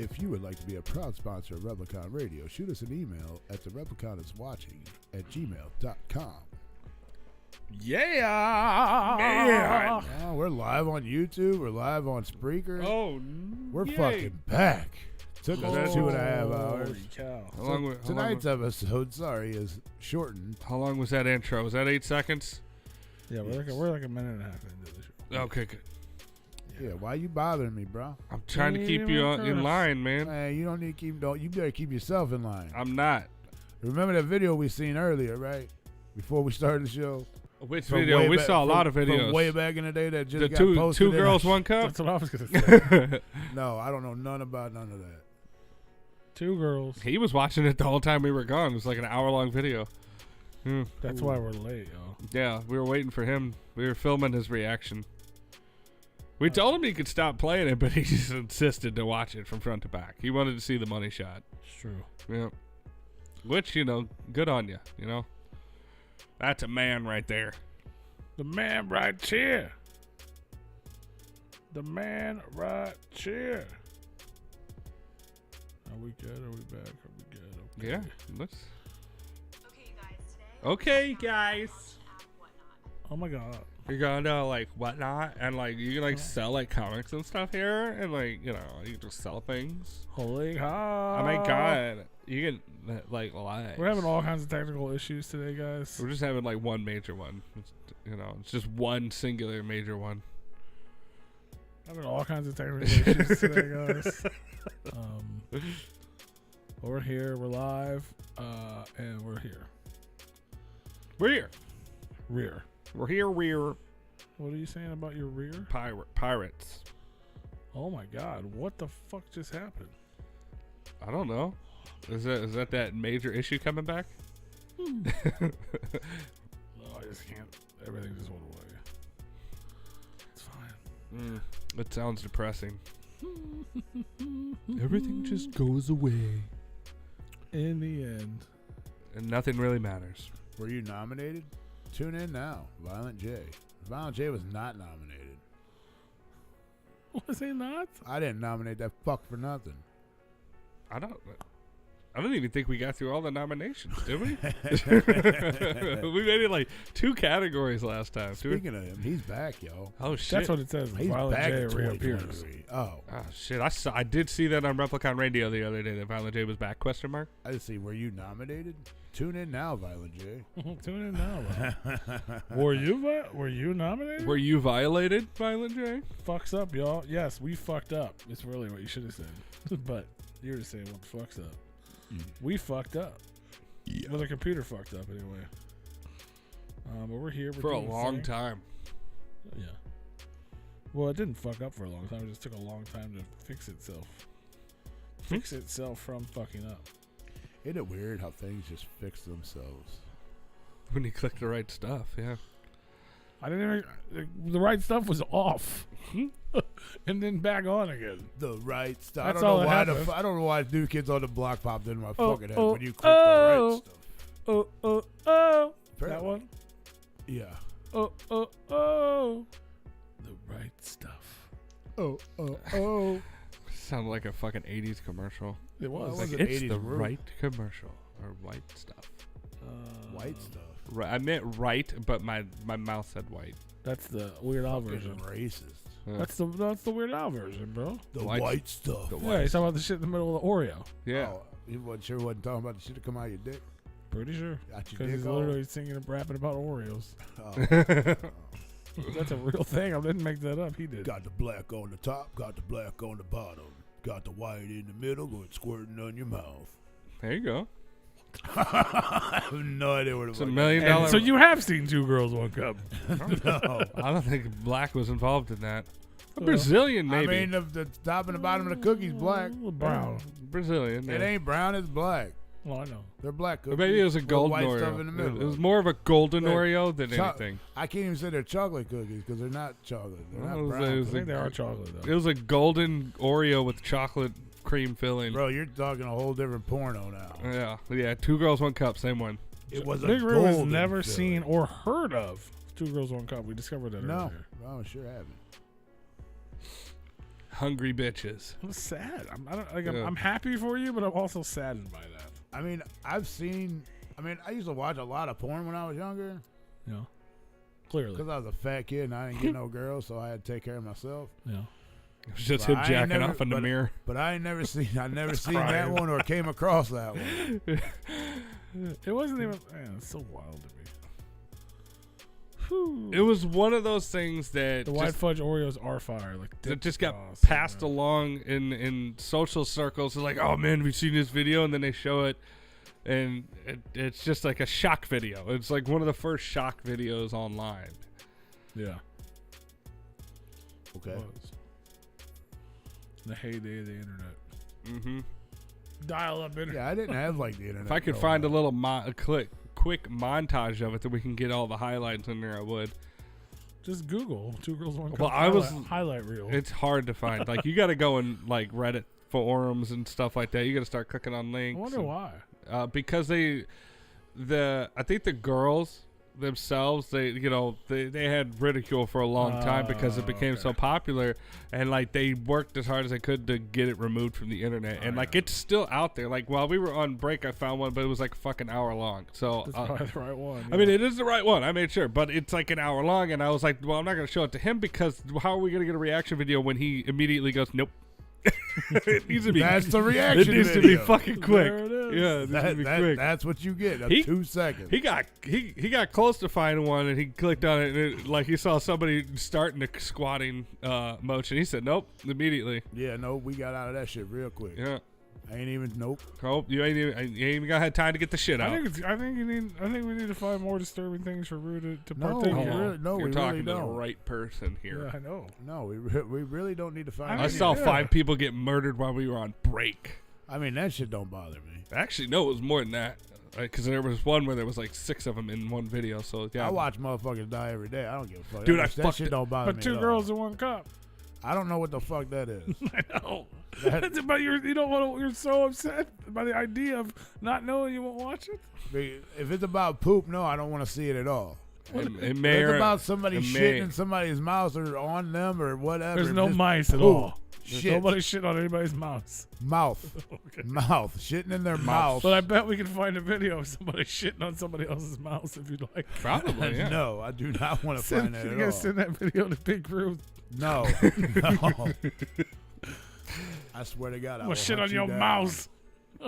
If you would like to be a proud sponsor of Replicon Radio, shoot us an email at therepliconiswatching@gmail.com. Yeah. Oh, we're live on YouTube. We're live on Spreaker. Oh, we're yay. fucking back. Took us 2.5 hours. Holy cow. Tonight's episode, is shortened. How long was that intro? Was that 8 seconds? Yeah, we're like a minute and a half into the show. Okay, good. Yeah, why you bothering me, bro? I'm trying to keep you in line, man. Man, you don't need to you better keep yourself in line. I'm not. Remember that video we seen earlier, right? Before we started the show? Which video? We saw a lot of videos. From way back in the day that just The got two posted. girls, one cup? That's what I was going to say. No, I don't know none of that. 2 girls. He was watching it the whole time we were gone. It was like an hour-long video. That's why we're late, y'all. Yeah, we were waiting for him. We were filming his reaction. We told him he could stop playing it, but he just insisted to watch it from front to back. He wanted to see the money shot. It's true. Yeah. Which, good on you, That's a man right there. The man right here. The man right here. Are we good? Are we back? Are we good? Okay. Yeah. Let's. Okay, guys. Oh my god. You're gonna whatnot, and you can sell comics and stuff here, and you can just sell things. Holy cow. Oh my god, you can live. We're having all kinds of technical issues today, guys. We're just having one major one. It's just one singular major one. Having all kinds of technical issues today, guys. But we're here. We're live, and we're here. We're here. Rear. We're here. We're What are you saying about your rear? pirates. Oh my god, what the fuck just happened? I don't know. Is that major issue coming back? No, I just can't. Everything just went away. It's fine. It sounds depressing. Everything just goes away. In the end. And nothing really matters. Were you nominated? Tune in now. Violent J. Violent J was not nominated. Was he not? I didn't nominate that fuck for nothing. I don't even think we got through all the nominations, did we? We made it 2 categories last time. Speaking of him, he's back, yo. Oh shit! That's what it says. He's Violent back J in reappears. 2023. Oh, Shit! I did see that on Replicon Radio the other day that Violent J was back? ? I just see. Were you nominated? Tune in now, Violent J. Tune in now. Were you nominated? Were you violated, Violent J? Fucks up, y'all. Yes, we fucked up. It's really what you should have said. But you were just saying what the fucks up. We fucked up. Yeah. Well, the computer fucked up anyway. But we're here. We're For a doing the long thing. time. Yeah. Well, it didn't fuck up for a long time. It just took a long time to fix itself. Fix itself from fucking up. Isn't it weird how things just fix themselves? When you click the right stuff, yeah. I didn't even. The right stuff was off, and then back on again. The right stuff. That's I all don't know that why. happened. I don't know why New Kids on the Block popped into my fucking head oh, when you click the right stuff. Oh. That Apparently. one. Yeah. Oh. The right stuff. Oh. Sounded like a fucking 80s commercial. It was. Well, it was an It's 80s the room. right commercial. Or white stuff. White stuff. Right, I meant right, but my mouth said white. That's the Weird Al version. Racist. Yeah. That's the Weird Al version, bro. The White- white stuff. the Yeah, he's talking about the shit in the middle of the Oreo. Yeah. Oh, you wasn't talking about the shit that come out of your dick. Pretty sure. Got your Because he's dick off? literally singing and rapping about Oreos. Oh. That's a real thing. I didn't make that up. He did. Got the black on the top, got the black on the bottom. Got the white in the middle, going squirting on your mouth. There you go. I have no idea what it It's was. $1 million. And so you have seen 2 Girls, 1 Cup. No. I don't think black was involved in that. A Brazilian, maybe. I mean, the top and the bottom of the cookie's black. Brown. Brazilian. It Yeah. ain't brown, it's black. Well, I know. They're black Or cookies. maybe it was a with golden white Oreo. stuff in the middle. It was more of a golden They're Oreo than cho- anything. I can't even say they're chocolate cookies because they're not chocolate. They're not Well, brown. it I was think a- they are chocolate, It though. was a golden Oreo with chocolate cream filling. Bro, you're talking a whole different porno now. Yeah. 2 girls, 1 cup, same one. It was a Big Rig was golden never filling. seen or heard of 2 Girls, 1 Cup. We discovered that No, earlier. I sure haven't. hungry bitches. I'm sad. I'm happy for you, but I'm also saddened by that. I mean, I used to watch a lot of porn when I was younger. Yeah. Clearly. Because I was a fat kid and I didn't get no girls, so I had to take care of myself. Yeah. It was just But him I ain't jacking never- off in the mirror. But I never seen that one or came across that one. It wasn't even. Man, it's so wild to me. Whew. It was one of those things that The white fudge Oreos are fire. Like that just got so passed good. along in social circles. They're like, oh man, we've seen this video, and then they show it, and it's just like a shock video. It's like one of the first shock videos online. Yeah. Okay. It was. The heyday of the internet. Mm-hmm. Dial up internet. Yeah, I didn't have like the internet. If I could find a little quick montage of it that we can get all the highlights in there, I would. Just Google 2 Girls 1 Cup. Well, I was highlight reel. It's hard to find. Like you got to go in like Reddit forums and stuff like that. You got to start clicking on links. I wonder why. Because I think the girls themselves, they had ridicule for a long time because it became so popular, and like they worked as hard as they could to get it removed from the internet, and like it's still out there. Like while we were on break, I found one, but it was like a fucking hour long. So That's probably the right one. I mean, it is the right one. I made sure, but it's like an hour long, and I was like, well, I'm not going to show it to him because how are we going to get a reaction video when he immediately goes, nope. It needs to be. That's the reaction. It needs to be fucking quick. There it is. Yeah, it needs to be quick. That's what you get. 2 seconds. He got close to finding one, and he clicked on it, and like he saw somebody starting the squatting motion. He said, "Nope," immediately. Yeah, no, we got out of that shit real quick. Yeah. I ain't even. Nope. Oh, you ain't even got had time to get the shit out. I think we need to find more disturbing things for Rue to No, partake we in. really, no, You're we talking really to the don't. right person here. Yeah, I know. No, we really don't need to find. I I saw yeah. 5 people get murdered while we were on break. I mean, that shit don't bother me. Actually, no, it was more than that. Because there was one where there was like 6 of them in one video. So yeah, I watch motherfuckers die every day. I don't give a fuck. Dude, that shit don't bother But me. 2 at all. girls in 1 cup. I don't know what the fuck that is. I know. It's about you don't want to. You're so upset by the idea of not knowing you won't watch it. If it's about poop, no, I don't want to see it at all. it may If or- it's about somebody it shitting may. in somebody's mouth or on them or whatever. There's no just mice at poop. all. There's Shit. nobody shit on anybody's mouse. Mouth. Okay. Mouth. Shitting in their mouth. But I bet we can find a video of somebody shitting on somebody else's mouse if you'd like. Probably, yeah. No, I do not want to find that You at guys all. send that video to Big Rue. No. No. I swear to God, I I'm will gonna shit hunt on you your down. mouse.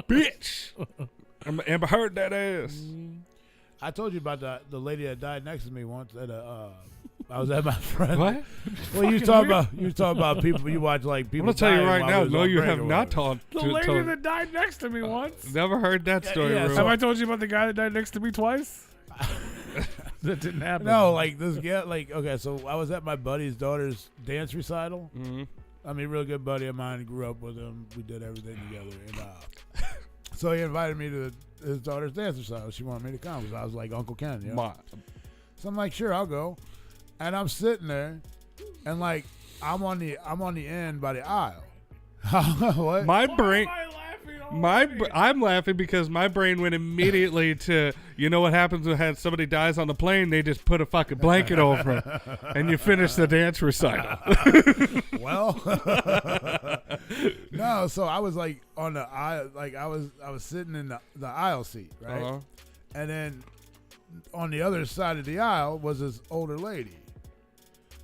Bitch. Amber heard that ass. I told you about the lady that died next to me once at I was at my friend. What? Well, you talk about people you watch like I'm people. gonna tell you dying right while now. we was No, on you break have or not whatever. talked. The lady that died next to me once. Never heard that story. yeah, Rue. so Have I told you about the guy that died next to me twice? That didn't happen. No, like this guy. Like okay, so I was at my buddy's daughter's dance recital. Mhm. I mean, real good buddy of mine. Grew up with him. We did everything together, and so he invited me to his daughter's dance recital. She wanted me to come because I was like Uncle Ken. You know? So I'm like, sure, I'll go. And I'm sitting there, and like I'm on the end by the aisle. What? My Why brain. am I laughing already? I'm laughing because my brain went immediately to, you know what happens when somebody dies on the plane? They just put a fucking blanket over them, and you finish the dance recital. Well, no. So I was like on the aisle, like I was sitting in the aisle seat, right? Uh-huh. And then on the other side of the aisle was this older lady.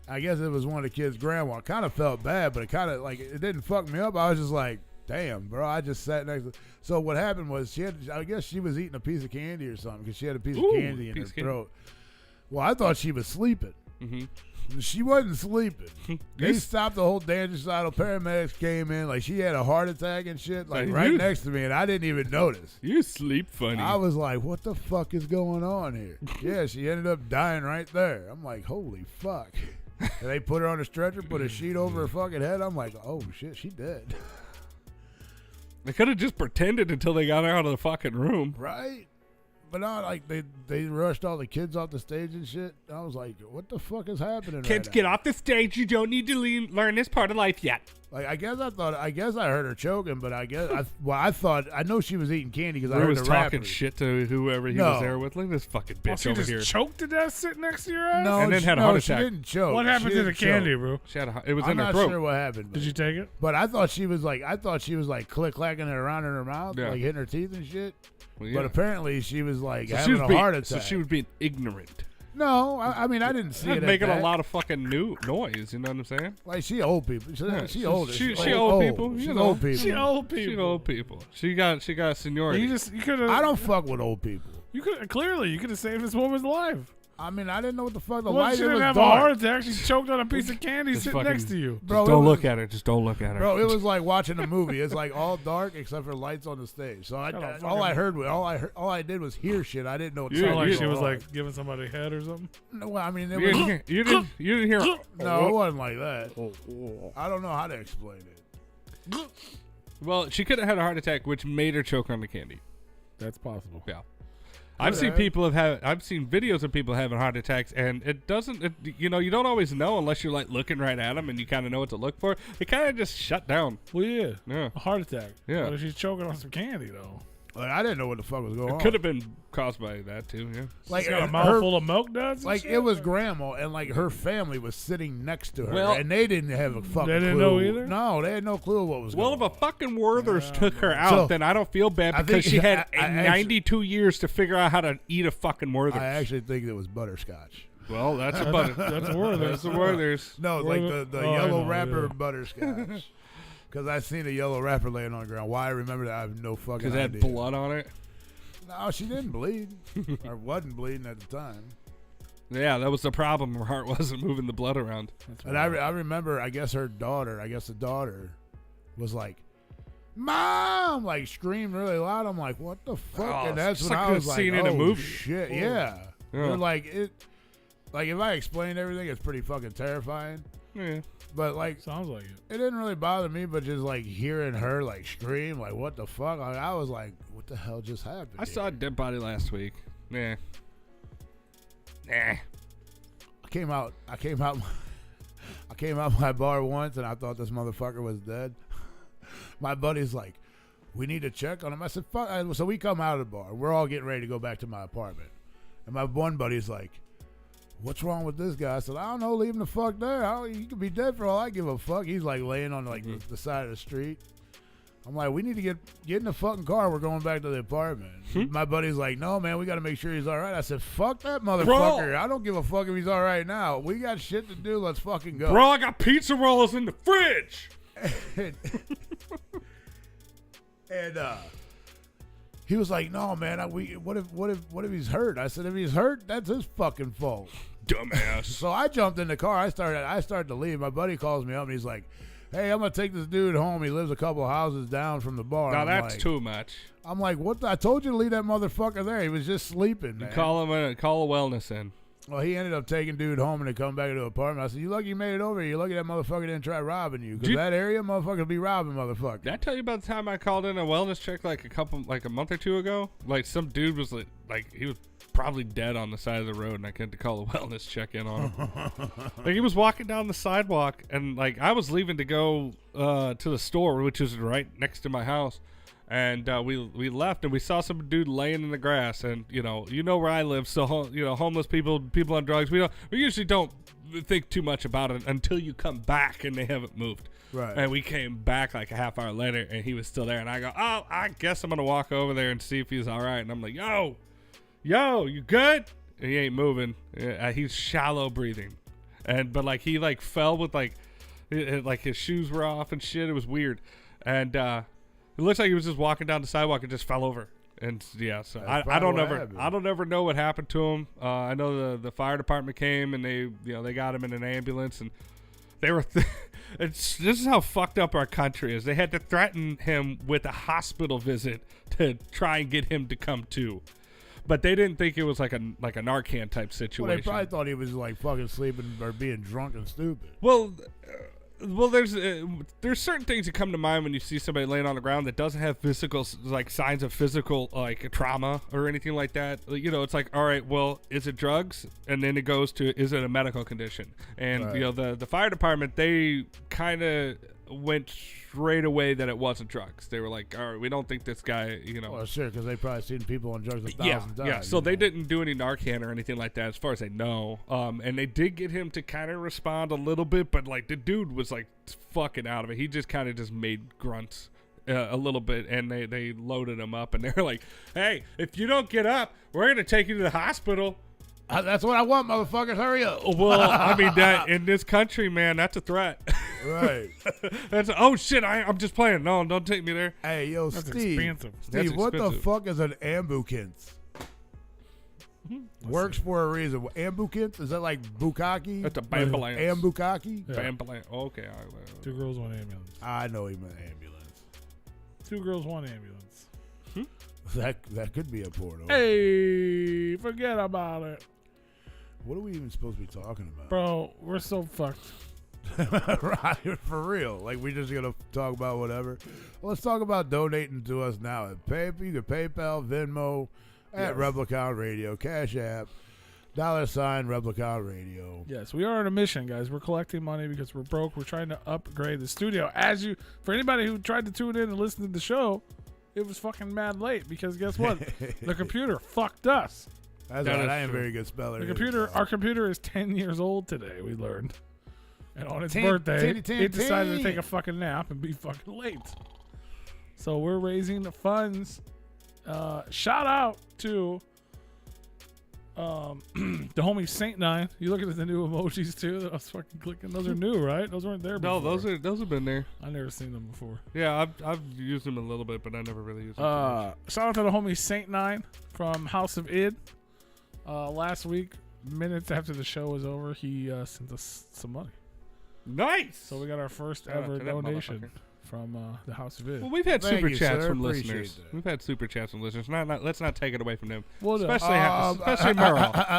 I guess it was one of the kids' grandma. I kind of felt bad, but it kind of like it didn't fuck me up. I was just like, damn, bro. I just sat next to. So what happened was I guess she was eating a piece of candy or something because she had a piece of candy in her throat. Well, I thought she was sleeping. Mm-hmm. She wasn't sleeping. They stopped the whole dance recital. Paramedics came in. Like, she had a heart attack and shit, like, right next to me, and I didn't even notice. You sleep funny. I was like, what the fuck is going on here? Yeah, she ended up dying right there. I'm like, holy fuck. And they put her on a stretcher, put a sheet over her fucking head. I'm like, oh, shit, she dead. They could have just pretended until they got her out of the fucking room. Right? But no, like, they rushed all the kids off the stage and shit. I was like, what the fuck is happening Kids, right get now? off the stage. You don't need to learn this part of life yet. Like I guess I heard her choking, but I know she was eating candy because I Ru heard was the talking rappers. shit to whoever he was there with. Look at this fucking bitch She over just here. choked to death sitting next to your ass? No, And then had a heart she attack. didn't choke. What happened She to the didn't choke. candy, bro? She had it was I'm in her not throat. sure what happened. Did you take it? But I thought she was like click clacking it around in her mouth, Yeah. like hitting her teeth and shit. Well, yeah. But apparently she was like So having a heart attack. So she was being ignorant. No, I mean I didn't see it. Making at a that. lot of fucking noise. You know what I'm saying? Like she old people. She older. She Like, old people. She's You know. old people. She old people. She old people. She got seniority. You could have. I don't fuck with old people. You could clearly. You could have saved this woman's life. I mean, I didn't know what the fuck the Well, light. she It was didn't have dark. a heart attack. She choked on a piece of candy Just sitting fucking- next to you. Bro, Just it don't was- look at her. Just don't look at her. Bro, it was like watching a movie. It's like all dark except for lights on the stage. So all I did was hear shit. I didn't know. What You- Sounded like you- she was like giving somebody head or something. No, I mean, it You didn't was, hear. You didn't hear. no, it wasn't like that. I don't know how to explain it. Well, she could have had a heart attack, which made her choke on the candy. That's possible. Yeah. I've seen I've seen videos of people having heart attacks, and it doesn't. You don't always know unless you're like looking right at them and you kind of know what to look for. It kind of just shut down. Well, yeah. Yeah. A heart attack. Yeah. But if she's choking on some candy, though. Like I didn't know what the fuck was going on. It could have been caused by that too. Yeah. like She's got a her- mouthful of milk duds. and Like shit? it was grandma, and like her family was sitting next to her, Well- and they didn't have a fucking. They didn't clue. know either? No, they had no clue what was Well, going if a fucking Werther's took her out, So, then I don't feel bad I because think- she had I actually- 92 years to figure out how to eat a fucking Werther's. I actually think it was butterscotch. Well, that's a butter. That's Werther's. That's a Werther's. No, it's like the Oh, I yellow know, wrapper yeah. butterscotch. Because I seen a yellow wrapper laying on the ground. Why I remember that, I have no fucking Because it idea. had blood on it. No, she didn't bleed, or wasn't bleeding at the time. Yeah, that was the problem. Her heart wasn't moving the blood around. And I remember, I guess the daughter was like, "Mom!" like screamed really loud. I'm like, "What the fuck?" Oh, and that's it's when like I a was like, scene "Oh in a movie." shit, yeah." Yeah. They're like it. Like if I explain everything, it's pretty fucking terrifying. Yeah. But like, Sounds like it. it didn't really bother me. But just like hearing her like scream, like, "What the fuck?" Like, I was like, "What the hell just happened?" I saw a dead body last week. Nah. I came out my bar once and I thought this motherfucker was dead. My buddy's like, "We need to check on him." I said, "Fuck." So we come out of the bar. We're all getting ready to go back to my apartment. And my one buddy's like, "What's wrong with this guy?" I said, "I don't know. Leave him the fuck there. He could be dead for all I give a fuck." He's like laying on like the side of the street. I'm like, "We need to get in the fucking car. We're going back to the apartment." My buddy's like, "No, man, we got to make sure he's all right." I said, "Fuck that motherfucker. I don't give a fuck if he's all right now. We got shit to do. Let's fucking go." Bro, I got pizza rolls in the fridge. and he was like, "No, man. What if he's hurt?" I said, "If he's hurt, that's his fucking fault." Dumbass. So I jumped in the car. I started to leave. My buddy calls me up and he's like, "Hey, I'm gonna take this dude home. He lives a couple houses down from the bar." Now I'm that's like, too much. I'm like, "What? I told you to leave that motherfucker there. He was just sleeping, man." Call a wellness in. Well, he ended up taking dude home and then come back to the apartment. I said, "You lucky you made it over here. You lucky that motherfucker didn't try robbing you. Because that area, motherfucker be robbing motherfuckers." Did I tell you about the time I called in a wellness check like a month or two ago? Like some dude was like he was probably dead on the side of the road, and I had to call a wellness check in on him. Like he was walking down the sidewalk, and like I was leaving to go to the store, which is right next to my house. And we left, and we saw some dude laying in the grass. And you know where I live, so homeless people on drugs. We usually don't think too much about it until you come back and they haven't moved. Right. And we came back like a half hour later, and he was still there. And I go, "Oh, I guess I'm gonna walk over there and see if he's all right." And I'm like, "Yo, you good?" And he ain't moving. He's shallow breathing, but like he like fell with like his shoes were off and shit. It was weird, and it looks like he was just walking down the sidewalk and just fell over. And yeah, so I don't ever know what happened to him. I know the fire department came and they got him in an ambulance, and they were. This is how fucked up our country is. They had to threaten him with a hospital visit to try and get him to come to, but they didn't think it was like a Narcan type situation. Well, they probably thought he was like fucking sleeping or being drunk and stupid. Well, there's certain things that come to mind when you see somebody laying on the ground that doesn't have physical like signs of physical like trauma or anything like that. It's like, all right, well, is it drugs? And then it goes to, is it a medical condition? And Right. the fire department, they kind of went straight away that it wasn't drugs. They were like, all right, we don't think this guy, Well, sure, because they probably seen people on drugs 1,000 times. Yeah. So they didn't do any Narcan or anything like that, as far as I know. And they did get him to kind of respond a little bit, but like the dude was like fucking out of it. He just kind of just made grunts a little bit, and they loaded him up, and they're like, hey, if you don't get up, we're gonna take you to the hospital. That's what I want, motherfuckers. Hurry up. Well, I mean, that in this country, man, that's a threat. Right. That's oh shit. I'm just playing. No, don't take me there. Hey, yo, That's Steve. expensive. That's Steve, what the expensive. fuck is an ambulance? Works for a reason. Ambulance? Is that like bukkake? That's a ambulance. Ambukake? Yeah. Ambulance. Okay. 2 girls, 1 ambulance. I know he meant ambulance. 2 girls, 1 ambulance. That could be a portal. Hey, forget about it. What are we even supposed to be talking about? Bro, we're so fucked. Right, for real. Like, we just gonna talk about whatever. Well, let's talk about donating to us now. You can PayPal, Venmo, at Replicon Radio, Cash App, $ Replicon Radio. Yes, we are on a mission, guys. We're collecting money because we're broke. We're trying to upgrade the studio. For anybody who tried to tune in and listen to the show, it was fucking mad late because guess what? The computer fucked us. That's That right. is I am true. very good speller. Our computer is 10 years old today, we learned. And on its 10, birthday, 10, 10, it decided to 10. take a fucking nap and be fucking late. So we're raising the funds. Shout out to the homie Saint Nine. You looking at the new emojis too that I was fucking clicking? Those are new, right? Those weren't there before. No, those have been there. I've never seen them before. Yeah, I've used them a little bit, but I never really used them. too much. Shout out to the homie Saint Nine from House of Id. Last week, minutes after the show was over, he sent us some money. Nice. So we got our first Shout out ever to that donation motherfucker. from the House of Id. Well, we've had Thank super you, chats sir. from Appreciate listeners. that. We've had super chats from listeners. Let's not take it away from them. Well, Especially Merle.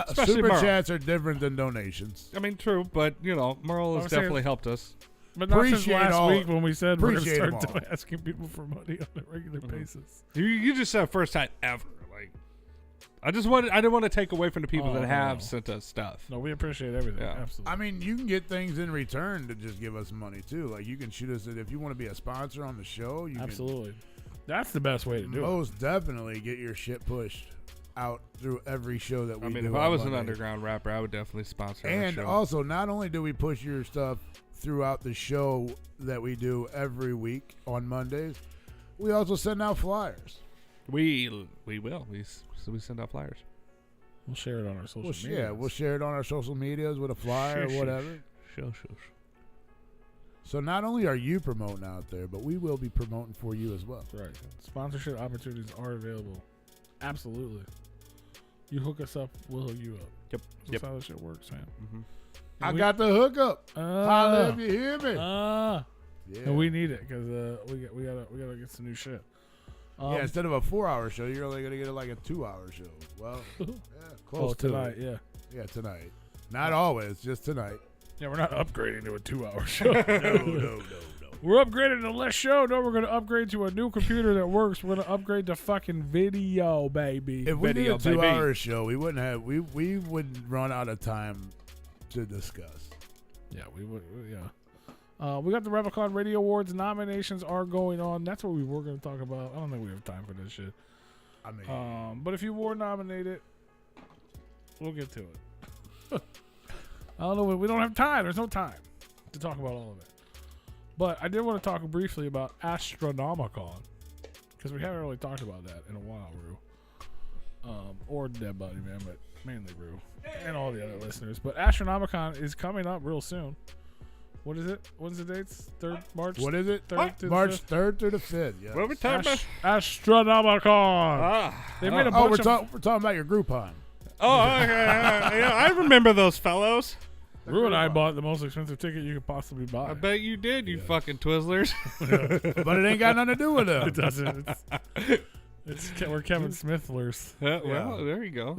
Especially Super Merle. chats are different than donations. I mean, true, but Merle has I'm saying- definitely helped us. But not since Appreciate last all- week when we said we're going to appreciate start them all. asking people for money on a regular basis. You just said first time ever. Like, I didn't want to take away from the people that have sent us stuff. No, we appreciate everything. Yeah. Absolutely. I mean, you can get things in return to just give us money too. Like, you can shoot us if you want to be a sponsor on the show. You Absolutely. That's the best way to can do it. most definitely get your shit pushed out through every show that we I mean, do. if I on was an Monday. underground rapper, I would definitely sponsor our And show. also, not only do we push your stuff throughout the show that we do every week on Mondays, we also send out flyers. we will. We send out flyers. We'll share it on our social media. Yeah, we'll share it on our social medias with a flyer or Sure. whatever. Sure. So not only are you promoting out there, but we will be promoting for you as well. Right. Sponsorship opportunities are available. Absolutely. You hook us up, we'll hook you up. Yep. That's how this shit works, man. Mm-hmm. I got the hookup. Holla if you hear me. Yeah. Yeah. And we need it because we gotta get some new shit. Yeah, instead of a 4-hour show, you're only gonna get like a 2-hour show. Well, yeah, close to tonight, it. yeah. Yeah, tonight. Not always, just tonight. Yeah, we're not upgrading to a 2-hour show. No. We're upgrading to less show. No, we're going to upgrade to a new computer that works. We're going to upgrade to fucking video, baby. If we did Video, a baby. 2-hour show, we wouldn't have. We would run out of time to discuss. Yeah, we would. Yeah. We got the Replicon Radio Awards. Nominations are going on. That's what we were going to talk about. I don't think we have time for this shit. I mean, But if you were nominated, we'll get to it. I don't know. We don't have time. There's no time to talk about all of it. But I did want to talk briefly about Astronomicon because we haven't really talked about that in a while, Rue. Or Dead Body Man, but mainly Rue and all the other listeners. But Astronomicon is coming up real soon. What is it? When's the dates? 3rd March? what is it? 3rd to the March 5th? 3rd through the 5th. Yeah. What are we talking about? Astronomicon. They made a Oh, bunch of. we're talking about your Groupon. Oh, okay. Yeah, I remember those fellows. Rue and I bought the most expensive ticket you could possibly buy. I bet you did, you fucking Twizzlers. But it ain't got nothing to do with them. It doesn't. We're Kevin Smithlers. Well, there you go.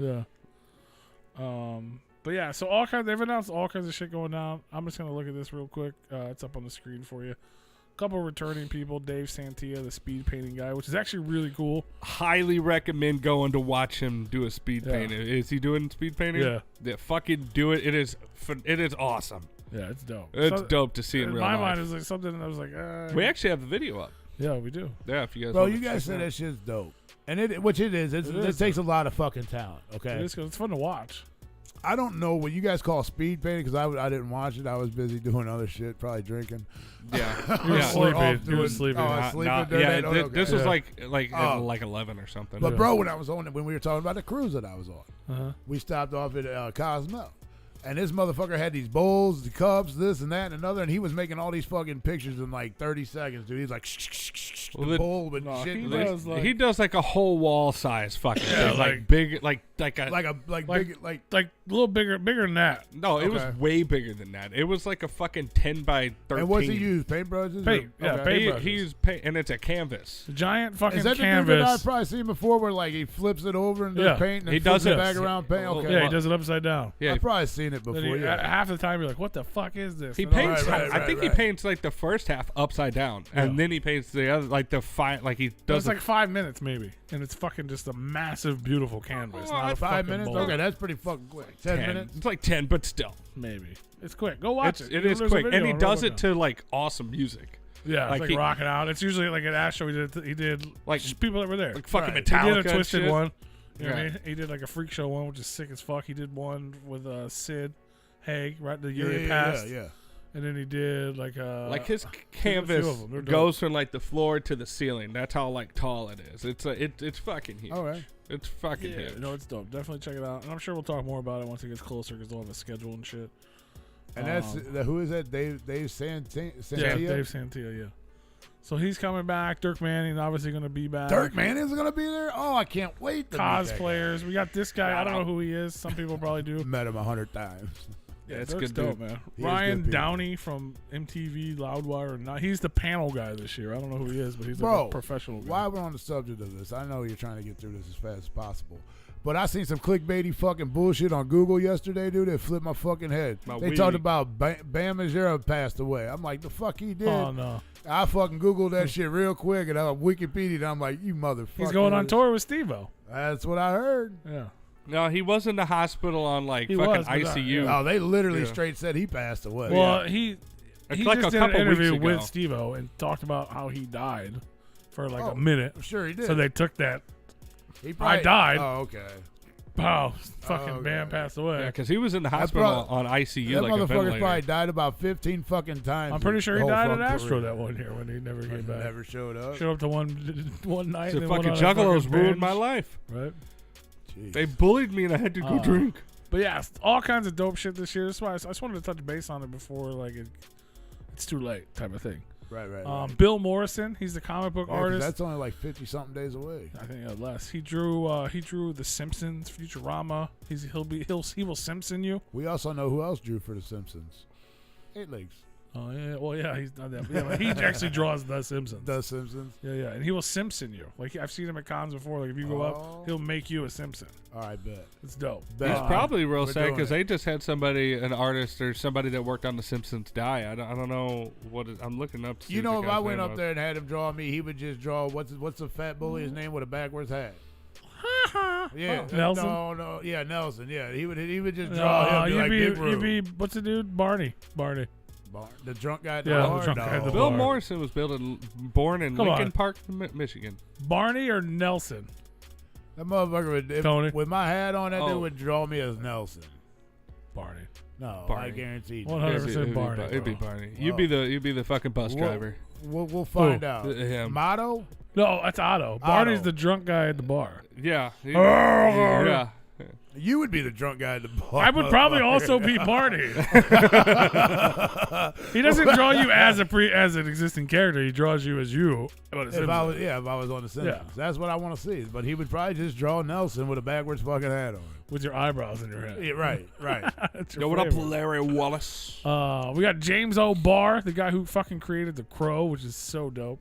Yeah. But yeah, so they've announced all kinds of shit going down. I'm just gonna look at this real quick. It's up on the screen for you. A couple returning people: Dave Santia, the speed painting guy, which is actually really cool. Highly recommend going to watch him do a speed Yeah. painting. Is he doing speed painting? Yeah. Fucking do it. It is awesome. Yeah, it's dope. It's dope to see in in real my life. mind, it was like something that was like, We actually have the video up. yeah, we do. Yeah, if you guys. Bro, wanna you guys check said it out. that shit's dope. And it is. It takes a lot of fucking talent, okay? It's fun to watch. I don't know what you guys call speed painting because I didn't watch it. I was busy doing other shit, probably drinking. Yeah, You were yeah. sleeping. You were doing- sleeping. Oh, I was sleeping during yeah, that? Oh, this okay. was Yeah. like Oh. like 11 or something. But Yeah. bro, when we were talking about the cruise that I was on, Uh-huh. we stopped off at Cozumel. And this motherfucker had these bowls, the cups, this and that and another, and he was making all these fucking pictures in like 30 seconds, dude. He's like, Well, the the- bowl with No, shit. he Like, does, like- he does like a whole wall size fucking thing, like- like big, like a like Like- big, like Like a little bigger than that. no, it was Okay. way bigger than that. It was like a fucking 10 by 13. And what's he use? Paintbrushes? Paint, yeah, Okay. paint. He, paintbrushes. he's paint, and it's a canvas. The giant fucking Is that the dude that I've canvas. probably seen before where like he flips it over and does Yeah. paint and then He flips does it it. back around paint? Well, Okay. Yeah, he does it upside down. Yeah, I've probably seen it before, Then yeah. half the time you're like, what the fuck is this? he And all paints. that- Right, I think he right. paints like the first half upside down, and Yeah. then he paints the other, like the like he But does it's like 5 minutes maybe, and it's fucking just a massive, beautiful canvas. Oh, not a 5 fucking minutes? bowl. Okay, that's pretty fucking quick. 10 minutes? It's like 10, but still, Maybe. It's quick. Go watch it. It is There's a quick, video and he on does Replicon. it to like awesome music, Yeah, like it's like he- rocking out. It's usually like at Astro. He did Like- just people that were there. like fucking Right. Metallica. He did a and twisted shit. one. You know what I Yeah. mean? He did like a freak show one, which is sick as fuck. He did one with Sid Haig, right? The year he passed. Yeah. And then he did like Like his a few canvas of them. They're dope. goes from like the floor to the ceiling. That's how like tall it is. It's fucking huge. All right. It's fucking Yeah, huge. no, it's dope. Definitely check it out. And I'm sure we'll talk more about it once it gets closer because they'll have a schedule and shit. And that's who is that? Dave Santia? Yeah, Dave Santia, yeah. So he's coming back. Dirk Manning obviously going to be back. Dirk Manning's gonna be there. Oh, I can't wait to meet that guy. Cosplayers. We got this guy. I don't know who he is. Some people probably do. Met him 100 times. Yeah, it's Dirk's good dope, dude. man. He is Ryan good people. Downey from MTV Loudwire. Now he's the panel guy this year. I don't know who he is, but he's like Bro, a professional guy. While we're on the subject of this, I know you're trying to get through this as fast as possible. But I seen some clickbaity fucking bullshit on Google yesterday, dude. That flipped my fucking head. My They weed. talked about Bam Margera passed away. I'm like, the fuck he did? Oh no, I fucking Googled that shit real quick and I Wikipedia and I'm like, you motherfucker. he's going on tour with Steve-O. That's what I heard. Yeah, No, he was in the hospital on like He fucking was, but, ICU. Oh, they literally Yeah. straight said he passed away. well he It's he like just a did an couple interview weeks with ago. Steve-O and talked about how he died for like Oh, a minute. I'm sure he did. So they took that. He died. Oh, okay. Wow, fucking okay. Bam passed away. Yeah, because he was in the hospital on ICU That like a motherfucker ventilator. probably died about 15 fucking times. I'm pretty sure he his whole died at fucking Astro career. that one year when he never came back. Never showed up. Showed up to one night. The and then went fucking on a juggalos fucking ruined binge. my life. Right. Jeez. They bullied me and I had to go drink. But yeah, all kinds of dope shit this year. That's why I just wanted to touch base on it before like it's too late type of thing. Right. Bill Morrison, he's the comic book Yeah, 'cause artist. That's only like 50 something days away. I think less. He drew The Simpsons, Futurama. He will Simpson you. We also know who else drew for The Simpsons. 8 Legs. Oh yeah, well yeah, he's done that. Yeah, but he actually draws The Simpsons. The Simpsons. Yeah, and he will Simpson you. Like I've seen him at cons before. Like if you go Oh. up, he'll make you a Simpson. All right, bet. It's dope. Bet. He's probably real we're sad doing because it. they just had somebody, an artist or somebody that worked on The Simpsons, die. I don't know what I'm looking up to. See You know, the if I guy's went name up was. there and had him draw me, he would just draw what's the fat bully? His name with a backwards hat. Yeah, Nelson? No, yeah, Nelson. Yeah, he would just draw him. Be like Big you'd Roo. be what's the dude? Barney. The drunk guy. At Yeah, the the bar? drunk guy at the No. Bill bar. Morrison was born in Come Lincoln on. Park, Michigan. Barney or Nelson? That motherfucker would, Tony? with my hat on, that Oh. dude would draw me as Nelson. Barney. No, Barney. I guarantee you. 100% Barney. It'd be bro. Barney. Wow. You'd be the fucking bus Whoa. driver. We'll find out. Him. Motto? No, that's Otto. Barney's Otto. the drunk guy at the bar. Yeah. Yeah. You would be the drunk guy at the bar. I would probably also be Barney. He doesn't draw you as an existing character. He draws you as you. If I was on the Simpsons. Yeah. That's what I want to see. But he would probably just draw Nelson with a backwards fucking hat on. with your eyebrows in your head. Yeah, right. That's your Yo, what up, flavor. Larry Wallace? We got James O'Barr, the guy who fucking created The Crow, which is so dope.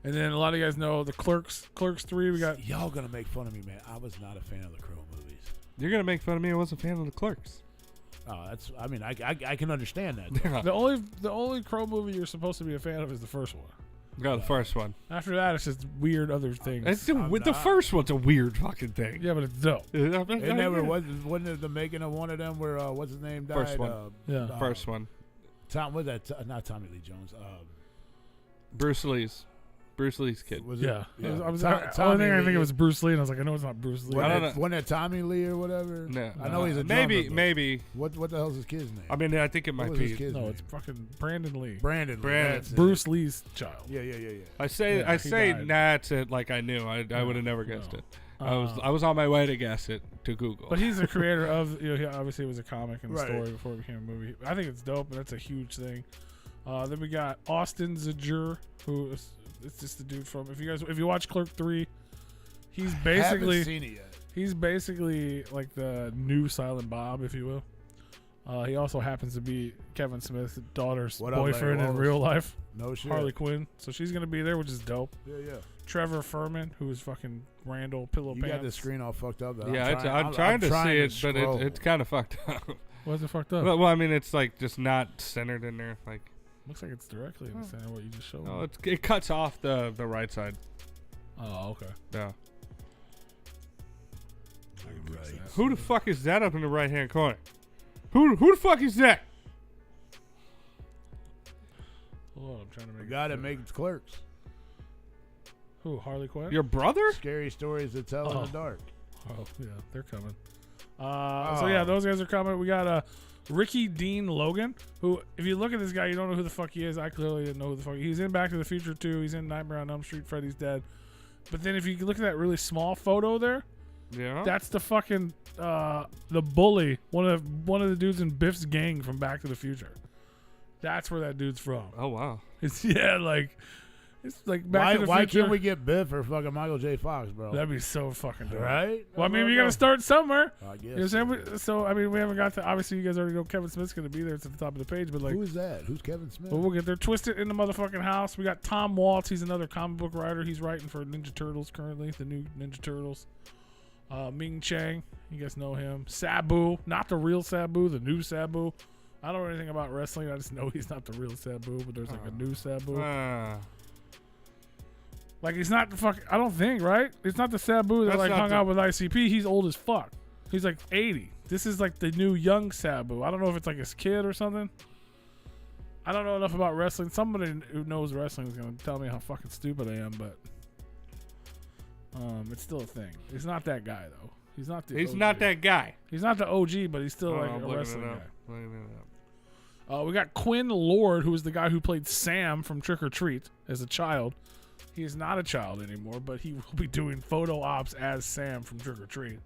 And then a lot of you guys know the Clerks 3. We got Y'all gonna make fun of me, man. I was not a fan of the Crow movies. You're gonna make fun of me. I wasn't a fan of the Clerks. Oh, that's. I mean, I can understand that. the only Crow movie you're supposed to be a fan of is the first one. No, the first one. After that, it's just weird other things. With the first one's a weird fucking thing. Yeah, but it's dope. It never wasn't it the making of one of them where what's his name died? First one. First one. Tom was that not Tommy Lee Jones. Bruce Lee's kid. Was yeah. it? I was only thing I think it was Bruce Lee, and I was like, I know it's not Bruce Lee. Wasn't that Tommy Lee or whatever? No. I know he's a maybe. What the hell's his kid's name? I mean, I think it might be. No, it's fucking Brandon Lee. Brandon. That's Bruce Lee's child. Yeah. I say that's it like I knew. I would have never guessed it. I was on my way to guess it to Google. But he's the creator of, he obviously it was a comic and a story before it became a movie. I think it's dope, and that's a huge thing. Then we got Austin Zajur, who is it's just the dude from if you watch Clerk 3, he's basically haven't seen it yet. He's basically like the new Silent Bob, if you will. He also happens to be Kevin Smith's daughter's boyfriend in real life. No shit. Harley Quinn. So she's gonna be there, which is dope. Yeah. Trevor Furman, who is fucking Randall Pillow Pants. You got the screen all fucked up. I'm trying to see it, but it's kind of fucked up. Why's it fucked up? Well, I mean, it's like just not centered in there. Like, looks like it's directly in the center of what you just showed. No, it cuts off the right side. Oh, okay. Yeah. Right. Who the fuck is that up in the right hand corner? Who the fuck is that? Hold on, I'm trying to make the guy that makes Clerks. Who, Harley Quinn? Your brother? Scary stories to tell in the dark. Oh, yeah, they're coming. So, yeah, those guys are coming. We got Ricky Dean Logan, who, if you look at this guy, you don't know who the fuck he is. I clearly didn't know who the fuck he's in Back to the Future 2. He's in Nightmare on Elm Street, Freddy's Dead. But then if you look at that really small photo there, yeah, that's the fucking the bully, one of the dudes in Biff's gang from Back to the Future. That's where that dude's from. Oh wow. It's like Back to the Future. Why can't we get Biff or fucking Michael J. Fox, bro? That'd be so fucking dope. Right? Well, I mean, we got to start somewhere. I guess. You know what I'm saying? So, I mean, we haven't got to. Obviously, you guys already know Kevin Smith's going to be there. It's at the top of the page. But, like. Who is that? Who's Kevin Smith? Well, we'll get there. Twisted in the motherfucking house. We got Tom Waltz. He's another comic book writer. He's writing for Ninja Turtles currently, the new Ninja Turtles. Ming Chang. You guys know him. Sabu. Not the real Sabu, the new Sabu. I don't know anything about wrestling. I just know he's not the real Sabu, but there's like a new Sabu. Like, he's not the fucking... I don't think, right? It's not the Sabu that, like, hung out with ICP. He's old as fuck. He's, like, 80. This is, like, the new young Sabu. I don't know if it's, like, his kid or something. I don't know enough about wrestling. Somebody who knows wrestling is going to tell me how fucking stupid I am, but... it's still a thing. He's not that guy, though. He's not the He's OG. not that guy. He's not the OG, but he's still, like, a wrestling guy. We got Quinn Lord, who is the guy who played Sam from Trick or Treat as a child. He is not a child anymore, but he will be doing photo ops as Sam from Trick or Treat,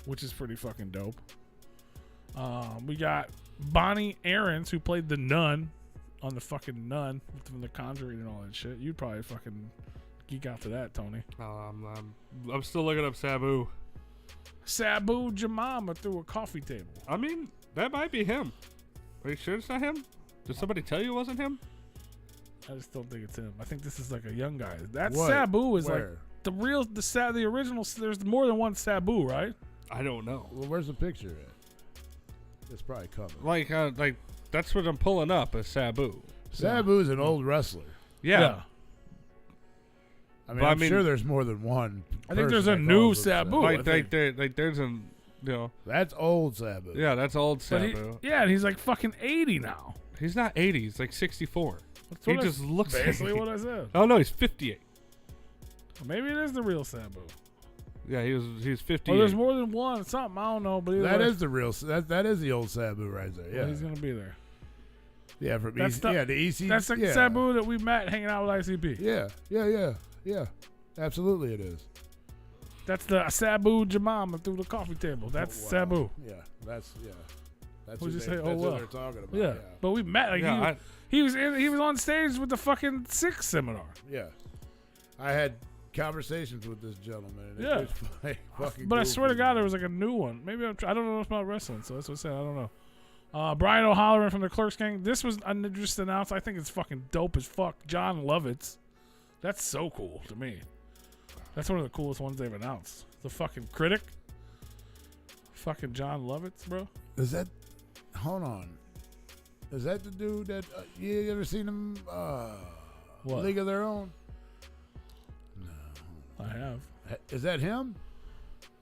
which is pretty fucking dope. We got Bonnie Aarons, who played the nun on the fucking Nun from The Conjuring and all that shit. You'd probably fucking geek out to that, Tony. I'm still looking up Sabu. Sabu Jamama through a coffee table. I mean, that might be him. Are you sure it's not him? Did somebody tell you it wasn't him? I just don't think it's him. I think this is like a young guy. That What? Sabu is Where? like the original. There's more than one Sabu, right? I don't know. Well, where's the picture at? It's probably covered. Like that's what I'm pulling up as Sabu. Sabu's an old wrestler. Yeah. I mean, I'm sure there's more than one. I think there's a new Sabu. There's an, That's old Sabu. Yeah, that's old Sabu. And he's like fucking 80 now. He's not 80. He's like 64. He just looks basically what I said. Oh no, he's 58. Maybe it is the real Sabu. Yeah, he's 58. Well, there's more than one. Something I don't know, but that is the real. That is the old Sabu right there. Yeah, well, he's gonna be there. Yeah, from the EC. That's the Sabu that we met hanging out with ICP. Yeah. Absolutely, it is. That's the Sabu Jamama through the coffee table. That's Sabu. Yeah, that's What'd what you say? That's what they're talking about. Yeah, but we met. Like, he was on stage with the fucking Six seminar. Yeah, I had conversations with this gentleman. And it was fucking but I goofy. swear to God, there was like a new one. Maybe I don't know about wrestling, so that's what I said. I don't know. Brian O'Halloran from the Clerks gang. This was just announced. I think it's fucking dope as fuck. John Lovitz. That's so cool to me. That's one of the coolest ones they've announced. The fucking critic. Fucking John Lovitz, bro. Is that? Hold on. Is that the dude that you ever seen him? What? League of Their Own? I have. Is that him?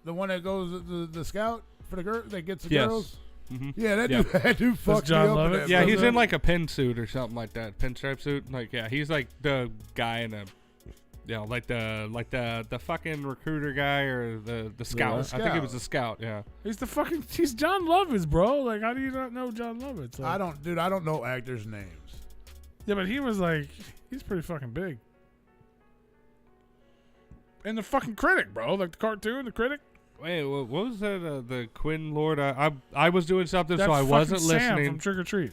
The one that goes the scout for the girl that gets the Yes. girls? Mm-hmm. Yeah, that dude fucked John me up. in Lovitz? that Yeah, movie. he's in like a pin suit or something like that, pinstripe suit. Like, yeah, he's like the guy in a, like the fucking recruiter guy or the scout. I think he was the scout. Yeah, He's John Lovitz, bro. Like, how do you not know John Lovitz? Like, I don't know actors' names. Yeah, but he's pretty fucking big. And the fucking Critic, bro. Like the cartoon, the Critic. Wait, what was that? The Quinn Lord? I was doing something, That's so I wasn't fucking Sam listening. from Trick or Treat.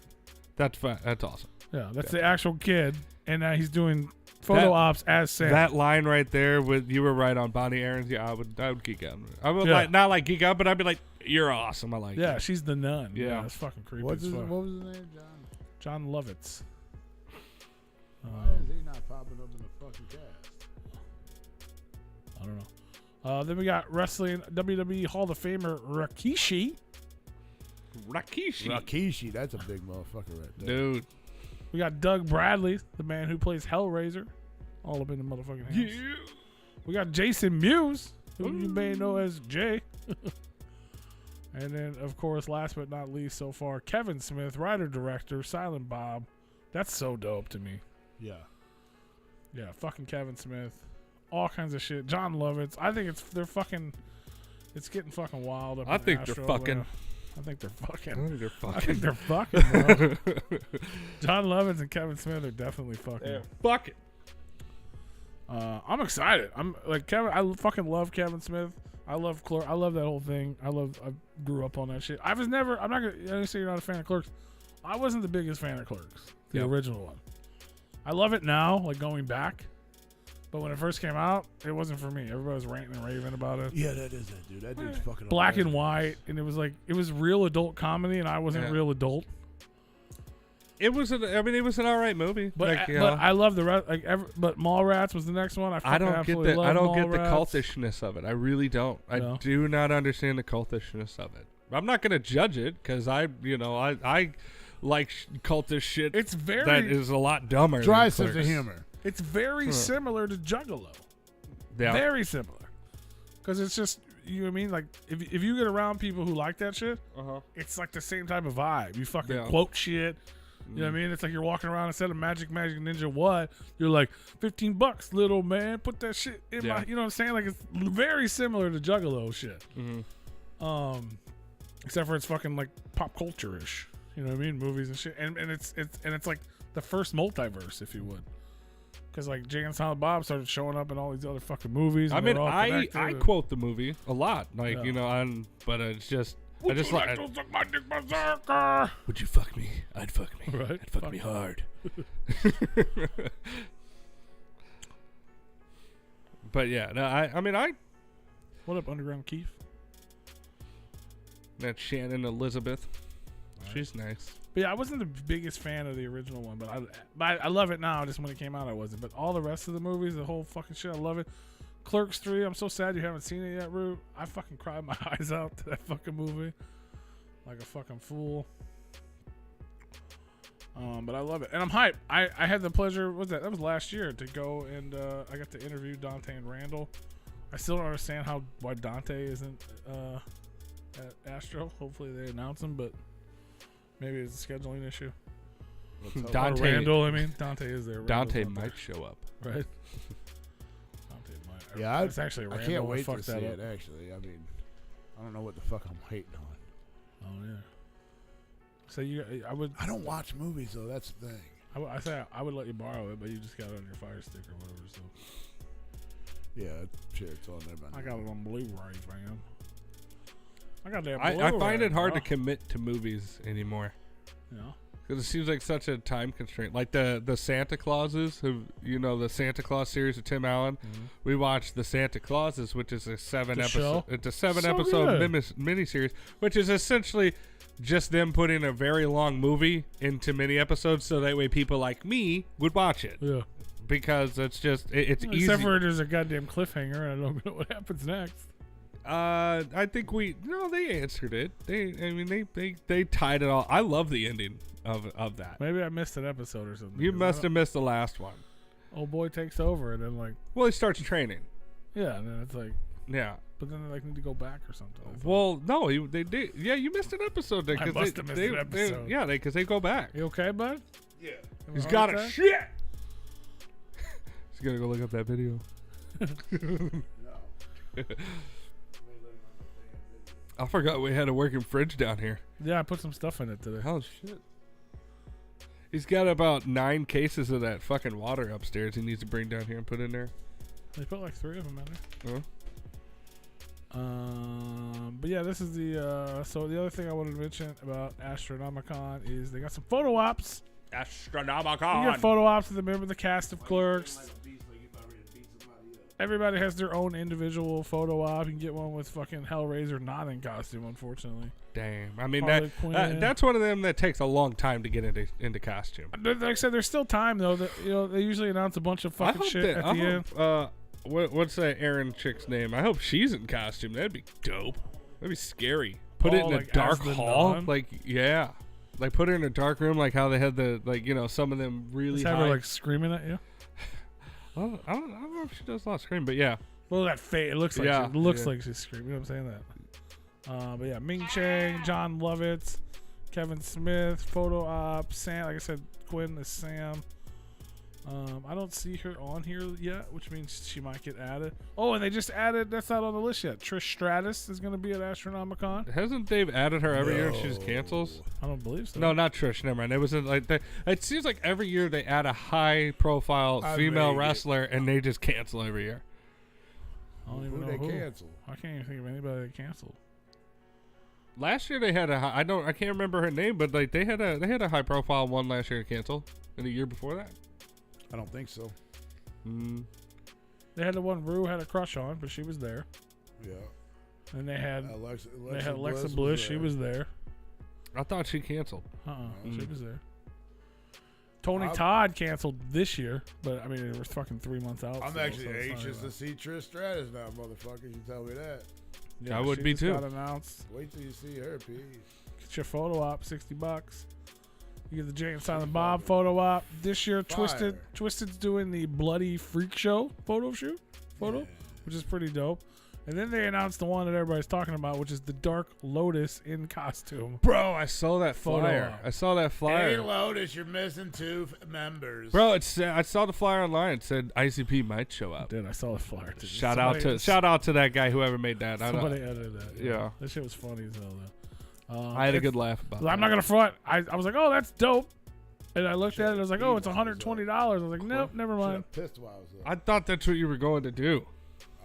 That's awesome. Yeah, that's the actual kid, and now he's doing photo ops as Sam. That line right there, with you were right on Bonnie Aarons. Yeah, I would geek out. I would Yeah. not like geek out, but I'd be like, "You're awesome." I like. yeah, you. she's the nun. Yeah. That's fucking creepy. What as was fuck. his name? John Lovitz. Why is he not popping up in the fucking cast? I don't know. Then we got wrestling WWE Hall of Famer Rikishi. Rikishi, that's a big motherfucker right there. Dude. We got Doug Bradley, the man who plays Hellraiser, all up in the motherfucking house. Yeah. We got Jason Mewes, who you may know as Jay. And then, of course, last but not least so far, Kevin Smith, writer-director, Silent Bob. That's so dope to me. Yeah. Yeah, fucking Kevin Smith. All kinds of shit. John Lovitz. I think it's getting fucking wild up I in think they're Astro, fucking. I think they're fucking. They're I fucking. think they're fucking, bro. John Lovitz and Kevin Smith are definitely fucking. They're fucking. I'm excited. I'm like Kevin. I fucking love Kevin Smith. I love Clerks. I love that whole thing. I grew up on that shit. I'm not gonna say you're not a fan of Clerks. I wasn't the biggest fan of Clerks, the original one. I love it now, like going back. But when it first came out, it wasn't for me. Everybody was ranting and raving about it. Yeah, that is that dude. That dude's fucking Black and hilarious. white, and it was real adult comedy, and I wasn't real adult. It was an alright movie. But I love the rest. But Mallrats was the next one. I don't get absolutely the love I don't get the Mallrats. cultishness of it. I really don't. No. I do not understand the cultishness of it. I'm not gonna judge it because I like cultish shit. It's very that is a lot dumber. Dry than sense of Clerks. humor. It's very similar to Juggalo. Yeah. Very similar. Because it's just, you know what I mean? Like, if you get around people who like that shit, it's like the same type of vibe. You fucking quote shit. You know what I mean? It's like you're walking around instead of Magic Ninja what? You're like, $15, little man. Put that shit in my... You know what I'm saying? Like, it's very similar to Juggalo shit. Except for it's fucking, like, pop culture-ish. You know what I mean? Movies and shit. And it's like the first multiverse, if you would. Because like Jay and Silent Bob started showing up in all these other fucking movies. I And mean, they're all I connected. quote the movie a lot, like but it's just I just like. to suck my dick, berserker? Would you fuck me? I'd fuck me. Right? I'd fuck me hard. But yeah, no, I mean What up, Underground Keith? that Shannon Elizabeth, she's nice. But yeah, I wasn't the biggest fan of the original one, but I love it now. Just when it came out, I wasn't. But all the rest of the movies, the whole fucking shit, I love it. Clerks 3, I'm so sad you haven't seen it yet, Root. I fucking cried my eyes out to that fucking movie. Like a fucking fool. But I love it. And I'm hyped. I had the pleasure, that was last year, to go and I got to interview Dante and Randall. I still don't understand why Dante isn't at Astro. Hopefully they announce him, but maybe it's a scheduling issue. Dante, Or Randall, I mean. Dante is there. Dante Randall's not might show up. there. Right? Dante might. Yeah, it's actually I Randall. can't wait Fuck to see that it, up. actually. I mean, I don't know what the fuck I'm hating on. Oh, yeah. So I don't watch movies, though. That's the thing. I would let you borrow it, but you just got it on your Fire Stick or whatever, so. Yeah, shit, it's on there. I got it on Blu-ray, fam. I got that I find Blu-ray, it hard bro. to commit to movies anymore. Yeah. Because it seems like such a time constraint. Like the Santa Clauses, the Santa Claus series of Tim Allen. Mm-hmm. We watched the Santa Clauses, which is a 7 The episode. show? It's a 7 So episode good. miniseries, which is essentially just them putting a very long movie into mini episodes, so that way people like me would watch it. Yeah. Because it's just it's easy. Except for there's a goddamn cliffhanger, and I don't know what happens next. I think they answered it. They tied it all. I love the ending of that. Maybe I missed an episode or something. You 'cause must have missed the last one. old boy takes over, and then like, Well, he starts training. yeah, and then it's like, Yeah. but then they like need to go back or something. I thought. Well, no, they did. Yeah, you missed an episode there. I must have missed an episode. Yeah, because they go back. You okay, bud? Yeah. He's Heart got a attack? shit. He's gonna go look up that video. I forgot we had a working fridge down here. Yeah, I put some stuff in it today. Oh shit. He's got about 9 cases of that fucking water upstairs he needs to bring down here and put in there. They put like 3 of them in there. Huh? But yeah, this is the so the other thing I wanted to mention about Astronomicon is they got some photo ops. You Astronomicon. get photo ops with the member of the cast of Clerks. Everybody has their own individual photo op. You can get one with fucking Hellraiser not in costume, unfortunately. Damn. I mean Harley Quinn. that's one of them that takes a long time to get into costume. Like I said, there's still time though. That they usually announce a bunch of fucking shit at the end. What's that Aaron chick's name? I hope she's in costume. That'd be dope. That'd be scary. Put it in a like dark as the hall. nun? Like, yeah. Like, put her in a dark room, like how they had the, like, some of them really Just have high. her like screaming at you. Well, I don't know if she does a lot of scream, but yeah. Well, that face, it looks like Yeah, like she's screaming. You know what I'm saying that. But yeah, Ming Chang, John Lovitz, Kevin Smith, photo op, Sam. Like I said, Quinn is Sam. I don't see her on here yet, which means she might get added. Oh, and they just added. That's not on the list yet. Trish Stratus is going to be at Astronomicon. Hasn't Dave added her every year and she just cancels? I don't believe so. No, not Trish. Never mind. It was it seems like every year they add a high-profile female wrestler and they just cancel every year. I don't even Who know they who. cancel? I can't even think of anybody that canceled. Last year they had I can't remember her name, but like they had a high-profile one last year to cancel, and the year before that. I don't think so. They had the one Rue had a crush on, but she was there. Yeah. And they had Alexa Bliss. She was there. I thought she canceled. She was there. Tony Todd canceled this year, but I mean it was fucking 3 months out. I'm so actually it's not anxious even- to see Trish Stratus now, motherfucker. You tell me that. Yeah, I would she be just too. Got announced. Wait till you see her, please. Get your photo op, $60. You get the Jay and Silent Bob photo op. This year, Fire. Twisted's doing the Bloody Freak Show photo, which is pretty dope. And then they announced the one that everybody's talking about, which is the Dark Lotus in costume. Bro, I saw that Photo flyer. op. I saw that flyer. Hey, Lotus, you're missing 2 members. Bro, I saw the flyer online. It said ICP might show up. Dude, I saw the flyer. Too. Shout out to that guy whoever made that. Somebody edited that. Yeah. That shit was funny as hell, though. I had a good laugh about that. I'm not going to front. I was like, oh, that's dope. And I looked at it. I was like, oh, it's $120. I was like, nope, never mind. Pissed while I was up. I thought that's what you were going to do.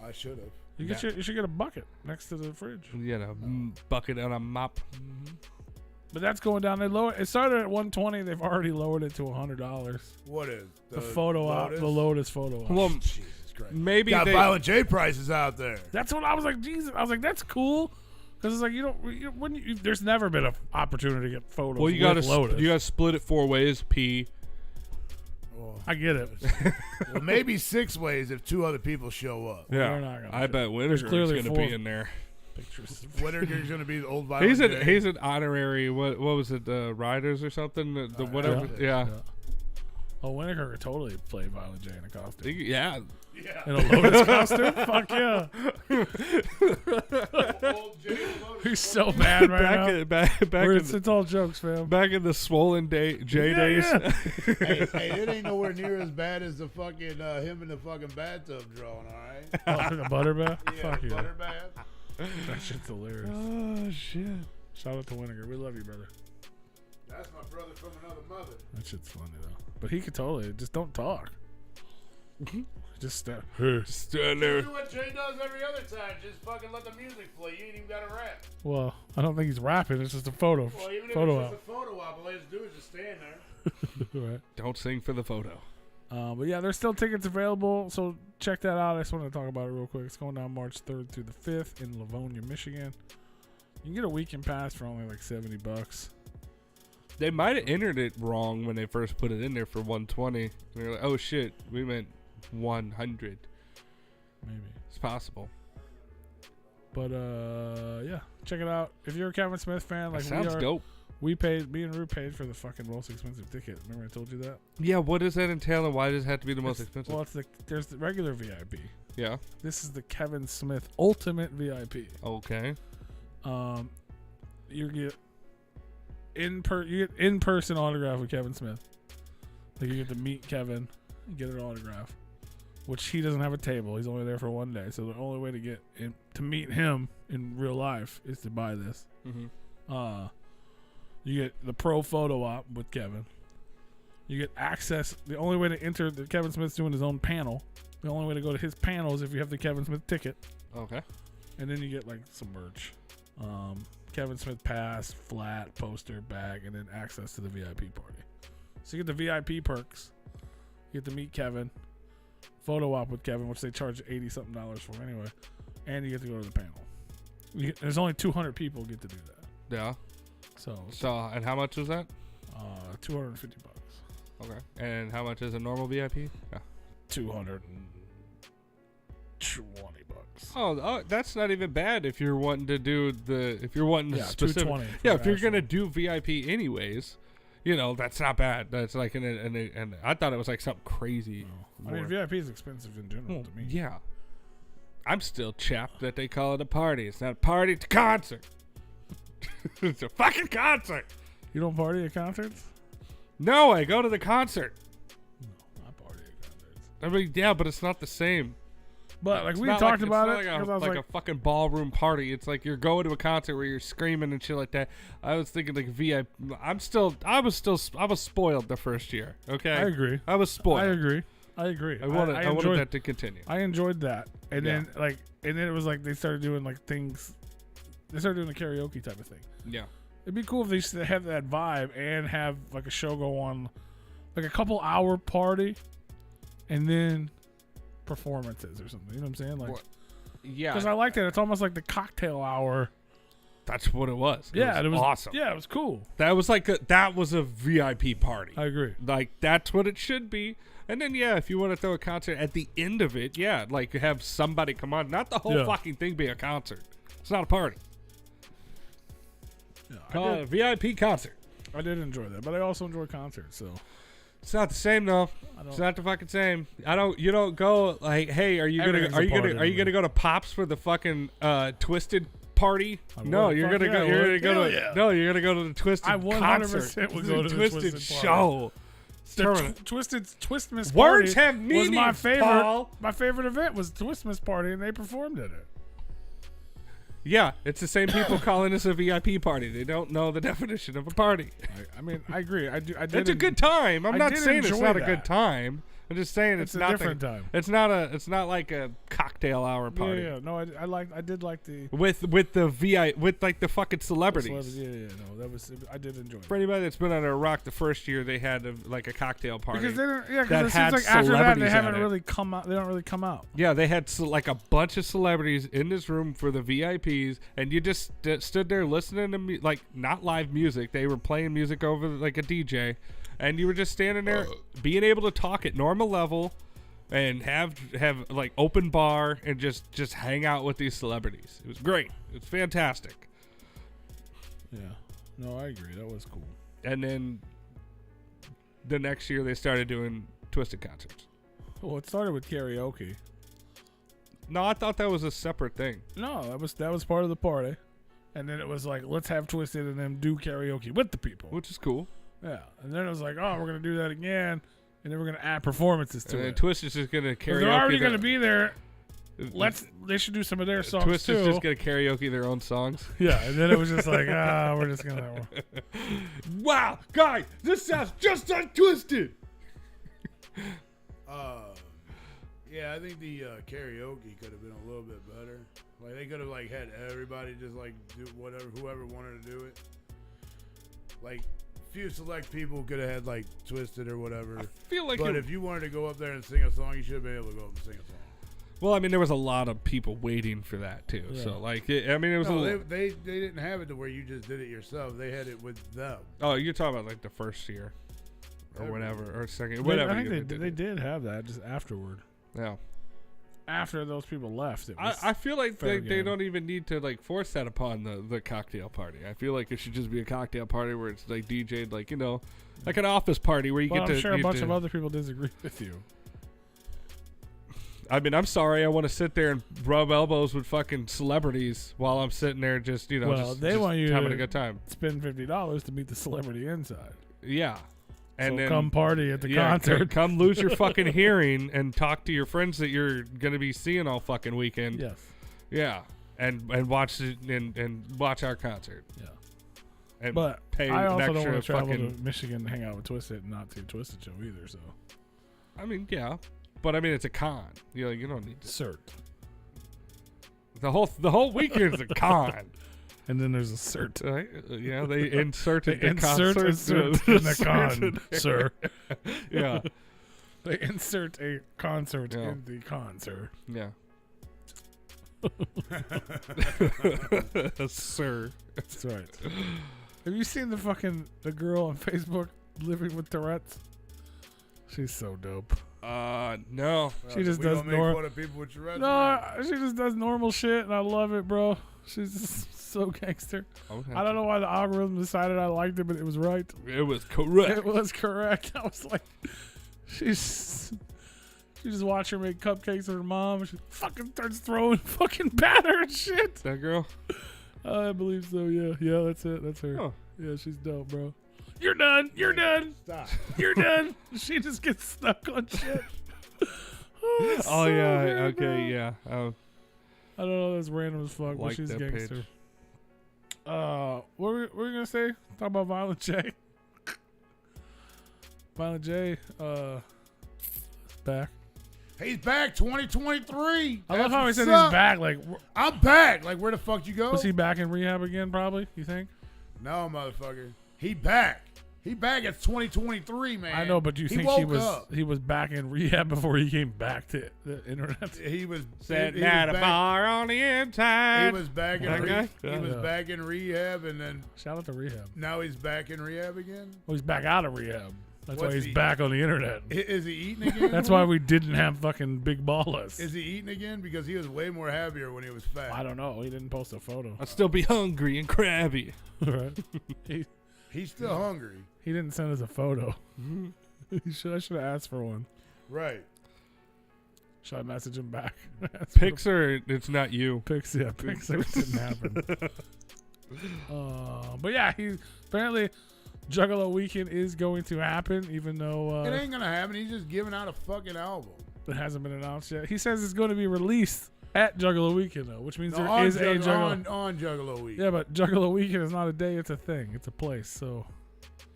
I should have. You should get a bucket next to the fridge. Bucket and a mop. But that's going down. It started at $120. They've already lowered it to $100. What is The photo op, the Lotus photo op. Well, Jesus Christ. maybe Got they. Violent J prices out there. That's what I was like. Jesus, I was like, that's cool. Because it's like there's never been an opportunity to get photos. Well, you with Lotus. gotta split it 4 ways. P. I get it. Well, maybe 6 ways if 2 other people show up. They're not gonna I show. bet Winter's clearly gonna 4 be in there. pictures. Whittaker's going to be the old Violent J. He's an honorary. What was it? Riders or something? The whatever. Yeah. Oh, Winneker could totally play Violent J in a costume. Yeah. In a Lotus costume? Fuck yeah. Old J Lotus. He's so mad right now. Back It's all jokes, fam. back in the swollen J days. Yeah. hey, it ain't nowhere near as bad as the fucking him in the fucking bathtub drawing, all right? Oh, the butter bath? Yeah, Fuck yeah. butter bath. That shit's hilarious. Oh shit. Shout out to Winneker. We love you, brother. That's my brother from another mother. That shit's funny, though. But he could totally just don't talk. Just stand there. Do what Jay does every other time. Just fucking let the music play. You ain't even got to rap. Well, I don't think he's rapping. It's just a photo. Well, even if Photo it's just a photo op, all he has to do is just stand there. Right. Don't sing for the photo. But yeah, there's still tickets available, so check that out. I just wanted to talk about it real quick. It's going down March 3rd through the 5th in Livonia, Michigan. You can get a weekend pass for only like $70. They might have entered it wrong when they first put it in there for 120. They're like, oh shit, we meant 100. Maybe. It's possible. But yeah, check it out. If you're a Kevin Smith fan, like That sounds dope. Me and Rue paid for the fucking most expensive ticket. Remember I told you that? Yeah, what does that entail, and why does it have to be the most expensive? Well, there's the regular VIP. Yeah. This is the Kevin Smith Ultimate VIP. Okay. You get in-person autograph with Kevin Smith. Like you get to meet Kevin and get an autograph, which he doesn't have a table. He's only there for one day. So the only way to meet him in real life is to buy this. Mm-hmm. You get the pro photo op with Kevin. You get access. The only way to enter Kevin Smith's doing his own panel. The only way to go to his panel is if you have the Kevin Smith ticket. Okay. And then you get like some merch. Kevin Smith pass, flat, poster, bag, and then access to the VIP party. So you get the VIP perks. You get to meet Kevin. Photo op with Kevin, which they charge $80-something for anyway. And you get to go to the panel. There's only 200 people get to do that. Yeah. So and how much was that? $250. Okay. And how much is a normal VIP? Yeah. $220. Oh, that's not even bad if you're wanting to do specific. $220. Yeah, if you're gonna do VIP anyways, that's not bad. That's like and I thought it was like something crazy. No. I mean, VIP is expensive in general to me. Yeah. I'm still chapped that they call it a party. It's not a party, it's a concert. It's a fucking concert. You don't party at concerts? No, I go to the concert. No, I party at concerts. I mean, yeah, but it's not the same. But like It's we not talked about it's it, not 'cause I was like a fucking ballroom party. It's like you're going to a concert where you're screaming and shit like that. I was thinking like VIP. I was spoiled the first year. Okay, I agree. I was spoiled. I agree. I wanted that to continue. I enjoyed that, and then it was like they started doing like things. They started doing a karaoke type of thing. Yeah, it'd be cool if they used to have that vibe and have like a show go on, like a couple hour party, and then performances or something. You know what I'm saying? Like, yeah, because I like that. It's almost like the cocktail hour. That's what it was. It was awesome. Yeah, it was cool. That was that was a VIP party. I agree. Like that's what it should be. And then if you want to throw a concert at the end of it, like have somebody come on. Not the whole fucking thing be a concert. It's not a party. Yeah, Call it a VIP concert. I did enjoy that, but I also enjoy concerts. So it's not the same though. It's not the fucking same. You don't go like, hey, are you gonna go to Pops for the fucking Twisted party? No, you're gonna go to the Twisted. I 100% would go to the Twisted show. Twistmas Words party have meaning, was my favorite. Paul. My favorite event was Twistmas party, and they performed at it. Yeah, it's the same people calling this a VIP party. They don't know the definition of a party. I mean, I agree. It's a good time. I'm not saying it's not a good time. I'm just saying it's not a different time. It's not like a cocktail hour party. Yeah. No, I did like the with the VI with like the fucking celebrities. No, I did enjoy it. For anybody that's been under a rock, the first year they had like a cocktail party. Because it seems like after that they haven't really come out. They don't really come out. Yeah, they had like a bunch of celebrities in this room for the VIPs, and you just stood there listening to like not live music. They were playing music over like a DJ. And you were just standing there, being able to talk at normal level, and have like open bar and just hang out with these celebrities. It was great. It was fantastic. Yeah. No, I agree. That was cool. And then the next year they started doing Twisted concerts. Well, it started with karaoke. No, I thought that was a separate thing. No, that was part of the party. And then it was like, let's have Twisted and then do karaoke with the people. Which is cool. Yeah, and then it was like, we're gonna do that again, and then we're gonna add performances to it. Twist is just gonna karaoke. They're already gonna be there. They should do some of their songs Twist too. is just gonna karaoke their own songs. Yeah, and then it was just like, we're just gonna. Wow, guys, this sounds just like Twisted. Yeah, I think the karaoke could have been a little bit better. Like they could have like had everybody just like do whoever wanted to do it. Like. Few select people could have had like Twisted or whatever. I feel like but if you wanted to go up there and sing a song, you should have been able to go up and sing a song. Well, I mean, there was a lot of people waiting for that too. Yeah. So like, it was they didn't have it to where you just did it yourself. They had it with them. Oh, you're talking about like the first year or whatever, or second, whatever. I think they did have that just afterward. Yeah. after those people left, it was I feel like fair they game. don't even need to like force that upon the cocktail party. I feel like it should just be a cocktail party where it's like DJ'd, like, you know, like an office party where you Well, get to. I'm sure a you bunch to- of other people disagree with you. I mean, I'm sorry. I want to sit there and rub elbows with fucking celebrities while I'm sitting there just, you know, Well, they just want you having to- a good time. Spend $50 to meet the celebrity inside. Yeah. And So then come party at the yeah, concert. come lose your fucking hearing and talk to your friends that you're gonna be seeing all fucking weekend. Yes. Yeah. And watch it and watch our concert. Yeah. And But pay I an also don't extra want to travel fucking. to Michigan to hang out with Twisted and not see a Twisted show either. So I mean, yeah. But I mean, it's a con. You know, you don't need to. cert. The whole weekend's a con. And then there's a cert. Right? Yeah, they inserted They the insert concert a cert in the con, in sir. Yeah, They insert a concert Yeah. in the con, sir. yeah. Sir. That's right. Have you seen the girl on Facebook living with Tourette's? She's so dope. No. She just we does don't make nor- fun of people with Tourette's. No, she just does normal shit, and I love it, bro. She's just so gangster. I don't know why the algorithm decided I liked it, but it was right. It was correct. It was correct. I was like, she just watch her make cupcakes with her mom, and she fucking starts throwing fucking batter and shit. That girl? I believe so. Yeah, that's it. That's her. Huh. Yeah, she's dope, bro. You're done. You're done. Stop. You're done. She just gets stuck on shit. Oh, it's Oh, so yeah. good, Okay, bro. yeah. I don't know. That's random as fuck, but Like she's that gangster. page. What were we gonna say? Talk about Violent J. Violent J, back. He's back 2023. I love That's how he what's said up. he's back. Like, I'm back. Like, where the fuck you go? was he back in rehab again? Probably. You think? No, motherfucker. He back. He back. It's 2023, man. I know, but do you think woke up. he was back in rehab before he came back to the internet? He was Sitting he was at a back- bar on the inside. He was back in That guy? he was Yeah. back in rehab, and then Shout out to rehab. now he's back in rehab again. Well, he's back out of rehab. That's What's why he's he- back on the internet. Is he eating again? That's why we didn't have fucking big ballers. Is he eating again? Because he was way more happier when he was fat. I don't know. He didn't post a photo. I'd still be hungry and crabby. Right? He's still hungry. He didn't send us a photo. I should have asked for one. Right. Should I message him back? Pics or it's not you. Pics, yeah, pics. It didn't happen. But yeah, he apparently Juggalo Weekend is going to happen, even though It ain't gonna happen. He's just giving out a fucking album. it hasn't been announced yet. He says it's going to be released at Juggalo Weekend though, which means No, there is a Juggalo. on Juggalo Week. Yeah, but Juggalo Weekend is not a day; it's a thing. It's a place. So,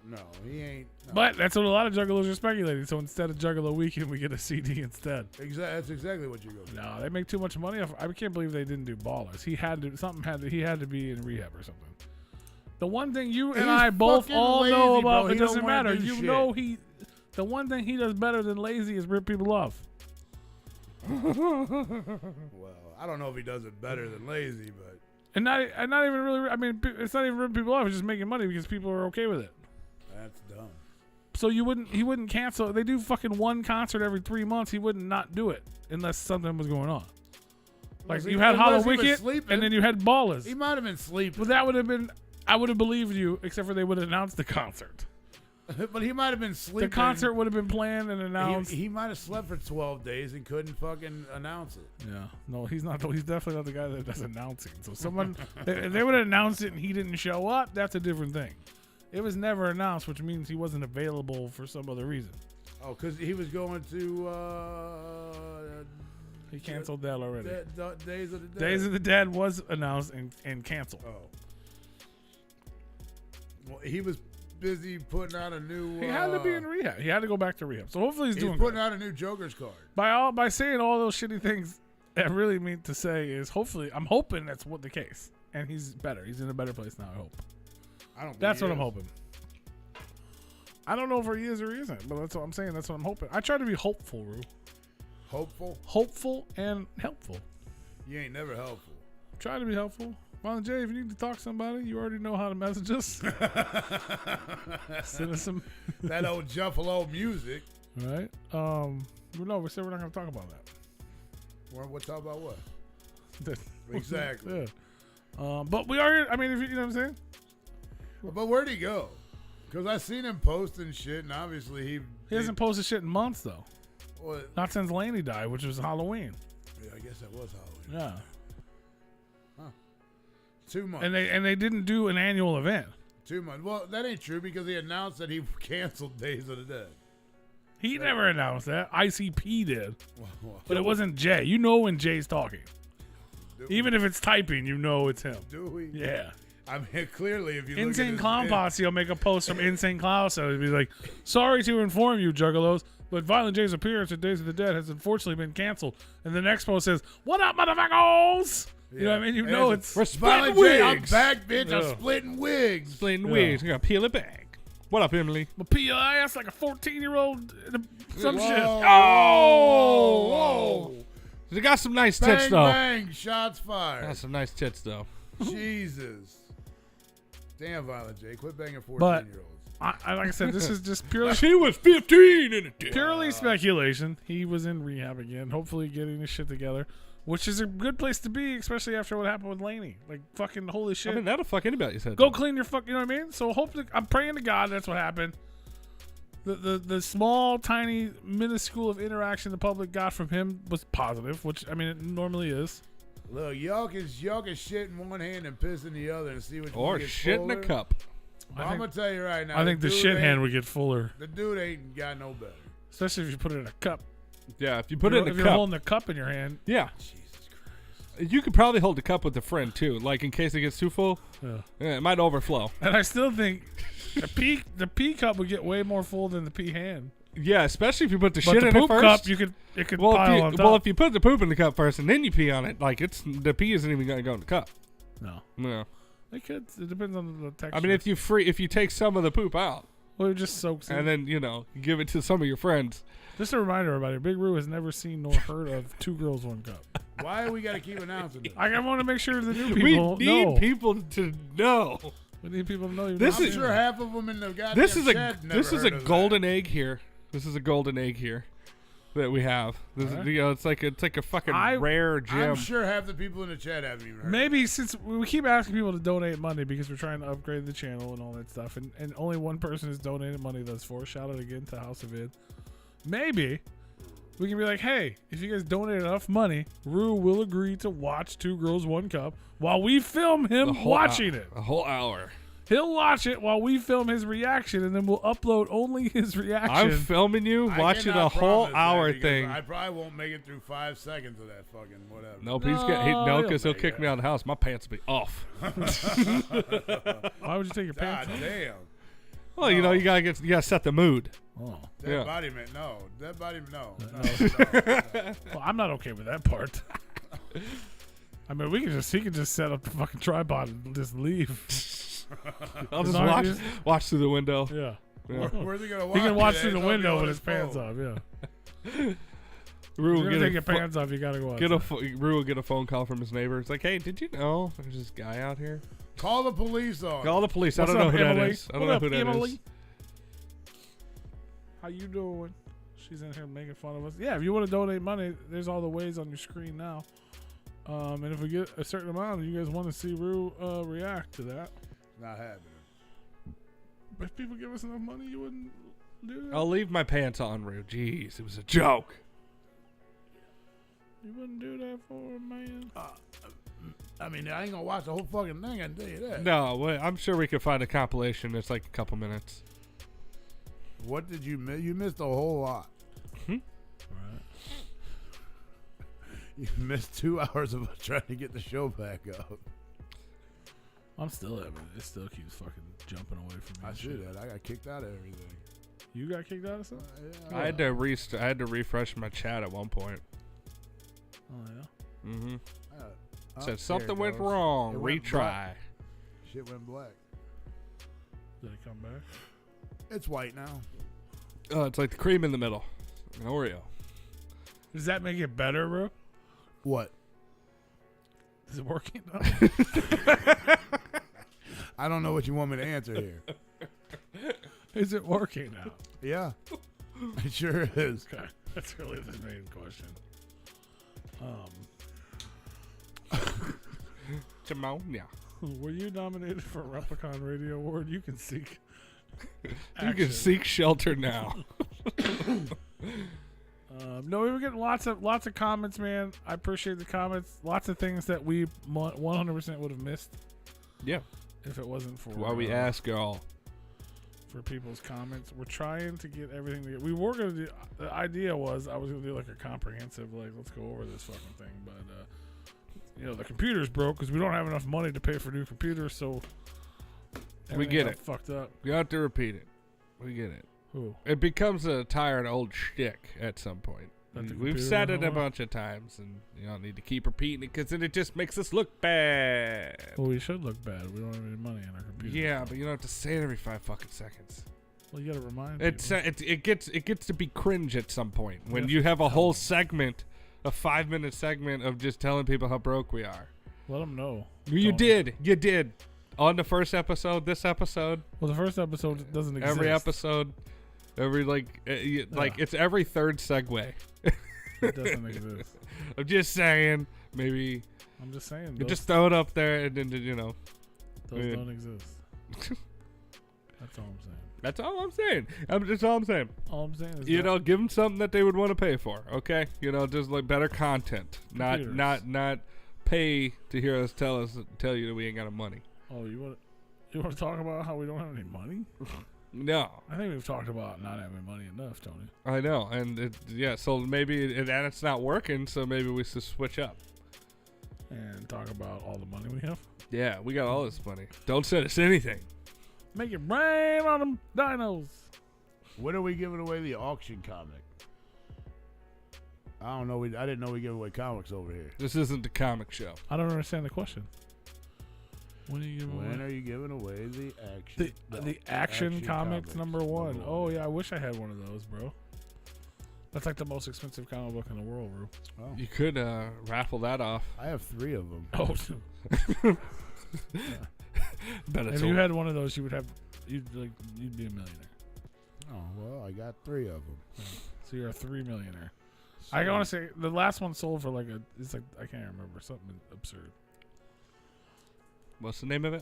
No, he ain't. No. but that's what a lot of Juggalos are speculating. So instead of Juggalo Weekend, we get a CD instead. That's exactly what you go. No, they make too much money off. I can't believe they didn't do Ballers. He had to be in rehab or something. The one thing you and He's I both fucking all lazy, know bro. about, He it don't doesn't wanna matter. do You shit. know the one thing he does better than lazy is rip people off. Well, I don't know if he does it better than lazy, but And not even really. I mean, it's not even ripping people off. It's just making money because people are okay with it. that's dumb. So he wouldn't cancel. They do fucking one concert every 3 months. He wouldn't not do it unless something was going on. Like Unless you he- had unless Hollow he was Wicket, sleeping. and then you had Ballers. He might have been sleeping, But that would have been. I would have believed you, except for they would have announced the concert. but he might have been sleeping. The concert would have been planned and announced. He might have slept for 12 days and couldn't fucking announce it. Yeah, no, he's not. He's definitely not the guy that does announcing. So someone, if they would have announced it and he didn't show up, that's a different thing. It was never announced, which means he wasn't available for some other reason. Oh, because he was going to He canceled that already. Days of the Dead. Days of the Dead was announced and canceled. Oh. Well, he was busy putting out a new. He had to be in rehab. He had to go back to rehab. So hopefully he's He's doing putting good. out a new Joker's card. By saying all those shitty things, I really mean to say is hopefully I'm hoping that's what the case, and he's better. He's in a better place now. I hope. I don't. think That's he what I'm is. hoping. I don't know if he is or he isn't, but that's what I'm saying. That's what I'm hoping. I try to be hopeful, Rue. Hopeful. Hopeful and helpful. You ain't never helpful. Try to be helpful. Well, Jay, if you need to talk to somebody, you already know how to message us. Send us some. That old Juffalo music. Right? No, we said we're not going to talk about that. What talk about what? That- Exactly. Yeah. But we are. I mean, if you know what I'm saying. But where'd he go? Because I seen him posting shit, and obviously He hasn't posted shit in months though. What? Not since Laney died, which was Halloween. Yeah, I guess that was Halloween. Yeah. 2 months. And they didn't do an annual event. 2 months. Well, that ain't true because he announced that he canceled Days of the Dead. He never announced that. ICP did. Well, But it wasn't Jay. You know when Jay's talking. do Even if it's typing, you know it's him. do we? Yeah. I mean, clearly, if you look at Insane his- Clown Posse will make a post from Insane Clown, so it'd be like, sorry to inform you, Juggalos, but Violent J's appearance at Days of the Dead has unfortunately been canceled. And the next post says, what up, motherfuckers? You know what I mean? You And know it's- it's... Violent J, I'm back, bitch. Yeah. I'm splitting wigs. Splitting Yeah. wigs. I gotta peel it back. What up, Emily? But pee your ass like a 14-year-old some Whoa. shit. Oh! Whoa. They got some nice Bang, tits, though. bang. Shots fired. Got some nice tits, though. Jesus. Damn, Violent J. Quit banging But- 14-year-olds. I like I said, this is just purely She was 15 in it. purely speculation. He was in rehab again, hopefully getting his shit together, which is a good place to be, especially after what happened with Laney. Like, fucking holy shit. I mean, that'll fuck anybody's head. Go clean your fuck, you know what I mean? So I'm praying to God that's what happened. The small, tiny, minuscule of interaction the public got from him was positive, which, I mean, it normally is. Look, y'all can shit in one hand and piss in the other and see which Or one gets shit in a fuller. cup. I'm going to tell you right now. I think the dude shit ain't- hand would get fuller, The dude ain't got no better. especially if you put it in a cup. Yeah, if you put it in If a you're cup. holding a cup in your hand. Yeah. Jesus Christ. You could probably hold the cup with a friend, too. Like, in case it gets too full, Yeah. it might overflow. And I still think the pee cup would get way more full than the pee hand. Yeah, especially if you put the But shit the in it poop first. cup, it could pile on top. Well, if you put the poop in the cup first and then you pee on it, like, the pee isn't even going to go in the cup. No. No. It could. It depends on the texture. I mean, if you take some of the poop out well, it just soaks in. and then, you give it to some of your friends. Just a reminder, everybody, Big Roo has never seen nor heard of 2 Girls, 1 Cup. Why we got to keep announcing this? I want to make sure the new We people need know. people to know. We need people to know. you're This not I'm is- sure doing it. half of them in the goddamn This is a chat never this is a heard of golden that. egg here. This is a golden egg here that we have. This is, Alright. it's like a fucking I- rare gem. I'm sure half the people in the chat haven't even heard. Maybe since we keep asking people to donate money because we're trying to upgrade the channel and all that stuff, and only one person has donated money thus far. Shout out again to House of Id. Maybe we can be like, hey, if you guys donate enough money, Rue will agree to watch 2 Girls, 1 Cup while we film The him whole watching hour, it. a whole hour. He'll watch it while we film his reaction, and then we'll upload only his reaction. I'm filming you I watching cannot a whole promise that hour because thing. I probably won't make it through 5 seconds of that fucking whatever. Nope, No, because he'll make kick it. me out of the house. My pants will be off. Why would you take your pants God off? damn. Well, you gotta set the mood. Oh. Dead Yeah. body man, no. Dead body, no. Well, I'm not okay with that part. I mean, he can just set up the fucking tribod and just leave. I'll As just long watch as- watch through the window. Yeah. Yeah. Where's he gonna watch? He can watch it? through the He's gonna be window on with his pants phone. off, yeah. Rue If will you're get gonna a take your pho- pants off, you gotta go get a outside. Rue will get a phone call from his neighbor. It's like, hey, did you know there's this guy out here? Call the police on. Call the police. What's I don't know up, who that Emily? is. I don't What know up, who that is. Emily? How you doing? She's in here making fun of us. Yeah, if you want to donate money, there's all the ways on your screen now. And if we get a certain amount, and you guys want to see Rue react to that. Not happening. But if people give us enough money, you wouldn't do that. I'll leave my pants on, Rue. Jeez, it was a joke. You wouldn't do that for a man. I mean, I ain't gonna watch the whole fucking thing. I can tell you that. No, I'm sure we could find a compilation that's like a couple minutes. What did you miss? You missed a whole lot. Right. You missed 2 hours of us trying to get the show back up. I'm still at it. It still keeps fucking jumping away from me. I and see shit. that. I got kicked out of everything. You got kicked out of something? Yeah, I had to refresh my chat at one point. Oh yeah. Mm-hmm. oh, Said there something it went goes. wrong. It went Retry. black. Shit went black. Did it come back? It's white now. It's like the cream in the middle. An Oreo. Does that make it better, bro? What? Is it working now? I don't know what you want me to answer here. Is it working now? Yeah. It sure is. Okay. That's really the main question. Pneumonia. Were you nominated for a Replicon Radio Award? You can seek. You can seek shelter now. No, we were getting lots of comments, man. I appreciate the comments. Lots of things that we 100% would have missed. Yeah. If it wasn't for Why we ask y'all for people's comments. We're trying to get everything together. We were gonna do. The idea was I was gonna do like a comprehensive, like, let's go over this fucking thing, but the computer's broke because we don't have enough money to pay for new computers, so we get it. Fucked up. You have to repeat it. We get it. Who? It becomes a tired old shtick at some point. We've said it a bunch of times, and you don't need to keep repeating it because then it just makes us look bad. Well, we should look bad. We don't have any money in our computer. Yeah, but you don't have to say it every 5 fucking seconds. Well, you gotta remind people. It gets to be cringe at some point when Yeah, you have a whole segment, a 5-minute segment of just telling people how broke we are. Let them know. You did. On the first episode, this episode. Well, the first episode doesn't exist. Every episode, it's every third segue. It doesn't exist. I'm just saying, maybe. I'm just saying. You just throw it up there and then, Those don't exist. That's all I'm saying. That's all I'm saying. That's all I'm saying. All I'm saying is give them something that they would want to pay for. Okay, just like better content, not pay to hear us tell you that we ain't got money. Oh, you want to talk about how we don't have any money? No, I think we've talked about not having money enough, Tony. I know, and so maybe it's not working. So maybe we should switch up and talk about all the money we have. Yeah, we got all this money. Don't send us anything. Make it rain on them dinos. When are we giving away the auction comic? I don't know. I didn't know we give away comics over here. This isn't the comic show. I don't understand the question. When are you giving away the action? The action comics #1. Oh yeah, I wish I had one of those, bro. That's like the most expensive comic book in the world, bro. Oh. You could raffle that off. I have 3 of them. Oh. If you had one of those, you'd be a millionaire. Oh well, I got 3 of them. So you're a 3 millionaire. I want to say the last one sold for I can't remember, something absurd. What's the name of it?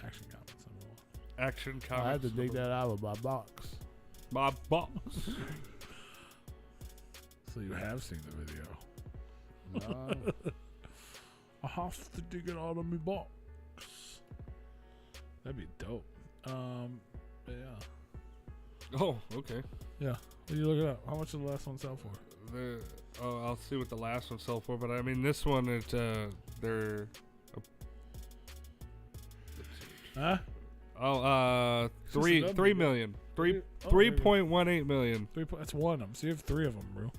Action Comics #1. Action Comics. I had to dig that out of my box. My box. So you have seen the video. No. I have to dig it out of my box. That'd be dope. But yeah. Oh, okay. Yeah. What you look it up? How much did the last one sell for? I'll see what the last one sold for, but I mean this one they're. Huh? Oh, 3 million. 3.18 million. That's one of them. So you have 3 of them, bro.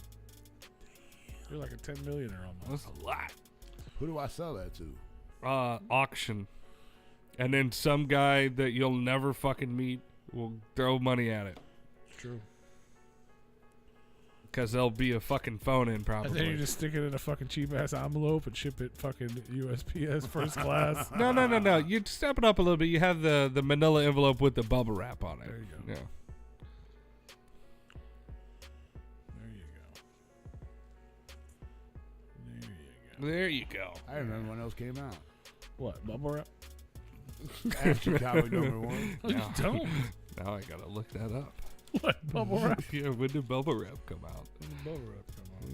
You're like a 10 millionaire almost. That's a lot. Who do I sell that to? Auction. And then some guy that you'll never fucking meet will throw money at it. True. Because there'll be a fucking phone in probably. And then you just stick it in a fucking cheap ass envelope and ship it fucking USPS first class. No. You step it up a little bit. You have the manila envelope with the bubble wrap on it. There you go. Yeah. There you go. I remember when those came out. What, bubble wrap? Action comic #1. No, you don't. Now I gotta look that up. What, bubble wrap? Yeah, when did bubble wrap come out? When did bubble wrap come out?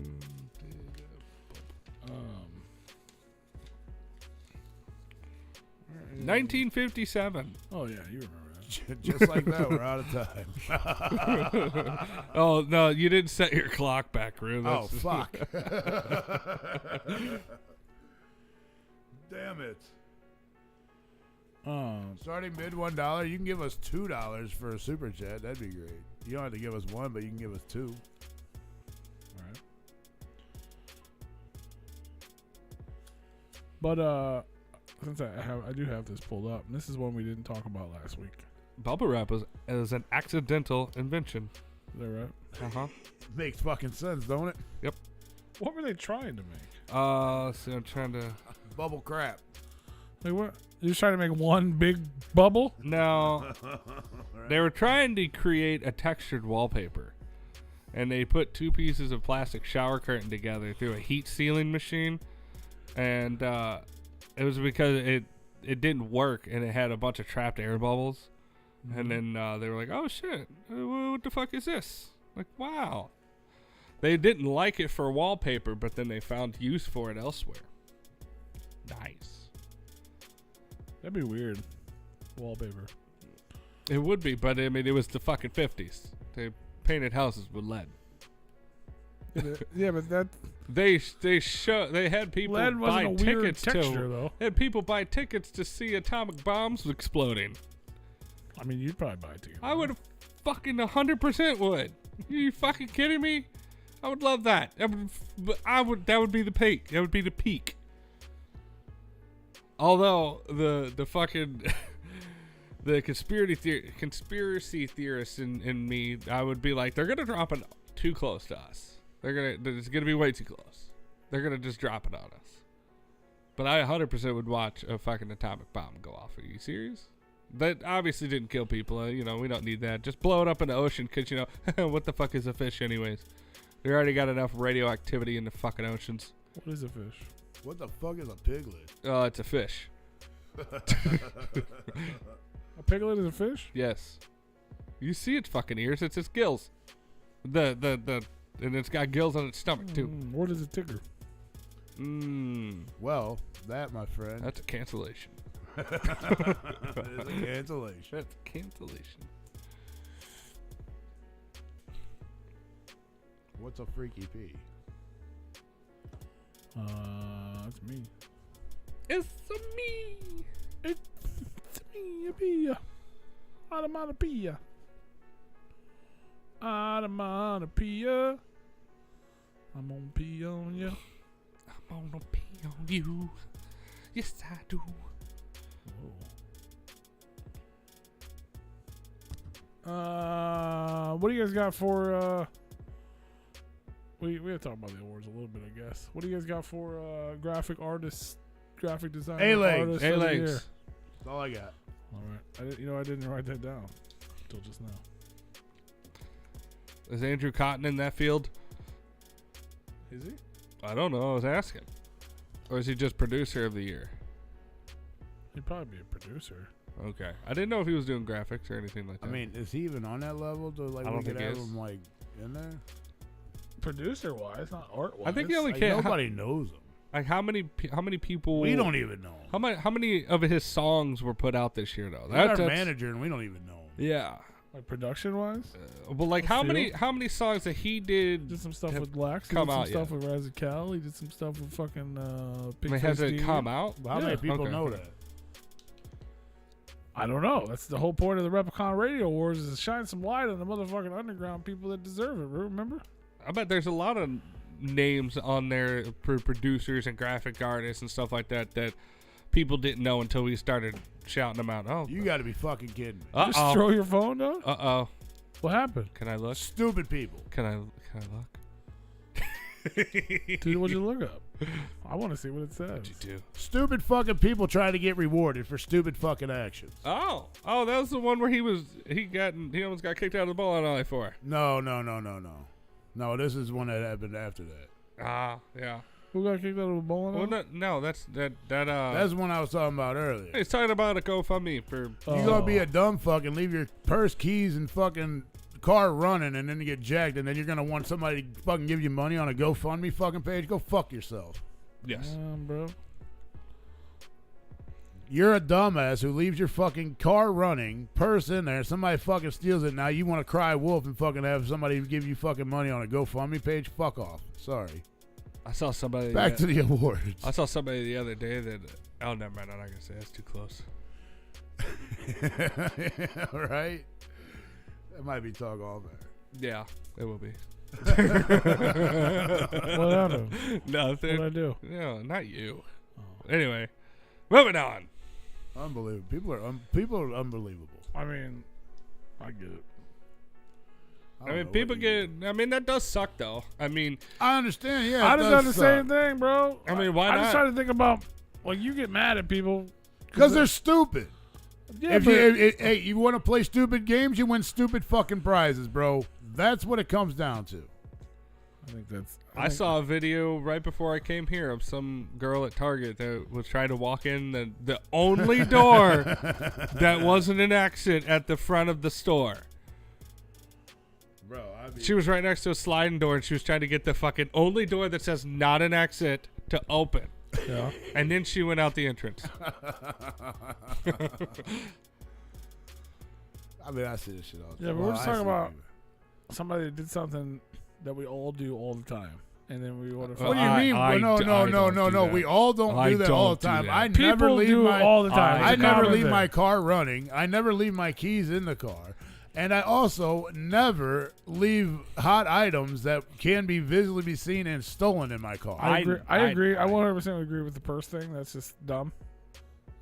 1957. Oh yeah, you remember that. Just like that, we're out of time. Oh no, you didn't set your clock back, Rue. Oh fuck! Damn it! Starting mid $1, you can give us $2 for a super chat. That'd be great. You don't have to give us 1, but you can give us 2. All right. But since I do have this pulled up, and this is one we didn't talk about last week. Bubble wrap is an accidental invention. Is that right? Uh-huh. Makes fucking sense, don't it? Yep. What were they trying to make? See, I'm trying to... Bubble crap. Like what? You just trying to make one big bubble? No. They were trying to create a textured wallpaper. and they put 2 pieces of plastic shower curtain together through a heat sealing machine, and it was because it didn't work, and it had a bunch of trapped air bubbles. And then they were like, oh shit, what the fuck is this? Like, wow. They didn't like it for wallpaper, but then they found use for it elsewhere. Nice. That'd be weird. Wallpaper. It would be, but I mean, it was the fucking 50s. They painted houses with lead. Yeah, but that They had people lead buy wasn't a weird tickets texture, to. though. They had people buy tickets to see atomic bombs exploding. I mean, you'd probably buy a ticket. I would fucking 100% would. You fucking kidding me? I would love that. That would be the peak. That would be the peak. Although the fucking the conspiracy theorists in me, I would be like, they're gonna drop it too close to us. It's gonna be way too close. They're gonna just drop it on us. But I 100% would watch a fucking atomic bomb go off. Are you serious? That obviously didn't kill people. We don't need that. Just blow it up in the ocean because, what the fuck is a fish anyways? They already got enough radioactivity in the fucking oceans. What is a fish? What the fuck is a piglet? It's a fish. A piglet is a fish? Yes. You see its fucking ears. It's its gills. And it's got gills on its stomach, too. What is a ticker? Well, that, my friend. That's a cancellation. That is a cancellation. That's a cancellation. What's a freaky pea? It's me. It's me. It's me, a pea. Onomatopoeia. Onomatopoeia. I'm gonna pee on you. I'm gonna pee on you. Yes, I do. What do you guys got for we gotta talk about the awards a little bit, I guess. What do you guys got for graphic artists, graphic design artists? A-legs. That's all I got. All right. I didn't write that down until just now. Is Andrew Cotton in that field? Is he? I don't know. I was asking. Or is he just producer of the year? He'd probably be a producer. Okay. I didn't know if he was doing graphics or anything like that. I mean, is he even on that level to like I don't we could think he have is. him like in there? Producer wise, not art wise. I think he only Like, can. nobody knows him. Like how many people? We don't even know him. How many of his songs were put out this year though? He's our manager, and we don't even know him. Yeah. Like production wise, Well, like how many songs that he did? did some stuff have with Lax. He come did some out stuff with Raz Cal. He did some stuff with fucking Big Has Face it D. come out? How many people Okay. know that? I don't know. That's the whole point of the Replicon Radio Awards is to shine some light on the motherfucking underground people that deserve it. Remember? I bet there's a lot of names on there for producers and graphic artists and stuff like that that people didn't know until we started shouting them out. Oh, You got to be fucking kidding me. uh Just oh, throw your phone down. What happened? Can I look? Stupid people. Can I look? Dude, what'd you look up? I want to see what it says. What'd you do? Stupid fucking people trying to get rewarded for stupid fucking actions. Oh, that was the one where he almost got kicked out of the bowling alley for. No. No, this is one that happened after that. Yeah. Who got kicked out of a bowling alley? Well, no, that's that. That's the one I was talking about earlier. He's talking about a GoFundMe for. You gonna be a dumb fuck and leave your purse, keys, and fucking car running, and then you get jacked, and then you're gonna want somebody to fucking give you money on a GoFundMe fucking page? Go fuck yourself. Yes. Bro. You're a dumbass who leaves your fucking car running, purse in there, somebody fucking steals it. Now you want to cry wolf and fucking have somebody give you fucking money on a GoFundMe page? Fuck off. Sorry. I saw somebody. Back to the awards. I saw somebody the other day that. Oh, never mind. I'm not gonna say that's too close. Right? That might be talk all there. Yeah, it will be. What happened? Nothing. What'd I do? No, not you. Oh. Anyway, moving on. Unbelievable. People are unbelievable. I mean, I get it. I mean, people get. I mean, that does suck, though. I mean, I understand. Yeah, I it just does done the suck. same thing, bro. I mean, why I not? just try to think about, like, you get mad at people Because they're stupid. Yeah, If but you want to play stupid games, you win stupid fucking prizes, bro. That's what it comes down to. I think that's. I saw a video right before I came here of some girl at Target that was trying to walk in the only door that wasn't an exit at the front of the store. Bro, she was right next to a sliding door, and she was trying to get the fucking only door that says not an exit to open. Yeah. And then she went out the entrance. I mean, I see this shit all the time. Yeah, but we're just talking about somebody that did something that we all do all the time. And then we want to. What do you mean? No. We all don't do that all the time. I never leave my all the time. I never leave my car running. I never leave my keys in the car, and I also never leave hot items that can be visibly be seen and stolen in my car. I agree. I 100% agree with the purse thing. That's just dumb.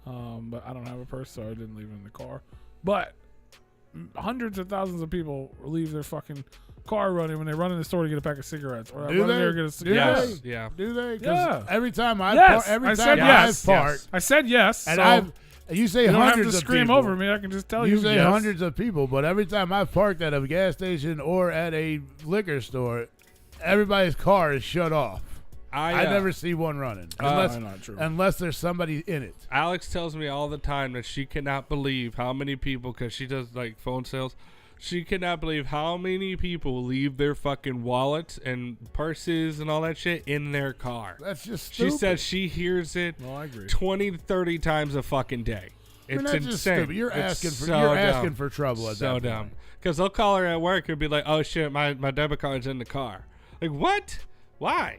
But I don't have a purse, so I didn't leave it in the car. But hundreds of thousands of people leave their fucking car running when they run in the store to get a pack of cigarettes, or do run in there they? to get a cigarette. Yes. Yeah. Do they? 'Cause Yeah. every time I Yes. every I time said I yes. park, I said yes. and so you say you don't have hundreds to of scream people. over me. I can just tell you. You say yes. hundreds of people, but every time I've parked at a gas station or at a liquor store, everybody's car is shut off. I never see one running unless there's somebody in it. Alex tells me all the time that she cannot believe how many people, because she does like phone sales, she cannot believe how many people leave their fucking wallets and purses and all that shit in their car. That's just stupid. She says she hears it I agree. 20 to 30 times a fucking day. It's that's insane. just stupid. You're It's asking for trouble at so that dumb. point. Because they'll call her at work and be like, "Oh shit, my debit card's in the car." Like, what? Why?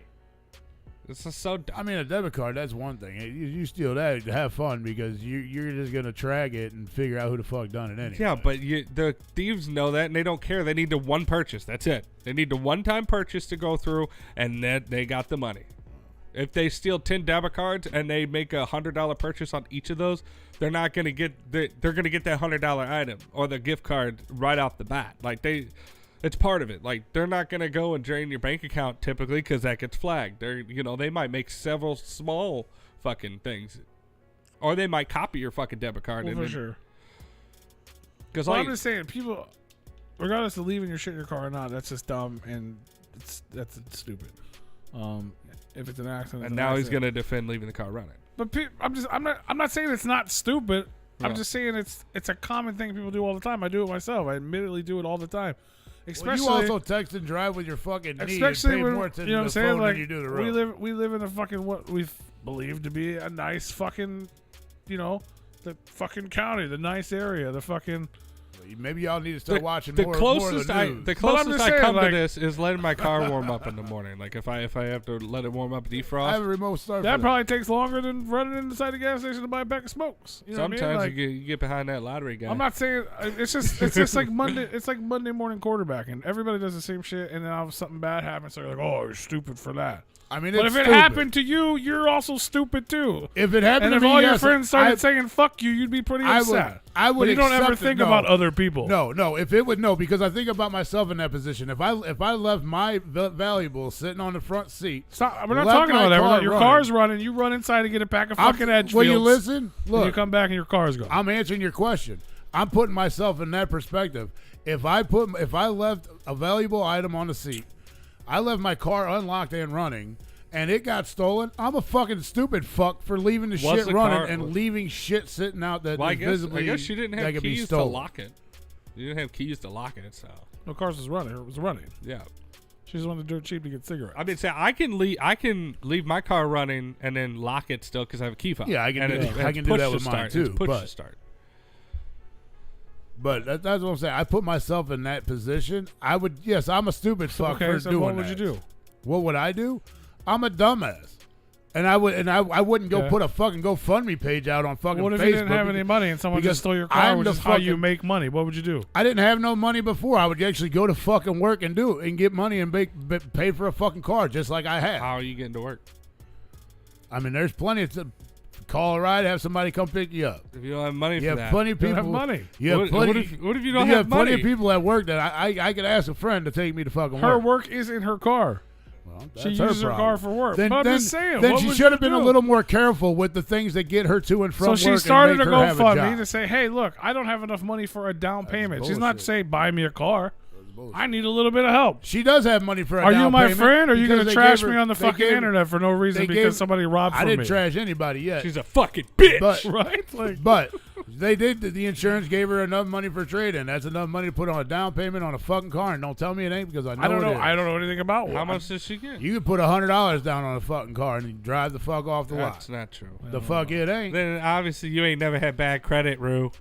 This is so dumb. I mean, a debit card, that's one thing. You steal that, have fun, because you're just going to track it and figure out who the fuck done it anyway. Yeah, but the thieves know that, and they don't care. They need the one purchase. That's it. They need the one-time purchase to go through, and then they got the money. If they steal 10 debit cards and they make a $100 purchase on each of those, they're not going to get they're going to get that $100 item or the gift card right off the bat. Like it's part of it. Like, they're not going to go and drain your bank account typically because that gets flagged. They might make several small fucking things, or they might copy your fucking debit card. Well, for sure. Because I'm just saying, people, regardless of leaving your shit in your car or not, that's just dumb and that's stupid. If it's an accident, and now he's going to defend leaving the car running. But I'm not saying it's not stupid. Yeah. I'm just saying it's a common thing people do all the time. I do it myself. I admittedly do it all the time. Especially, well, you also text and drive with your fucking knee especially and pay when, more attention you know to what the I'm saying? phone Like, than you do the road. We live in a fucking what we believe to be a nice fucking, the fucking county, the nice area, the fucking. Maybe y'all need to start watching the more closest of the news. The closest I come like, to this is letting my car warm up in the morning. Like if I have to let it warm up, defrost. I have a remote start. That probably takes longer than running inside the gas station to buy a pack of smokes. You know Sometimes what I mean? Like, you get behind that lottery guy. I'm not saying it's just like Monday. It's like Monday morning quarterbacking. Everybody does the same shit, and then all of something bad happens. So you're like, oh, you're stupid for that. I mean, but if it happened to you, you're also stupid too. If it happened and to me, if all your friends started saying "fuck you," you'd be pretty upset. I would. But you don't ever think about other people. No. If it would because I think about myself in that position. If I left my valuables sitting on the front seat, we're not talking about that. Your car's running. You run inside and get a pack of fucking Edgefields. Will you listen? Look, and you come back and your car's gone. I'm answering your question. I'm putting myself in that perspective. If I left a valuable item on the seat, I left my car unlocked and running, and it got stolen, I'm a fucking stupid fuck for leaving the shit running and leaving shit sitting out that visibly. I guess you didn't have keys to lock it. You didn't have keys to lock it, so. No, cars was running. It was running. Yeah. She just wanted to do it cheap to get cigarettes. I mean, say I can leave my car running and then lock it still because I have a key fob. Yeah, I can do that with mine too. Push to start. But that's what I'm saying. I put myself in that position. I'm a stupid fuck for doing that. What would you do? What would I do? I'm a dumbass, and I wouldn't go put a fucking GoFundMe page out on fucking Facebook. What if you didn't have any money and someone just stole your car, which is how you make money? What would you do? I didn't have no money before. I would actually go to fucking work and do it and get money and pay for a fucking car just like I had. How are you getting to work? I mean, there's plenty of call a ride, have somebody come pick you up. If you don't have money for that. Plenty of people. You have money. You have plenty. What if you don't have money? You have plenty of people at work that I could ask a friend to take me to fucking work. Her work is in her car. Well, she uses her car for work. Then, but I'm just saying. Then she should have been a little more careful with the things that get her to and from work. So she started a GoFundMe to say, hey, look, I don't have enough money for a down payment. She's not saying, buy me a car. bullshit. I need a little bit of help. She does have money for a Are down you my payment friend, or are you because going to they trash gave her- me on the they fucking gave her- internet for no reason they because gave- somebody robbed I from didn't me? trash anybody yet. She's a fucking bitch. But Right? Like, but they did. The insurance gave her enough money for trade-in. That's enough money to put on a down payment on a fucking car. And don't tell me it ain't because I know I don't know. it is. I don't know anything about How one. much does she get? You could put $100 down on a fucking car and you drive the fuck off the lot. That's not true. The fuck it ain't. Then obviously you ain't never had bad credit, Rue.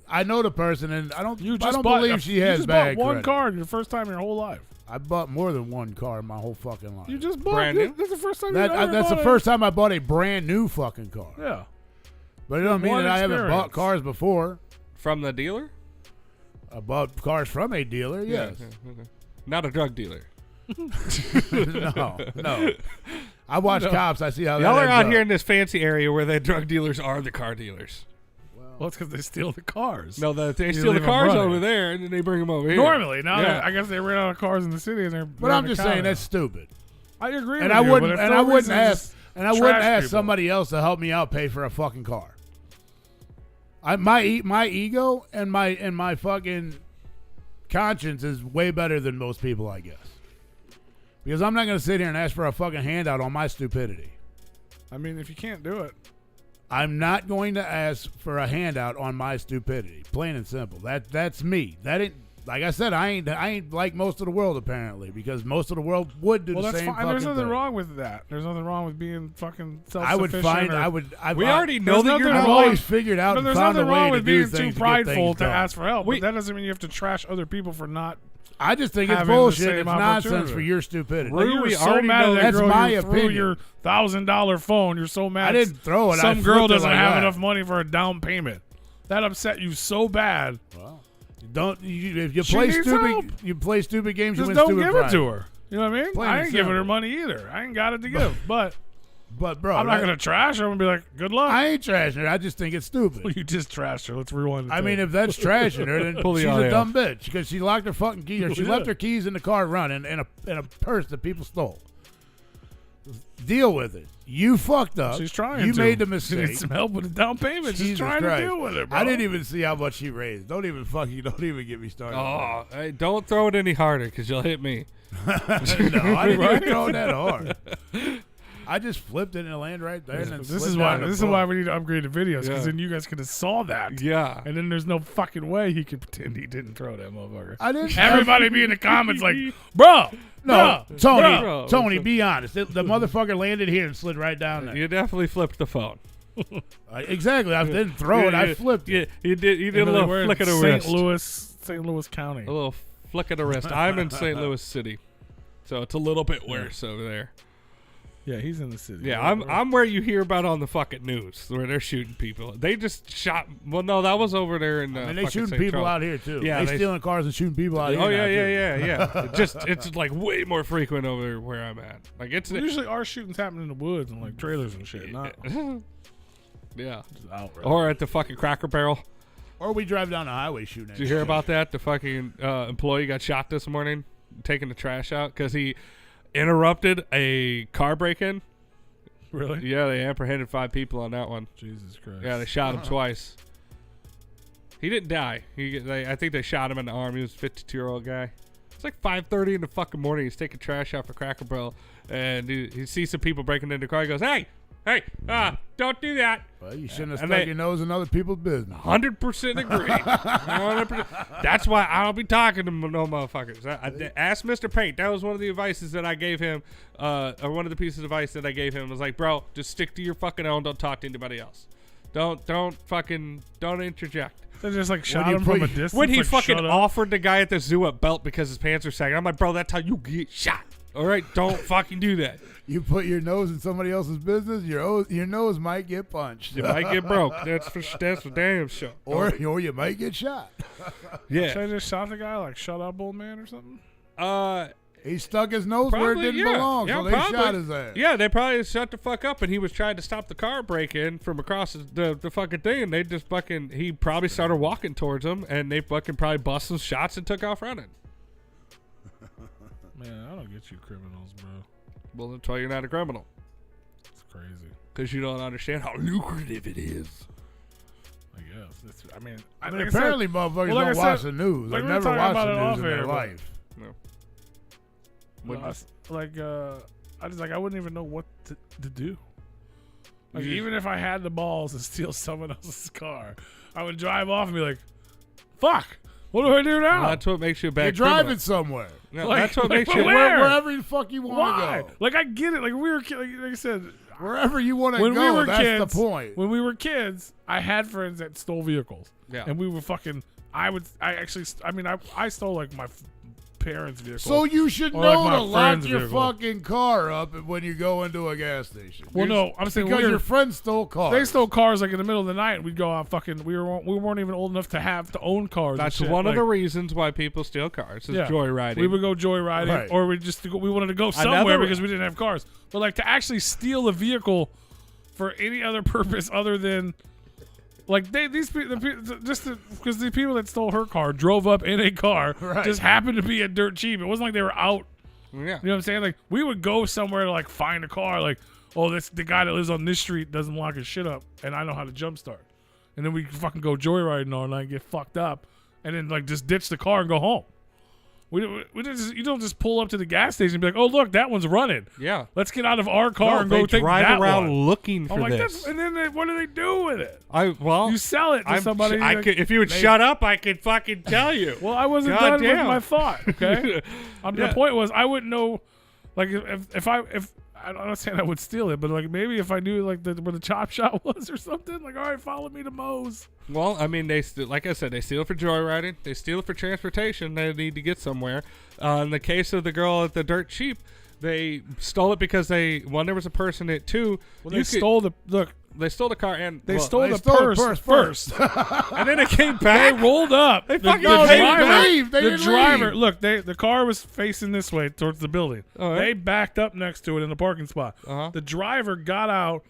I know the person, and I don't bought believe she has bad bought one credit. car in your first time in your whole life. I bought more than one car in my whole fucking life. You just bought Brand new? That's the first time you ever That's the bought first time I bought a brand new fucking car. Yeah. But it don't mean One that I haven't bought experience. cars before. From the dealer? I bought cars from a dealer, yes. Yeah, okay. Not a drug dealer. No. I watch Cops. I see how Y'all that are ends out up. here in this fancy area where the drug dealers are the car dealers. Well, it's because they steal the cars. No, they You steal the leave 'em cars running. over there and then they bring them over here. Normally, now Yeah. I guess they ran out of cars in the city and they're. But I'm just saying that's stupid. I agree. And with I you, wouldn't but if and no I wouldn't reason to ask just and I wouldn't trash ask people. somebody else to help me out pay for a fucking car. My ego and my fucking conscience is way better than most people, I guess. Because I'm not going to sit here and ask for a fucking handout on my stupidity. I mean, if you can't do it, I'm not going to ask for a handout on my stupidity. Plain and simple. That's me. That ain't, like I said, I ain't like most of the world apparently, because most of the world would do well, the that's same fine. fucking There's nothing thing. wrong with that. There's nothing wrong with being fucking I would self-sufficient. find. or- We already know that you're nothing I've wrong- always figured out But and there's found a nothing way wrong to with do being things too to get prideful things to done. ask for help. Wait. But that doesn't mean you have to trash other people for not. I just think it's having the bullshit. same It's nonsense opportunity. for your stupidity. Rue, You were we so already mad know at that that's girl my you threw opinion. your $1,000 phone. You're so mad. I didn't throw it. I Some girl flipped it doesn't like have that. enough money for a down payment. That upset you so bad. Well, don't if you She play needs stupid. help. You play stupid games. Just you win don't stupid give prizes. it to her. You know what I mean? Plain I and ain't giving her simple. money either. I ain't got it to give. But But bro, I'm not gonna trash her. I'm gonna be like, good luck. I ain't trashing her. I just think it's stupid. Well, you just trashed her. Let's rewind. I mean, if that's trashing her, then Pull the she's a audio. dumb bitch because she locked her fucking keys or she Yeah. left her keys in the car running in a purse that people stole. Deal with it. You fucked up. she's trying. You to. made the She mistake. needs some help with the down payment. She's Jesus trying Christ. to deal with it, bro. I didn't even see how much she raised. Don't even get me started. Oh, hey, don't throw it any harder because you'll hit me. No, I didn't Right? even throw it that hard. I just flipped it and it landed right there. And then This slid is down why. the This is floor. why we need to upgrade the videos because Yeah. then you guys could have saw that. Yeah. And then there's no fucking way he could pretend he didn't throw that motherfucker. I didn't. Everybody be in the comments like, bro, No, bruh, Tony, bruh." Bro. Tony, be honest. The motherfucker landed here and slid right down there. You definitely flipped the phone. Exactly. I didn't throw it. I flipped it. Yeah, you did. You did And a then little we're in flick of the St. wrist. St. Louis County. A little flick of the wrist. I'm in St. Louis City, so it's a little bit worse over there. Yeah, he's in the city. Yeah, I'm where you hear about on the fucking news where they're shooting people. They just shot. Well, no, that was over there in. And they fucking shooting St. people Charles. out here too. Yeah, they stealing cars and shooting people out here. Oh yeah, now, yeah, too. yeah. It's like way more frequent over where I'm at. Like it's Usually our shootings happen in the woods and like trailers and shit, not yeah. just out. Right? Or at the fucking Cracker Barrel. Or we drive down the highway shooting. Did you hear about that? The fucking employee got shot this morning taking the trash out because he interrupted a car break-in. Really? Yeah, they apprehended 5 people on that one. Jesus Christ. Yeah, they shot him twice. He didn't die. I think they shot him in the arm. He was a 52-year-old guy. It's like 5:30 in the fucking morning. He's taking trash out for Cracker Barrel, and he sees some people breaking into the car. He goes, hey, don't do that. Well, you shouldn't have And stuck they- your nose in other people's business. 100% agree. 100%. That's why I don't be talking to no motherfuckers. I asked Mr. Paint. That was one of the advices that I gave him, or one of the pieces of advice that I gave him was like, bro, just stick to your fucking own. Don't talk to anybody else. Don't interject. They just like shot you him from put- a distance. When he like, fucking shut up. offered the guy at the zoo a belt because his pants are sagging, I'm like, bro, that's how you get shot. All right, don't fucking do that. You put your nose in somebody else's business, your nose might get punched. You might get broke. That's for damn sure. or you might get shot. Yeah. Should I just shot the guy like shut up, old man, or something? He stuck his nose where it Probably, didn't yeah. belong, Yeah, so they probably. shot his ass. Yeah, they probably shut the fuck up, and he was trying to stop the car break-in from across the fucking thing, and they just fucking, he probably started walking towards them, and they fucking probably bust some shots and took off running. Man, I don't get you criminals, bro. Well, that's why you're not a criminal, It's crazy. because you don't understand how lucrative it is. I guess. I mean, I mean, like apparently motherfuckers like I don't watch said, the news. like They've we were never talking watched about the it news off in air, their but- life. No. I just like I wouldn't even know what to do. Like You just- even if I had the balls to steal someone else's car, I would drive off and be like, "Fuck, what do I do now?" Well, that's what makes you a bad You're criminal. driving somewhere. No, Like- that's what like, makes but you. where? Wherever the fuck you want Why? to go. Like I get it. Like we were, like I said, Wherever you want to when go, we were that's kids, the point. When we were kids, I had friends that stole vehicles, Yeah. and we were fucking. I stole like my parents' vehicle. So you should Or like know my to lock friend's your vehicle. fucking car up when you go into a gas station. Well, no, I'm saying because we were- your friends stole cars. They stole cars like in the middle of the night. And we'd go out fucking. We weren't even old enough to own cars. That's and shit. one of Like, the reasons why people steal cars. Is yeah. joyriding. We would go joyriding, Right. or we wanted to go somewhere Another- because we didn't have cars. But like to actually steal a vehicle for any other purpose other than like because the people that stole her car drove up in a car, Right. just happened to be a dirt cheap. It wasn't like they were out. Yeah. You know what I'm saying? Like we would go somewhere to like find a car. Like, oh, the guy that lives on this street doesn't lock his shit up, and I know how to jumpstart. And then we fucking go joyriding all night, and get fucked up, and then like just ditch the car and go home. We you don't just pull up to the gas station and be like, oh look, that one's running. Yeah. Let's get out of our car No, and they go take drive that around one. looking for I'm like, this. and then what do they do with it? Well, You sell it to somebody. I like- could, if you would shut up, I could fucking tell you. well, I wasn't God done with damn. my thought. Okay, Yeah. The point was I wouldn't know, like if I'm not saying I would steal it, but like maybe if I knew like where the chop shop was or something, like all right, follow me to Moe's. Well, I mean, like I said, they steal it for joyriding. They steal it for transportation. They need to get somewhere. In the case of the girl at the dirt cheap, they stole it because there was a person in it too. Well, they stole the car and They stole the stole the purse purse first. and then it came They back. rolled up. They The fucking driver- leave. They the didn't driver. leave. Look, the car was facing this way towards the building. All right. They backed up next to it in the parking spot. Uh-huh. The driver got out,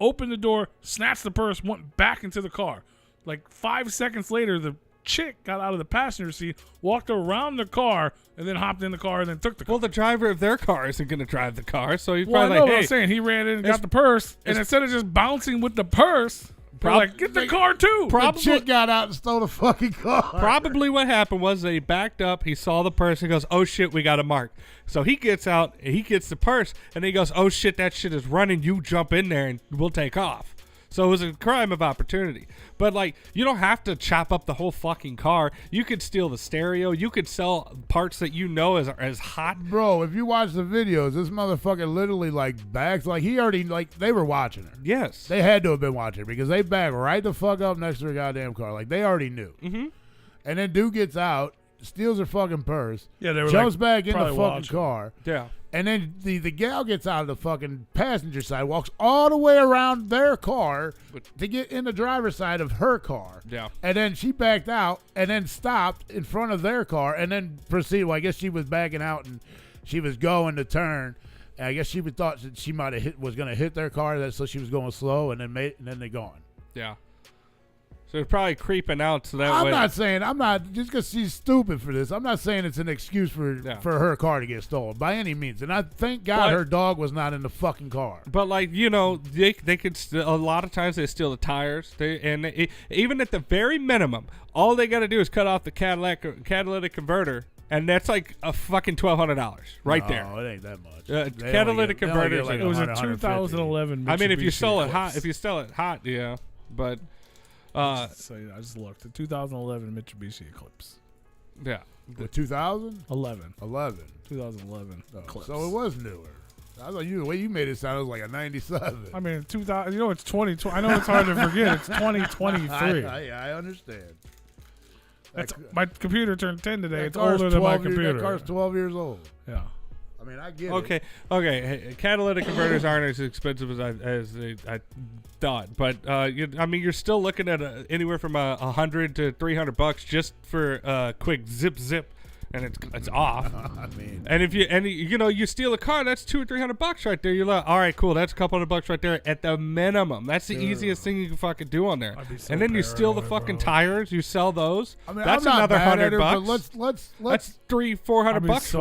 opened the door, snatched the purse, went back into the car. Like 5 seconds later, the chick got out of the passenger seat, walked around the car, and then hopped in the car and then took the car. Well, the driver of their car isn't going to drive the car, so he's Well, I probably know like, what hey, I'm saying. He ran in and got the purse, and instead of just bouncing with the purse, they're like, get the car too. The chick got out and stole the fucking car. probably what happened was they backed up. He saw the purse. He goes, "Oh shit, we got a mark." So he gets out. He gets the purse, and he goes, "Oh shit, that shit is running. You jump in there, and we'll take off." So it was a crime of opportunity. But like, you don't have to chop up the whole fucking car. You could steal the stereo. You could sell parts that you know is hot. Bro, if you watch the videos, this motherfucker literally like backs like he already like they were watching her. Yes. They had to have been watching her because they backed right the fuck up next to her goddamn car. Like they already knew. Mm-hmm. And then dude gets out, steals her fucking purse, Yeah, they were jumps like, back in the probably fucking watching. car. Yeah. And then the gal gets out of the fucking passenger side, walks all the way around their car to get in the driver's side of her car. Yeah. And then she backed out and then stopped in front of their car and then proceeded. Well, I guess she was backing out and she was going to turn. And I guess she thought that she might have was going to hit their car, so she was going slow, and then they're gone. Yeah. So they're probably creeping out so that I'm way. not just because she's stupid for this. I'm not saying it's an excuse for her car to get stolen by any means. And I thank God her dog was not in the fucking car. But like, you know, they could a lot of times they steal the tires. Even at the very minimum, all they got to do is cut off the catalytic converter, and that's like a fucking $1,200 right there. No, it ain't that much. Catalytic converters. like It was a 150. 2011 Mitsubishi I mean, if you sell it Eclipse. hot, yeah. But So yeah, I just looked. The 2011 Mitsubishi Eclipse. yeah. The 2000? 11. 2011. Eclipse. So it was newer. I thought the way you made it sound, it was like a 97. I mean, 2000. You know, it's 2020. I know it's hard to forget. It's 2023. I understand. My computer turned 10 today. That It's car's older than my 12 years- computer. That car's 12 years old. Yeah. I mean, I get Okay. it. Okay. Hey, catalytic converters aren't as expensive as I thought, but I mean, you're still looking at anywhere from $100 to $300 just for a quick zip, and it's off. I mean, And if you steal a car, that's $200 or $300 right there. You're like, all right, cool. That's a couple $100 right there at the minimum. That's the easiest thing you can fucking do on there. I'd be so And then you steal the paranoid, fucking bro. tires. You sell those. I mean, that's I'm not another mad at her, $100. but let's That's $300-400 I'd be right there. so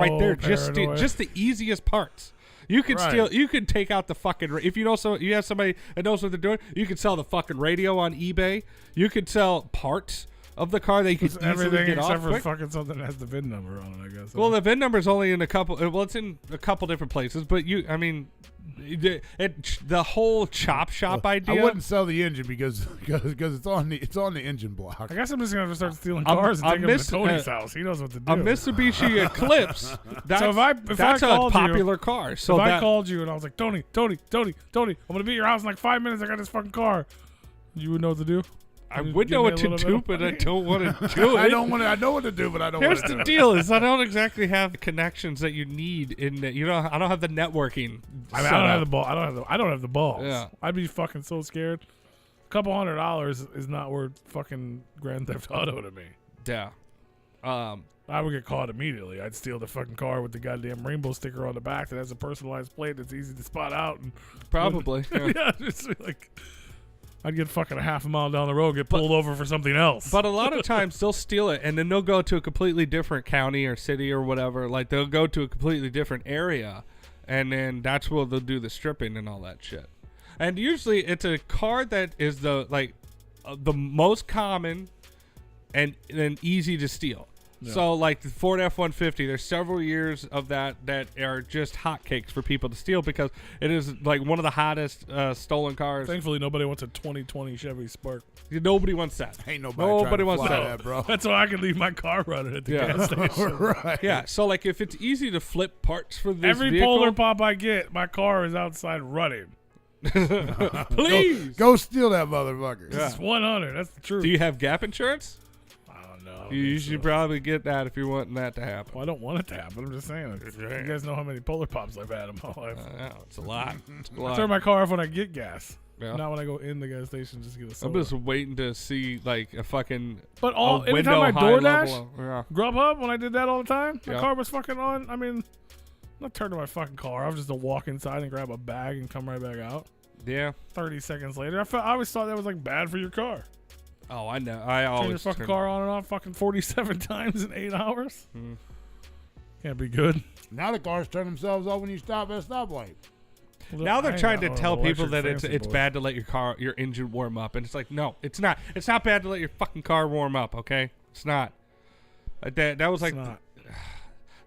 paranoid. Just the easiest parts. You could Right. steal. You could take out the fucking. If you know you have somebody that knows what they're doing. You could sell the fucking radio on eBay. You could sell parts of the car that you could It's easily everything get except off for quick. fucking something that has the VIN number on it, I guess. Well, the VIN number is only in a couple. Well, it's in a couple different places, but the whole chop shop idea. I wouldn't sell the engine because it's on the engine block. I guess I'm just gonna start stealing I'm- cars and I'm taking them miss- to Tony's house. He knows what to do. A Mitsubishi Eclipse. That's, So if I that's a called you- popular car. So if I that, called you and I was like, Tony, I'm gonna be at your house in like 5 minutes. I got this fucking car. You would know what to do. I Can you would give know me what a to little do, bit of but I money? don't want to do it. I know what to do, but I don't Here's want to the do it. deal: is I don't exactly have the connections that you need in the, I don't have the networking. I mean, set I don't have up. the ball. I don't have the balls. Yeah. I'd be fucking so scared. A couple $100 is not worth fucking Grand Theft Auto to me. Yeah. I would get caught immediately. I'd steal the fucking car with the goddamn rainbow sticker on the back that has a personalized plate that's easy to spot out. And Probably. Yeah. yeah, just like I'd get fucking a half a mile down the road, get pulled over for something else. But a lot of times they'll steal it and then they'll go to a completely different county or city or whatever. Like they'll go to a completely different area, and then that's where they'll do the stripping and all that shit. And usually it's a car that is the most common and easy to steal. Yeah. So like the Ford F-150, there's several years of that are just hotcakes for people to steal because it is like one of the hottest stolen cars. Thankfully, nobody wants a 2020 Chevy Spark. Nobody wants that. Ain't nobody Nobody trying to wants fly that. that, bro. That's why I can leave my car running at the Yeah. gas station. Right. Yeah, so like if it's easy to flip parts for this Every vehicle, Polar Pop I get, my car is outside running. please. Go steal that motherfucker. Yeah. It's 100. That's the truth. Do you have gap insurance? I don't know. You should probably get that if you're wanting that to happen. Well, I don't want it to happen. I'm just saying. You guys know how many Polar Pops I've had in my life. Yeah, it's a lot. It's a I lot. turn my car off when I get gas. Yeah. Not when I go in the gas station just to get a I'm soda. just waiting to see like a fucking But a anytime I window high DoorDash, level. Yeah. Grubhub, when I did that all the time, my Yeah. car was fucking on. I mean, I'm not turning my fucking car off just to walk inside and grab a bag and come right back out. Yeah. 30 seconds later. I always thought that was like bad for your car. Oh, I know. I Turn your always fucking car on and off fucking 47 times in 8 hours. Hmm. Can't be good. Now the cars turn themselves off when you stop at a stoplight. Now they're trying to tell people that it's bad. bad to let your engine warm up, and it's like no, it's not. It's not bad to let your fucking car warm up. Okay, it's not. That was like Not.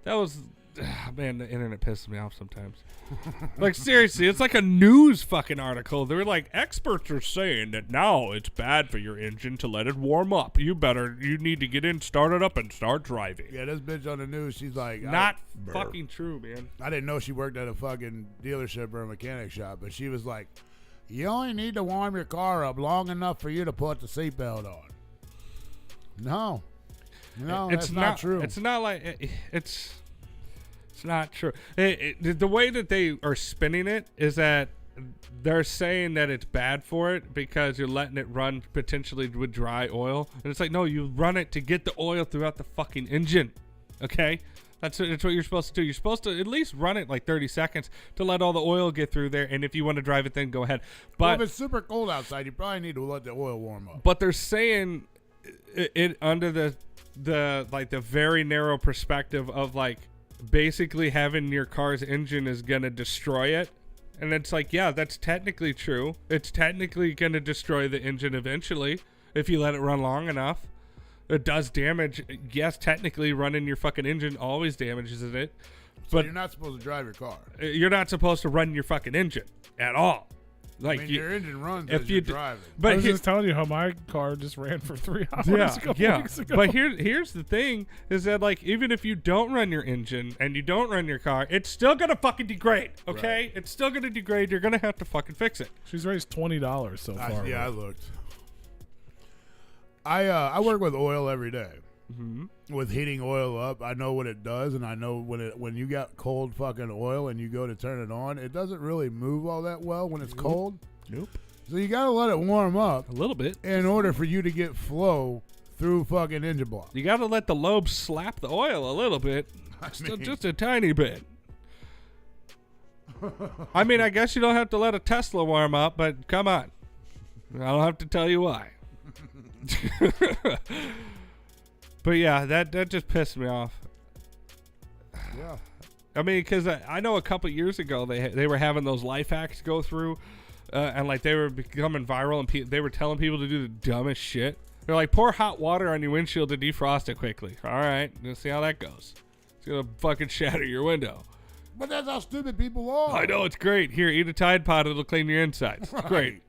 that was man. The internet pisses me off sometimes. Like seriously, it's like a news fucking article. They're like experts are saying that now it's bad for your engine to let it warm up. You need to get in, start it up, and start driving. Yeah, this bitch on the news, she's like, Not fucking true, man. I didn't know she worked at a fucking dealership or a mechanic shop, but she was like, you only need to warm your car up long enough for you to put the seatbelt on. No, that's not true. It's not like it's not true. The way that they are spinning it is that they're saying that it's bad for it because you're letting it run potentially with dry oil, and it's like no, you run it to get the oil throughout the fucking engine. Okay, that's what you're supposed to do. You're supposed to at least run it like 30 seconds to let all the oil get through there, and if you want to drive it, then go ahead. Well, But if it's super cold outside, you probably need to let the oil warm up. But they're saying it under the very narrow perspective of like basically having your car's engine is gonna destroy it, and it's like yeah, that's technically true. It's technically gonna destroy the engine eventually if you let it run long enough. It does damage. Yes, technically running your fucking engine always damages it, So but you're not supposed to drive your car. you're not supposed to run your fucking engine at all. Like I mean, your engine runs if as you you're d- driving. I but was here- just telling you how my car just ran for 3 hours a couple weeks ago. But here's the thing is that like even if you don't run your engine and you don't run your car, it's still gonna fucking degrade. Okay, It's still gonna degrade. You're gonna have to fucking fix it. She's raised $20 so far. I looked. I work with oil every day. Mm-hmm. With heating oil up, I know what it does, and I know when you got cold fucking oil and you go to turn it on, it doesn't really move all that well when it's cold. Nope. So you gotta let it warm up A little bit. in order for you to get flow through fucking engine block. You gotta let the lobes slap the oil a little bit, just a tiny bit. I mean, I guess you don't have to let a Tesla warm up, but come on, I don't have to tell you why. But yeah, that just pissed me off. Yeah. I mean, because I know a couple years ago they were having those life hacks go through, and like they were becoming viral, and they were telling people to do the dumbest shit. They're like, pour hot water on your windshield to defrost it quickly. All right, let's see how that goes. It's gonna fucking shatter your window. But that's how stupid people are. I know, it's great. Here, eat a Tide Pod. It'll clean your insides. It's great.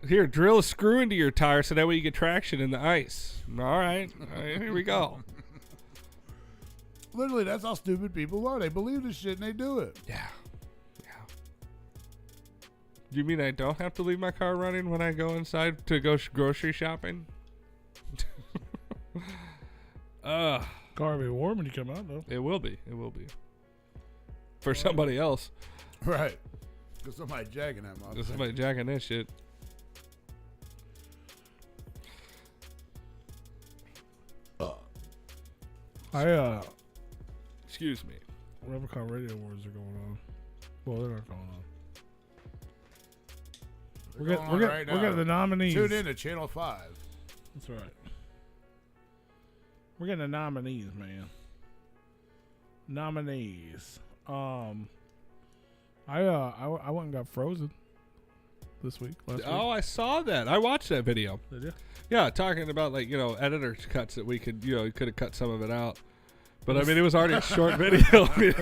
Here, drill a screw into your tire so that way you get traction in the ice. All right, here we go. Literally, that's how stupid people are. They believe this shit and they do it. Yeah. You mean I don't have to leave my car running when I go inside to go grocery shopping? Car will be warm when you come out, though. It will be. For somebody else. Right. Because somebody jacking that motherfucker. Somebody jacking that shit. Excuse me. Replicon Radio Awards are going on. Well, they're not going on. We're getting the nominees. Tune in to Channel 5. That's right. We're getting the nominees, man. Nominees. I went and got Frozen this week. Last week. I saw that. I watched that video. Did you? Yeah, talking about editor's cuts that we could could have cut some of it out. But I mean, it was already a short video. I mean,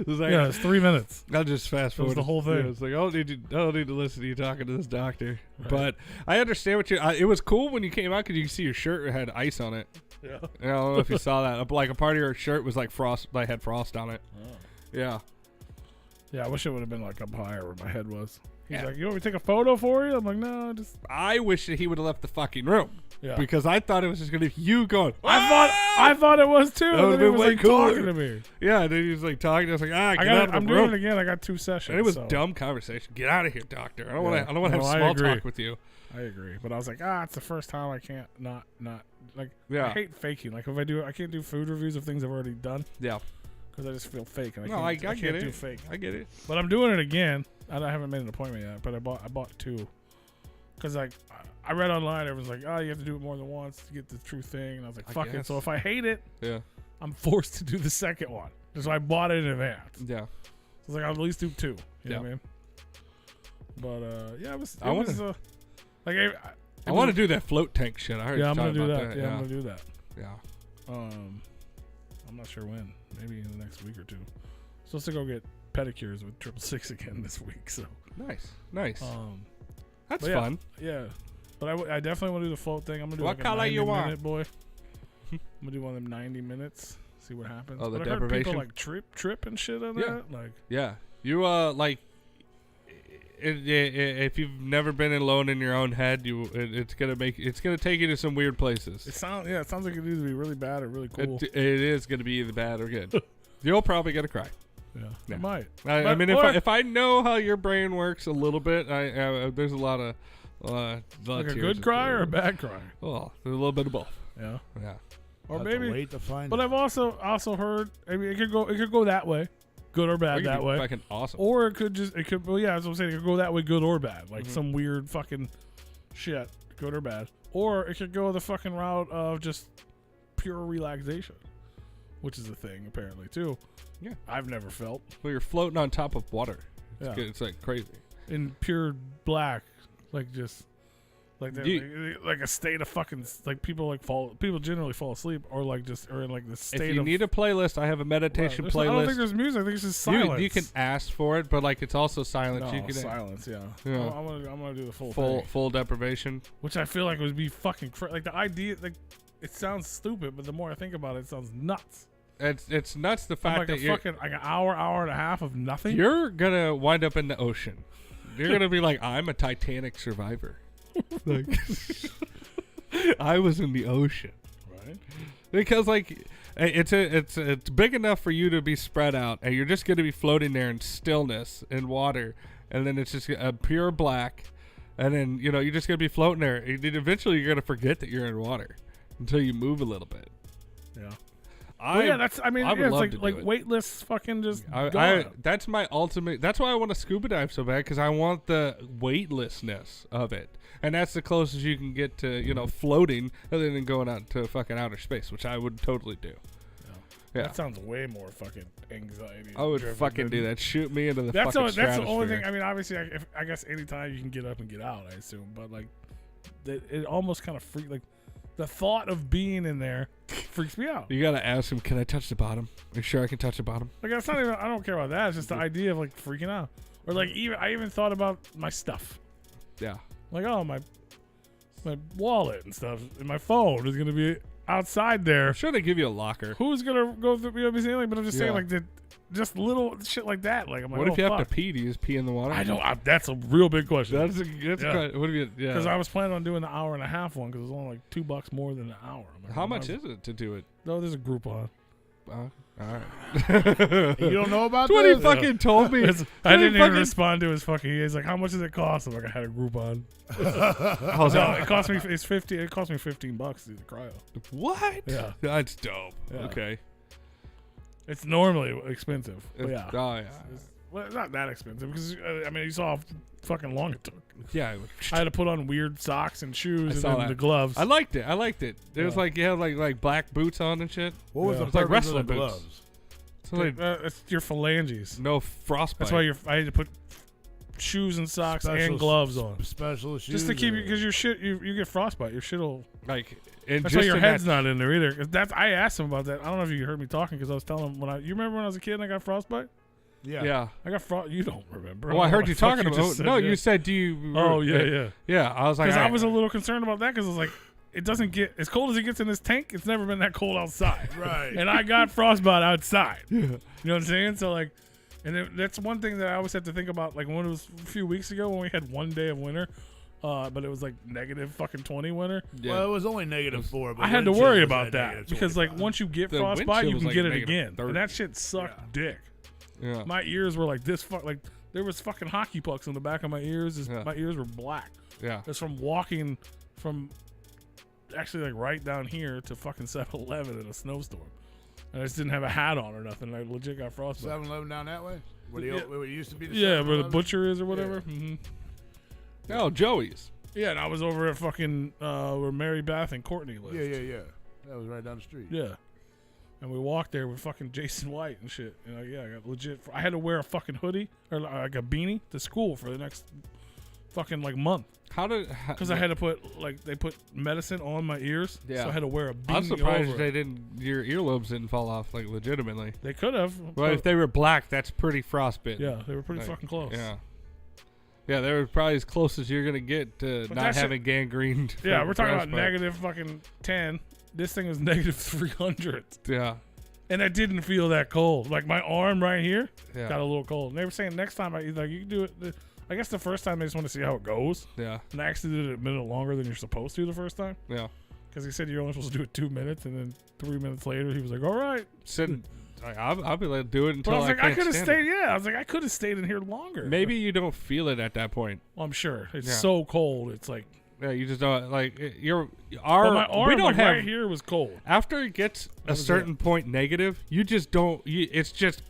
it's 3 minutes. I'll just fast forward the whole thing. It's like I don't need to listen to you talking to this doctor. Right. But I understand what it was cool when you came out because you can see your shirt had ice on it. Yeah. I don't know if you saw that. Like a part of your shirt was like frost, like had frost on it. Oh. Yeah. Yeah, I wish it would have been like up higher where my head was. He's like, you want me to take a photo for you? I'm like, no, just. I wish that he would have left the fucking room. Yeah. Because I thought it was just gonna be you going. I thought it was too. That would have been way like cooler. Talking to me. Yeah, and then he was like talking. I was like, get out of the I'm room. doing it again. I got 2 sessions. And it was dumb conversation. Get out of here, doctor. I don't want to have small talk with you. I agree, but I was like, it's the first time I can't not like. Yeah. I hate faking. Like if I can't do food reviews of things I've already done. Yeah. Because I just feel fake. And I can't get it. do fake. I get it. But I'm doing it again. I haven't made an appointment yet, but I bought 2. Because like I read online, everyone's like, you have to do it more than once to get the true thing. And I was like, fuck it. So if I hate it, I'm forced to do the second one. So I bought it in advance. Yeah. So I was like, I'll at least do 2. You know what I mean? But it was. I want to do that float tank shit. I heard. Yeah, I'm gonna do that. that. Yeah, I'm gonna do that. Yeah. I'm not sure when. Maybe in the next week or 2. Supposed to go get pedicures with 666 again this week. So nice. That's yeah, fun. Yeah, but I definitely want to do the float thing. I'm gonna do what like color a 90 you minute boy. I'm gonna do one of them 90 minutes. See what happens. Oh, the but deprivation. I heard people like trip and shit on that. Like you like. If you've never been alone in your own head, it's gonna take you to some weird places. It sounds like it needs to be really bad or really cool. It is gonna be either bad or good. You'll probably gonna cry. Yeah, it might. I mean, if I know how your brain works a little bit, there's a lot of like a good cry or a bad cry. Oh, there's a little bit of both. Yeah. Or I'll maybe. wait to find but out. I've also heard. I mean, it could go that way, good or bad that way. Fucking awesome. Or it could. Well, yeah, as I'm saying, it could go that way, good or bad, like some weird fucking shit, good or bad. Or it could go the fucking route of just pure relaxation, which is a thing apparently too. Yeah, I've never felt. Well, you're floating on top of water. Yeah. It's like crazy. In pure black, like just like like a state of fucking like people generally fall asleep or like just or in like the state. If you need a playlist, I have a meditation playlist. I don't think there's music. I think it's just silence. You can ask for it, but like it's also silence. No, you can silence. Yeah. I'm gonna do the full deprivation, which I feel like would be fucking like the idea. Like it sounds stupid, but the more I think about it, it sounds nuts. It's nuts the fact that you're fucking like an hour and a half of nothing. You're gonna wind up in the ocean. You're gonna be like, I'm a Titanic survivor. Like, I was in the ocean, right? Because like it's big enough for you to be spread out, and you're just gonna be floating there in stillness in water, and then it's just a pure black, and then you're just gonna be floating there. And then eventually, you're gonna forget that you're in water until you move a little bit. Yeah. It's like weightless fucking just that's my ultimate. That's why I want to scuba dive so bad, because I want the weightlessness of it, and that's the closest you can get to floating, other than going out to fucking outer space, which I would totally do. Yeah. That sounds way more fucking anxiety. I would driven fucking than- do that. Shoot me into the That's fucking that's the only stratosphere. thing. I mean, obviously, I guess anytime you can get up and get out, I assume. But like, it almost kind of like the thought of being in there freaks me out. You gotta ask him, can I touch the bottom? Are you sure I can touch the bottom? Like that's not even. I don't care about that. It's just the idea of like freaking out, or like I even thought about my stuff. Yeah. Like, oh, my wallet and stuff and my phone is gonna be outside there. I'm sure they give you a locker. Who's gonna go through anything? But I'm just saying, Yeah. like just little shit like that. Like, I'm like, What if you have fuck. to pee? Do you just pee in the water? I don't. That's a real big question. That's Yeah. what if you? Yeah. Because I was planning on doing the hour and a half one because it was only like $2 more than an hour. I'm like, How much is it to do it? No, there's a Groupon. All right. You don't know about That's what he this? fucking told me. I didn't even fucking- respond to his fucking. He's like, "How much does it cost?" I'm like, "I had a Groupon." I was No, like, it cost me. It's 50. It cost me $15 to do the cryo. what? Yeah. That's dope. Yeah. Okay. It's normally expensive. But yeah. Oh yeah. Well, it's not that expensive because I mean, you saw how fucking long it took. Yeah. I had to put on weird socks and shoes and saw then that. the gloves. I liked it. There was Yeah. like you had like black boots on and shit. What was Yeah. the It's like purpose wrestling of the boots. gloves? So like, It's your phalanges. no frostbite. That's why I had to put shoes and socks Special and gloves on. Special shoes. Just to keep you, or- because your shit, you get frostbite. Your shit will. like. And That's just why your in head's that, not in there either. 'Cause that's I asked him about that. I don't know if you heard me talking because I was telling him you remember when I was a kid and I got frostbite? Yeah. Yeah. I got frost. You don't remember? Well, I heard don't you know what the talking fuck about. just said, No, yeah. you said do you? Oh yeah. Yeah. I was like, Because I was a little concerned about that because I was like, it doesn't get as cold as it gets in this tank. It's never been that cold outside. Right. And I got frostbite outside. You know what I'm saying? So like, that's one thing that I always have to think about. Like when it was a few weeks ago when we had one day of winter, but it was like negative fucking 20 winter. Yeah. Well, it was only -4. But I had to wind worry chill was about at that negative because like 25. once you get The wind frostbite, chill you was, can like, get it negative again, 30. and that shit sucked dick. yeah. My ears were like this. Like there was fucking hockey pucks in the back of my ears. Yeah. My ears were black. Yeah. It's from walking from actually like right down here to fucking 7-Eleven in a snowstorm. And I just didn't have a hat on or nothing. I legit got frostbite. 7-Eleven down that way. Where, Yeah. where it used to be. The Yeah, where the 7-Eleven? butcher is or whatever. Mm-hmm. Oh, Joey's. Yeah, and I was over at fucking where Mary Beth and Courtney lived. Yeah. That was right down the street. Yeah. And we walked there with fucking Jason White and shit. And yeah, I got legit. I had to wear a fucking hoodie or like a beanie to school for the next fucking like month because I had to put like they put medicine on my ears. Yeah. So I had to wear a beanie. I'm surprised over they it. didn't. Your earlobes didn't fall off like legitimately. They could have. Well, if they were black, that's pretty frostbitten. yeah, they were pretty Like, fucking close. Yeah. Yeah, they were probably as close as you're gonna get to But not that shit- having gangrene. Yeah, we're talking about frostbite. negative fucking 10. This thing was negative 300. Yeah. And I didn't feel that cold. Like my arm right here Yeah. got a little cold. And they were saying next time, you can do it. I guess the first time they just want to see how it goes. Yeah. And I actually did it a minute longer than you're supposed to the first time. Yeah. Because he said you're only supposed to do it 2 minutes. And then 3 minutes later, he was like, all right. Sitting. I'll be let do it But until I was like, I can't could have stand stayed. Yeah. I was like, I could have stayed in here longer. it. Maybe you don't feel it at that point. Well, I'm sure. It's Yeah. so cold. It's like. Yeah, you just don't like But my arm we don't like, have right here was cold. after it gets a was certain point negative, you just don't. It's just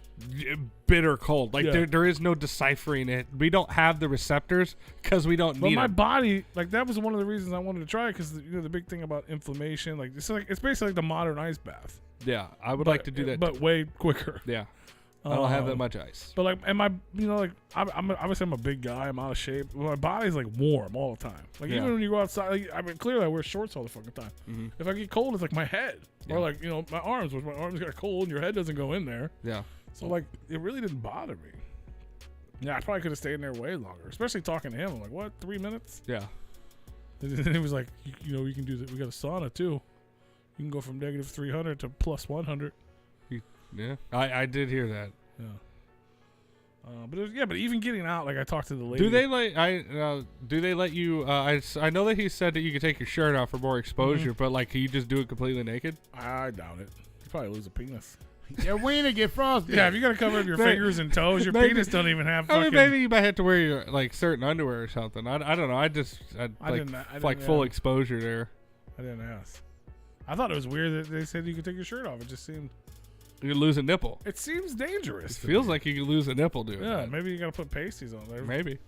bitter cold. Like Yeah. there is no deciphering it. We don't have the receptors because we don't But need my it. body, like that was one of the reasons I wanted to try it because the big thing about inflammation, like it's basically like the modern ice bath. Yeah, I would like to do that. but too. way quicker. Yeah, I don't have that Um, much ice. But like, and my, like obviously I'm a big guy. I'm out of shape. But my body's like warm all the time. Like Yeah. even when you go outside, like, I mean, clearly I wear shorts all the fucking time. Mhm. If I get cold, it's like my head Yeah. or like my arms. Which my arms got cold and your head doesn't go in there. Yeah, So like it really didn't bother me. Yeah, I probably could have stayed in there way longer. Especially talking to him. I'm like, what? 3 minutes? yeah. And then he was like, you can do that. We got a sauna too. You can go from negative 300 to plus 100. Yeah, I did hear that. Yeah. But even getting out, like I talked to the lady. Do they do they let you? I know that he said that you could take your shirt off for more exposure, but like, can you just do it completely naked? I doubt it. You probably lose a penis. Your wiener get frosted. Yeah, if you got to cover up your Maybe- fingers and toes, your maybe- penis don't even have I fucking. mean, maybe you might have to wear your like certain underwear or something. I don't know. I didn't full ask. exposure there. I didn't ask. I thought it was weird that they said you could take your shirt off. It just seemed. You could lose a nipple. It seems dangerous. It to feels me. like you could lose a nipple doing Yeah, that. maybe you got to put pasties on there. Maybe.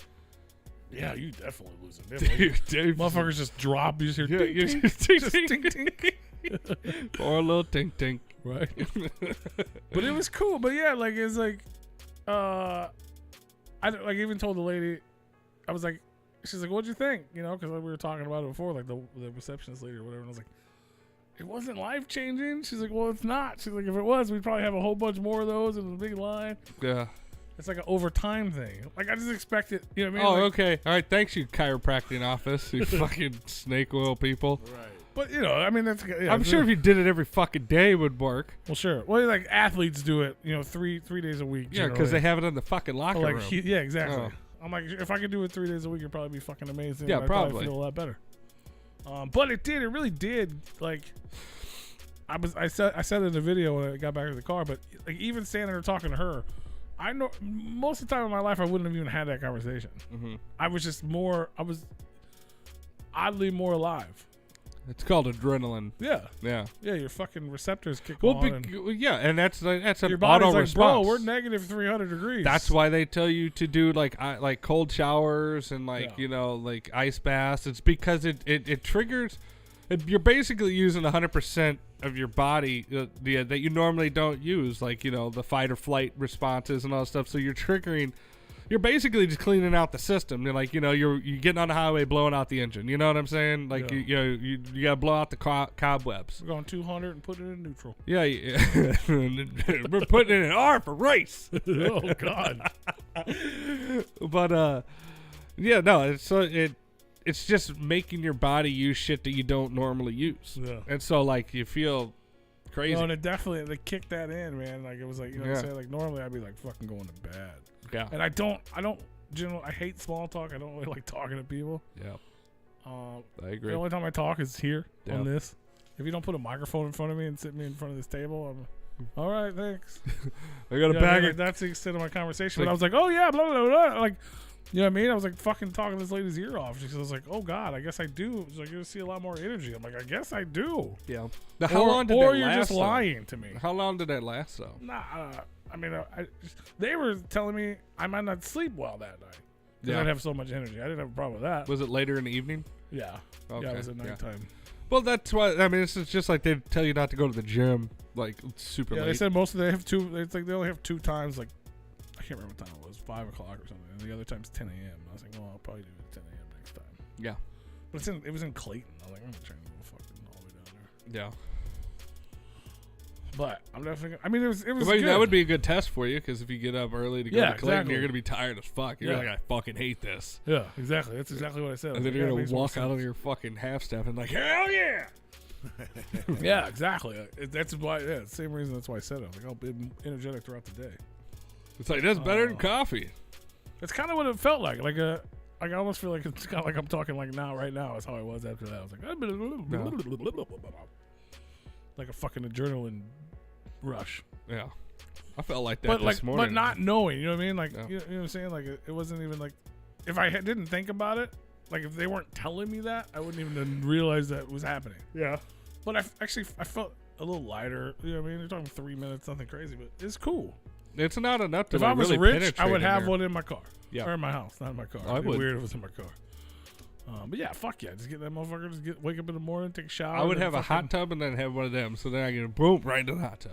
Yeah, you definitely lose a nipple. Dude, Motherfuckers just drop. You just hear. Yeah, Ding, you ding, just just ding, ding. Poor little tink tink. Right. But it was cool. But yeah, like it's like, I like even told the lady, I was like, she's like, what'd you think? You know, because we were talking about it before, like the receptionist lady or whatever. And I was like, it wasn't life changing. She's like, well, it's not. She's like, if it was, we'd probably have a whole bunch more of those in a big line. Yeah. It's like an overtime thing. Like I just expect it. You know what I Oh, mean? okay. All right. Thanks, you chiropractic office. You fucking snake oil people. Right. But you know, I mean, that's. Yeah, I'm sure if you did it every fucking day, it would work. Well, sure. Well, like athletes do it. You know, three days a week. Yeah, because they have it in the fucking locker room. Yeah, exactly. Oh. I'm like, if I could do it 3 days a week, it'd probably be fucking amazing. Yeah, I'd probably feel a lot better. But it did. It really did. Like, I said it in the video when I got back to the car. But like, even standing there talking to her, I know most of the time in my life I wouldn't have even had that conversation. Mm-hmm. I was oddly more alive. It's called adrenaline. Yeah. Yeah. Yeah, your fucking receptors kick Well, on. yeah, and that's an Your body's auto like, response. bro, we're negative 300 degrees. That's why they tell you to do like cold showers and like Yeah. you know like ice baths. It's because it triggers. You're basically using 100% of your body that you normally don't use, like you know the fight or flight responses and all that stuff. So you're triggering. You're basically just cleaning out the system. You're like, you know, you're getting on the highway, blowing out the engine. You know what I'm saying? Like, Yeah. you gotta blow out the cobwebs. We're going 200 and put it in neutral. Yeah, we're putting it in R for race. Oh God. But yeah, no, it's just making your body use shit that you don't normally use. Yeah. And so like you feel crazy. No, and it definitely they kicked that in, man. Like it was like, you know what I'm Yeah. saying? Like normally I'd be like fucking going to bed. Yeah. And I don't generally I hate small talk. I don't really like talking to people. Yeah. I The agree. only time I talk is here Yeah. on this. If you don't put a microphone in front of me and sit me in front of this table, I'm all right, thanks. I got a Yeah, bag like, of that's the extent of my conversation. Like- But I was like, oh yeah, blah blah blah. Like, you know what I mean? I was like fucking talking this lady's ear off. She was like, oh God, I guess I do. She's like, you see a lot more energy. I'm like, I guess I do. yeah. Now, how long did or that you're last? just though? lying to me. How long did that last though? Nah, I mean, they were telling me I might not sleep well that night because Yeah. I'd have so much energy. I didn't have a problem with that. Was it later in the evening? Yeah. Okay. Yeah, it was at yeah. nighttime. Well, that's why. I mean, it's just like they tell you not to go to the gym like super Yeah, late. they said most of them have two. It's like they only have 2 times. Like I can't remember what time it was, 5 o'clock or something. And the other time's 10 a.m. I was like, well, I'll probably do it at 10 a.m. next time. Yeah. But it was in Clayton. I was like, I'm not trying to go fucking all the way down there. Yeah. But I'm definitely. I mean, it was Well, good. that would be a good test for you because if you get up early to go Yeah, to Clayton, exactly. you're gonna be tired as fuck. You're Yeah. like, I fucking hate this. Yeah, exactly. That's exactly what I said. I And was then like, you're yeah, it gonna makes more walk out of sense. your fucking half step and like, hell yeah. Yeah, exactly. That's why. Yeah, same reason. That's why I said it. I was like, I'll be energetic throughout the day. It's like that's better than coffee. That's kind of what it felt like. Like I almost feel like it's kind of like I'm talking like now, right now. Is how I was after that. I was like, like a fucking adrenaline rush. Yeah. I felt like that But this morning. but not knowing. You know what I mean? Like Yeah. you know what I'm saying? Like it wasn't even like if I didn't think about it. Like if they weren't telling me that, I wouldn't even realize that was happening. Yeah. But I felt a little lighter. You know what I mean? You're talking 3 minutes, nothing crazy, but it's cool. It's not enough to If like I was really rich, penetrate I would in have there. one in my car. Yeah. Or in my house, not in my car. I It'd be would. weird if it was in my car. But yeah, fuck yeah. Just get that motherfucker. Just wake up in the morning, take a shower. I would then have a hot tub and then have one of them. So then I can boom right into the hot tub.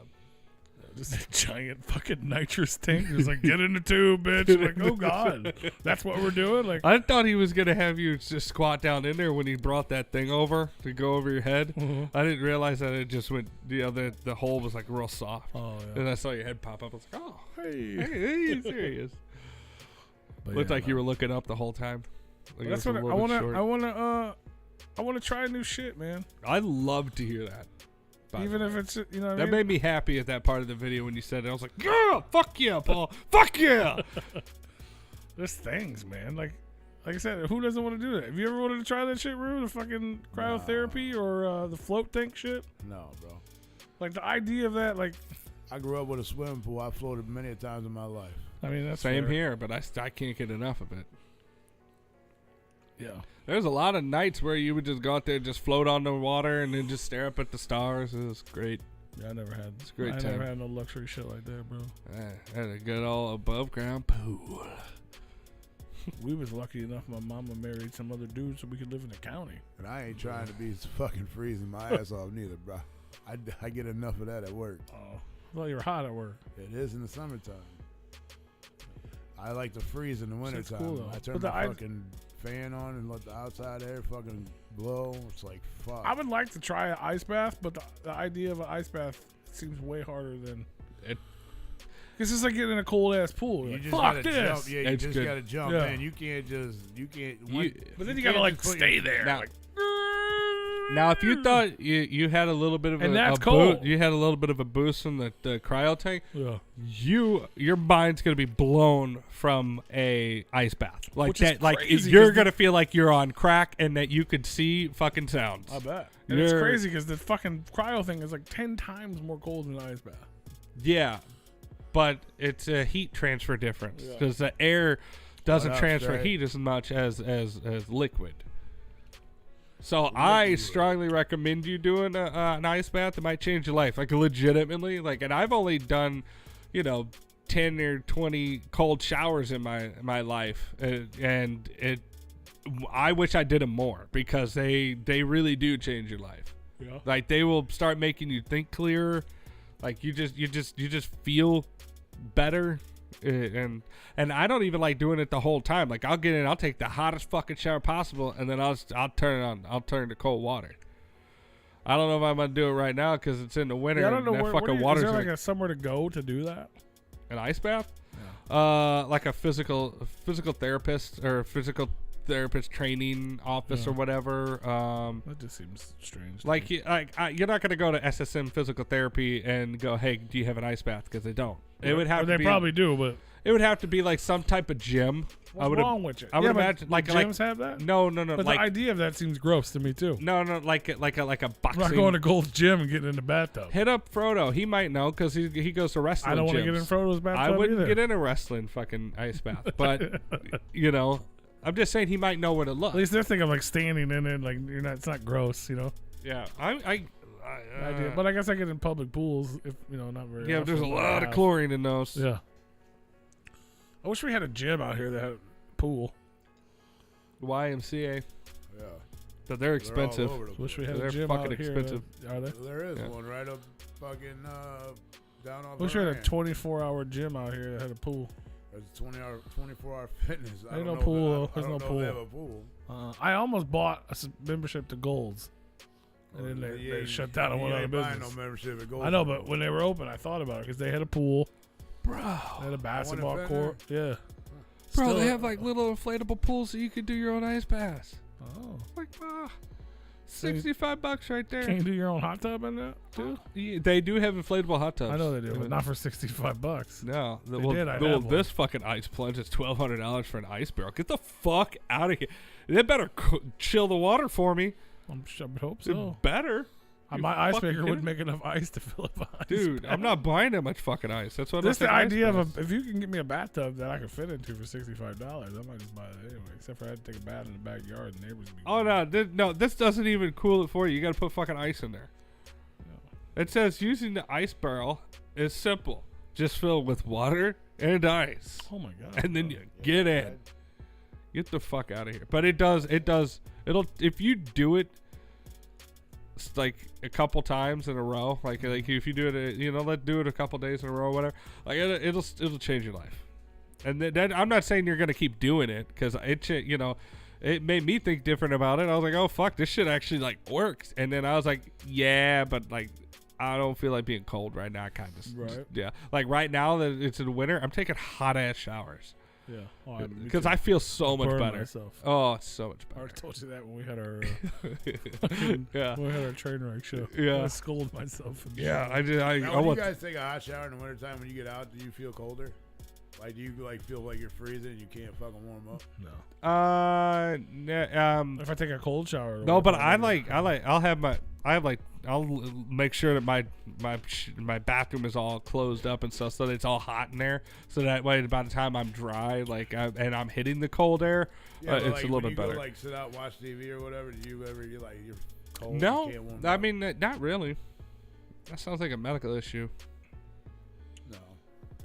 Just a giant fucking nitrous tank. Just like, get in the tube, bitch. I'm like, oh, God. That's what we're doing? Like, I thought he was gonna have you just squat down in there when he brought that thing over to go over your head. I didn't realize that it just went. The hole was like real soft. oh, yeah. And I saw your head pop up. I was like, oh, Hey. hey, serious. But Looked yeah, like you were looking up the whole time. Like That's it was what a I little bit want to. short. I want to try new shit, man. I love to hear that. by Even the if way. it's, you know what I That mean? made me happy at that part of the video when you said it. I was like, yeah, fuck yeah, Paul. Fuck yeah. There's things, man. Like I said, who doesn't want to do that? Have you ever wanted to try that shit, Rue? The fucking cryotherapy or the float tank shit? No, bro. Like the idea of that, like, I grew up with a swimming pool. I floated many times in my life. I mean, that's Same fair. here, but I can't get enough of it. Yeah. There's a lot of nights where you would just go out there, just float on the water, and then just stare up at the stars. It was great. Yeah, I never had. It's a great I time. never had no luxury shit like that, bro. I had a good old above ground pool. We was lucky enough. My mama married some other dude, so we could live in the county. And I ain't trying to be fucking freezing my ass off neither, bro. I get enough of that at work. Oh, well, you're hot at work. It is in the summertime. I like to freeze in the wintertime. Cool, though. I turn my fucking fan on and let the outside air fucking blow. It's like, fuck. I would like to try an ice bath, but the idea of an ice bath seems way harder than It- It's just like getting in a cold ass pool. You Like, just fuck gotta this. jump. Yeah, you It's just good. gotta jump Yeah. in. You can't. But then you gotta like stay there. Now- Like, Now, if you thought you had a little bit of And a that's boost, cold. you had a little bit of a boost from the cryo tank, yeah. your mind's gonna be blown from a ice bath like Which is that. Like crazy, you're 'cause gonna feel like you're on crack and that you could see fucking sounds. I bet. And it's You're- crazy because the fucking cryo thing is like 10 times more cold than an ice bath. Yeah, but it's a heat transfer difference Yeah. because the air doesn't that's transfer right. heat as much as liquid. So I strongly recommend you doing an ice bath. It might change your life, like legitimately. Like, and I've only done, 10 or 20 cold showers in my life, and I wish I did them more because they really do change your life. Yeah. Like they will start making you think clearer. Like you just feel better. And I don't even like doing it the whole time. Like I'll get in, I'll take the hottest fucking shower possible, and then I'll turn it on. I'll turn to cold water. I don't know if I'm gonna do it right now because it's in the winter. Yeah, I don't know and that where, fucking is water's there like like somewhere to go to do that? an ice bath. Like a physical therapist or physical therapist training office Yeah. or whatever. That just seems strange. to Like, me. you're not going to go to SSM physical therapy and go, hey, do you have an ice bath? Because they don't. It would have Or to they be. probably do, but It would have to be like some type of gym. what's would wrong with it? I would but imagine like gyms have that. no, But like the idea of that seems gross to me too. no, like a I'm boxing. not going to Gold's Gym and getting in the bathtub. Hit up Frodo. He might know because he goes to wrestling. I don't want to gyms. get in Frodo's bathtub I wouldn't either. get in a wrestling fucking ice bath, but I'm just saying he might know where to look. At least they're thinking of like standing in it, like you're not. It's not gross, Yeah, idea. But I guess I get in public pools if not very. yeah, often, there's a but I lot of have. chlorine in those. Yeah. I wish we had a gym out here that had a pool. YMCA, Yeah. but they're expensive. They're all over the Wish we place. had They're a gym fucking out here. expensive. Are they? There is Yeah. one right up fucking down off. Wish we had a Iran. 24-hour gym out here that had a pool. There's a 24-hour fitness. I Ain't don't no know pool, though. if There's I don't no know if they pool. have a pool. I almost bought a membership to Gold's, and then they shut down and went out of business. No membership at Gold. I know, but when they were open, I thought about it because they had a pool, Bro, they had a basketball Fenner? court. Yeah. bro, Still- they have like little inflatable pools so you could do your own ice baths. Oh. Like, $65 right there. Can you do your own hot tub in that too? Yeah, they do have inflatable hot tubs. I know they do, but not for $65. No, They did, I'd have one. this fucking ice plunge is $1,200 for an ice barrel. Get the fuck out of here! They better chill the water for me. I would hope It so. better, My ice fucking maker kidding? would make enough ice to fill up an ice dude. I'm not buying that much fucking ice. That's what This I'm the idea of ice if you can get me a bathtub that I can fit into for $65, I might just buy it anyway. Except for I had to take a bath in the backyard and neighbors. Would be Oh no, this doesn't even cool it for you. You got to put fucking ice in there. It says using the ice barrel is simple. Just fill with water and ice, Oh my god! and then you get in. Get the fuck out of here. But it'll if you do it like a couple times in a row, like if you do it, let's do it a couple days in a row, or whatever. Like it'll change your life. And then I'm not saying you're gonna keep doing it because it made me think different about it. I was like, oh fuck, this shit actually like works. And then I was like, yeah, but like I don't feel like being cold right now. Kind of Right. Yeah. Like right now that it's in winter, I'm taking hot ass showers. Yeah, Because I feel so much burn better. Myself. Oh, it's so much I better. already told you that when we had our Yeah. when we had our train wreck show. Yeah. I scolded myself. For Yeah, I Now, when you want. guys take a hot shower in the wintertime, when you get out, do you feel colder? Like, do you feel like you're freezing and you can't fucking warm up? No. If I take a cold shower. No, but I'll make sure that my bathroom is all closed up and stuff, so that it's all hot in there. So that way, by the time I'm dry, and I'm hitting the cold air, Yeah, but it's like, a little when bit better. you go, like, sit out and watch TV or whatever, do you ever, you're cold? You No, can't warm I up? mean not really. That sounds like a medical issue. No.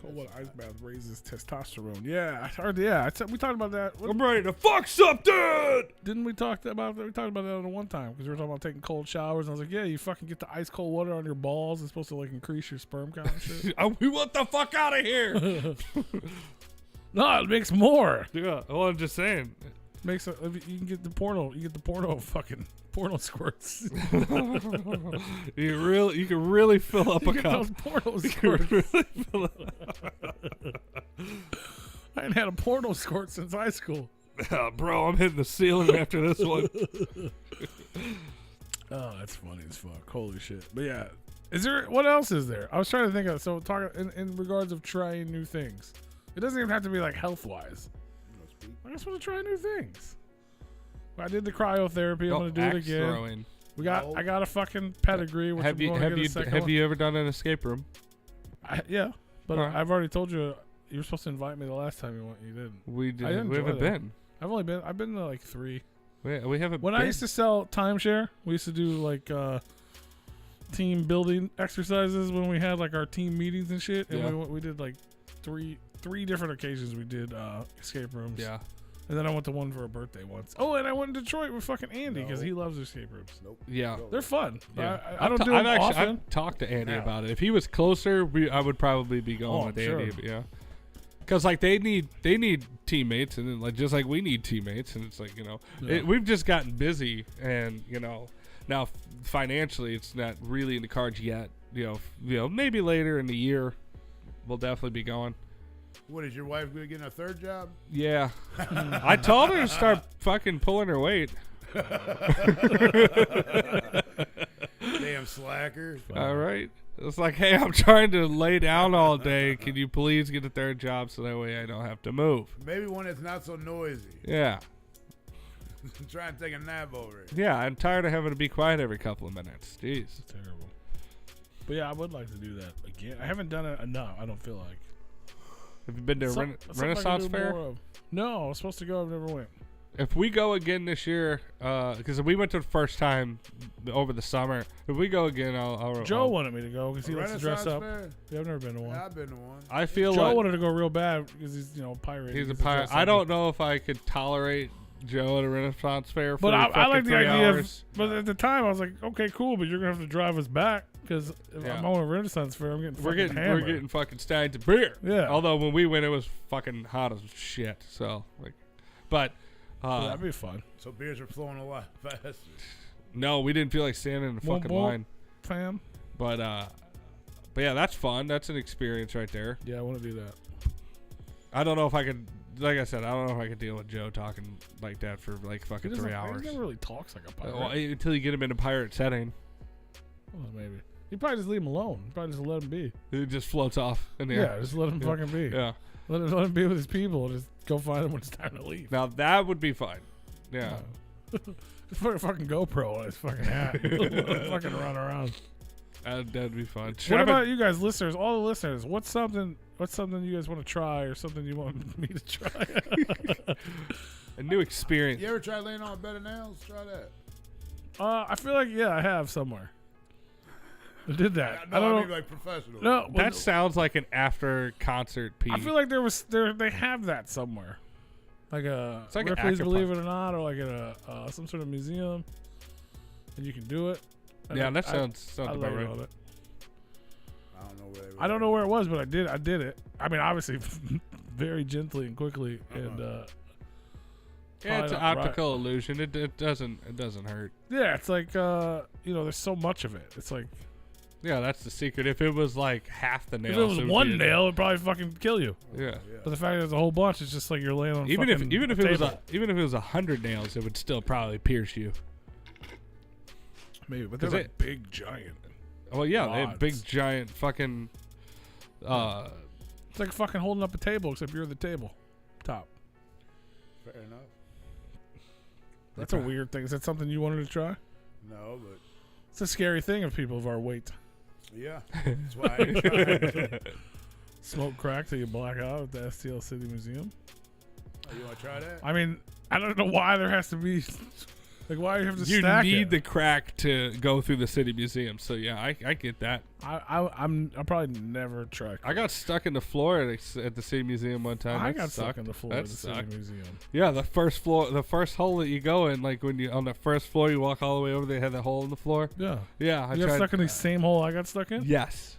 Cold water ice bath raises testosterone. Yeah, I heard. Yeah, we talked about that. I'm ready to fuck something. Didn't we talk about that? We talked about that on the one time because we were talking about taking cold showers. And I was like, yeah, you fucking get the ice cold water on your balls. It's supposed to like increase your sperm count and shit. We want the fuck out of here. No, it makes more. Yeah. Well, I'm just saying. You can get the porno. You get the fucking porno squirts. You can really fill up a cup. Those porno squirts. I ain't had a porno squirt since high school. Bro, I'm hitting the ceiling after this one. Oh, that's funny as fuck. Holy shit. But yeah, what else is there? I was trying to think of, so talking in regards of trying new things. It doesn't even have to be like health wise. I just want to try new things. I did the cryotherapy. I'm going to do it again. Throwing. I got a fucking pedigree. Which Have you ever done an escape room? Yeah, but Right. I've already told you were supposed to invite me the last time you went. You didn't. We did. I enjoyed We haven't it. been. I've been to like 3. We haven't. When been. I used to sell timeshare, we used to do like team building exercises when we had like our team meetings and shit. And Yeah. we did like three different occasions. We did escape rooms. Yeah. And then I went to one for a birthday once. Oh, and I went to Detroit with fucking Andy because he loves escape rooms. Nope. Yeah. They're fun. Yeah. I don't do them often. I've talked to Andy Yeah. about it. If he was closer, I would probably be going with sure. Andy. But yeah. Because like they need teammates, and then like just like we need teammates, and it's like we've just gotten busy, and now financially it's not really in the cards yet. Maybe later in the year we'll definitely be going. What is your wife going to get a third job? Yeah, I told her to start fucking pulling her weight. Damn slacker. All right. It's like, hey, I'm trying to lay down all day. Can you please get a third job so that way I don't have to move? Maybe one that's not so noisy. Yeah. Try and take a nap over it. Yeah, I'm tired of having to be quiet every couple of minutes. Jeez. Terrible. But yeah, I would like to do that again. I haven't done it enough. I don't feel like. Have you been to Something I Renaissance could do Fair? more of. No, I was supposed to go. I've never went. If we go again this year, because we went to the first time over the summer. If we go again, I'll Joe wanted me to go because he likes to dress up. Fair? Yeah, I've never been to one. Yeah, I've been to one. I feel Joe like wanted to go real bad because he's pirate. he's a pirate. I don't know if I could tolerate Joe at a Renaissance Fair for But I like the 3 idea hours. But at the time, I was like, okay, cool, but you're gonna have to drive us back because if Yeah. I'm on a Renaissance Fair, I'm getting We're hammered. getting fucking stacked of beer. Yeah. Although when we went, it was fucking hot as shit. So but Yeah, that'd be fun. So beers are flowing a lot faster. no, we didn't feel like standing in the Womp fucking womp. line. Fam. But yeah, that's fun. That's an experience right there. Yeah, I want to do that. I don't know if I could. Like I said, I don't know if I could deal with Joe talking like that for like fucking 3 hours. He never really talks like a pirate. Well, until you get him in a pirate setting, Well, maybe. You probably just leave him alone. You probably just let him be. it just floats off in the Yeah, air. just let him fucking be. Yeah. Let him be with his people and just go find him when it's time to leave. Now that would be fun. Yeah. Just put a fucking GoPro on his fucking hat. Fucking run around. That'd be fun. What about you guys, listeners? All the listeners. What's something you guys want to try or something you want me to try? a new experience? You ever try laying on a bed of nails? Try that. I feel like I have somewhere. I did that. No, I don't mean know. like professional. No, That sounds like an after concert piece. I feel like they have that somewhere, like a It's like an Ripley's acupuncture. Believe It or Not, or like at a some sort of museum, and you can do it. And Yeah, that sounds I about laid right. on it. I don't know where they were. I don't know where it was, but I did it. I mean, obviously, very gently and quickly, and Yeah, it's an Right. optical illusion. It doesn't hurt. yeah, it's like there's so much of it. It's like Yeah, that's the secret. If it was like half the nails, if it was would one be- nail, it'd probably fucking kill you. Yeah. But the fact that there's a whole bunch, it's just like you're laying on Even if fucking it was table. even if it was 100 nails, it would still probably pierce you. Maybe, but they're Is like it- big giant. Well, yeah, they had Rods. big giant fucking. It's like fucking holding up a table, except you're the table top. Fair enough. That's a weird thing. Is that something you wanted to try? No, but It's a scary thing of people of our weight. yeah. That's why I ain't trying. Smoke crack till you black out at the STL City Museum. Oh, you want to try that? I mean, I don't know why there has to be Like, why do you have to You stack need it? the crack to go through the city museum. So yeah, I get that. I'm probably never trek. I got stuck in the floor at the city museum one time. I That got stuck sucked. in the floor That of the city sucked. museum. Yeah, the first floor, the first hole that you go in, like when you on the first floor, you walk all the way over. They had that hole in the floor. Yeah. Yeah, I You got tried. stuck in the same hole I got stuck in? Yes,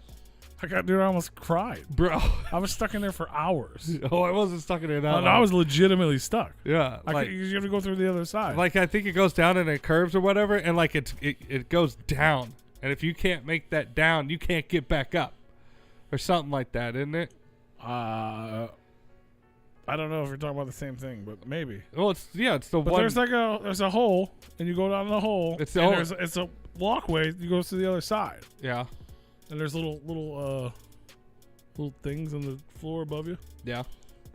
Dude, I almost cried. bro. I was stuck in there for hours. Oh, I wasn't stuck in there that long. I was legitimately stuck. Yeah, You have to go through the other side. like I think it goes down and it curves or whatever, and like it goes down, and if you can't make that down, you can't get back up, or something like that, isn't it? I don't know if you're talking about the same thing, but maybe. Well, it's the But one. there's a hole, and you go down the hole. It's the and hole. it's a walkway that goes to the other side, Yeah, and there's little things on the floor above you. yeah.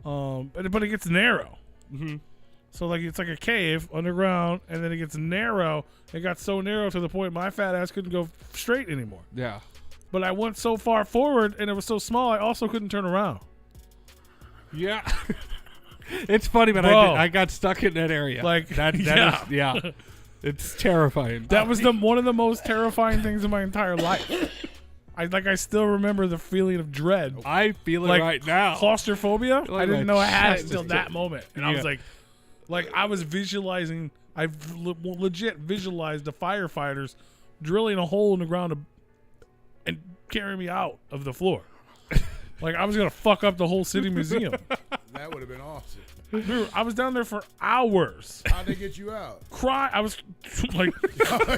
But it gets narrow. Mm-hmm. So like it's like a cave underground, and then it gets narrow. It got so narrow to the point my fat ass couldn't go straight anymore. Yeah. But I went so far forward, and it was so small, I also couldn't turn around. Yeah. It's funny, but Bro. I got stuck in that area. Like, that yeah. is, yeah. It's terrifying. That was one of the most terrifying things in my entire life. I still remember the feeling of dread. I feel it Like, right now. Claustrophobia? Like I didn't my know I had it chest is until that tight. moment. And I was Yeah. like I was visualizing, legit visualized the firefighters drilling a hole in the ground and carrying me out of the floor. Like I was going to fuck up the whole city museum. That would have been awesome. Dude, I was down there for hours. How'd they get you out? I was like,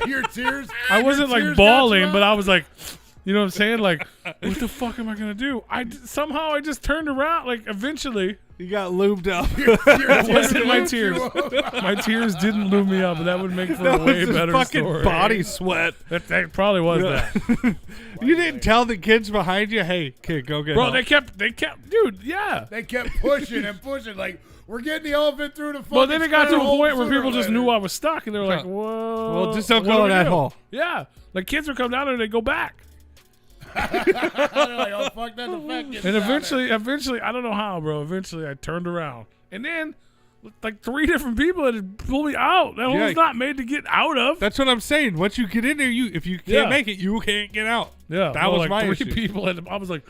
Your tears? I wasn't Your like tears got you bawling, out? but I was like, you know what I'm saying? Like, what the fuck am I gonna do? Somehow I just turned around. Like, eventually, You got lubed up. it wasn't my tears. My tears didn't lube me up, but that would make for a That way was just better fucking story. body sweat. That probably was that, You didn't tell the kids behind you, hey, kid, go get bro. help. They kept, dude. Yeah. They kept pushing and pushing. Like, we're getting the elephant through the fucking But then it got to a square hole point where sooner people or just later. knew I was stuck, and they were like, Yeah. "Whoa." Well, just don't what go do in we that do? hole. Yeah, like kids would come down there and they go back. They're like, oh, fuck that. The fact gets And down eventually, I don't know how, bro. Eventually, I turned around, and then like 3 different people had pulled me out. That Yeah. hole's not made to get out of. That's what I'm saying. Once you get in there, if you can't Yeah. make it, you can't get out. Yeah, That was like my 3 issue. people, and I was like,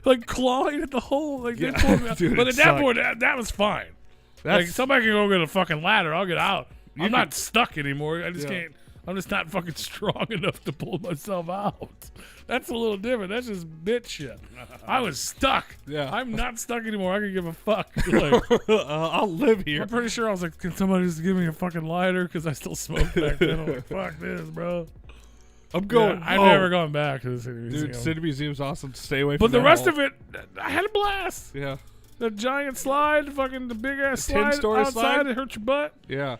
like clawing at the hole. Like Yeah. they pulled me out. Dude, But it at that sucked. point, that was fine. That's Like somebody can go get a fucking ladder. I'll get out. I'm can- not stuck anymore. I just Yeah. can't. I'm just not fucking strong enough to pull myself out. That's a little different. That's just bitch shit. I was stuck. Yeah. I'm not stuck anymore. I can give a fuck. Like, I'll live here. I'm pretty sure I was like, can somebody just give me a fucking lighter? Because I still smoke back then. I'm like, fuck this, bro. I'm going. Yeah, I've home. never gone back to the city museum. Dude, City Museum's awesome. Stay away But from the that rest hole. of it, I had a blast. Yeah. The giant slide, fucking the big ass The slide 10-story outside, slide? it hurt your butt. Yeah.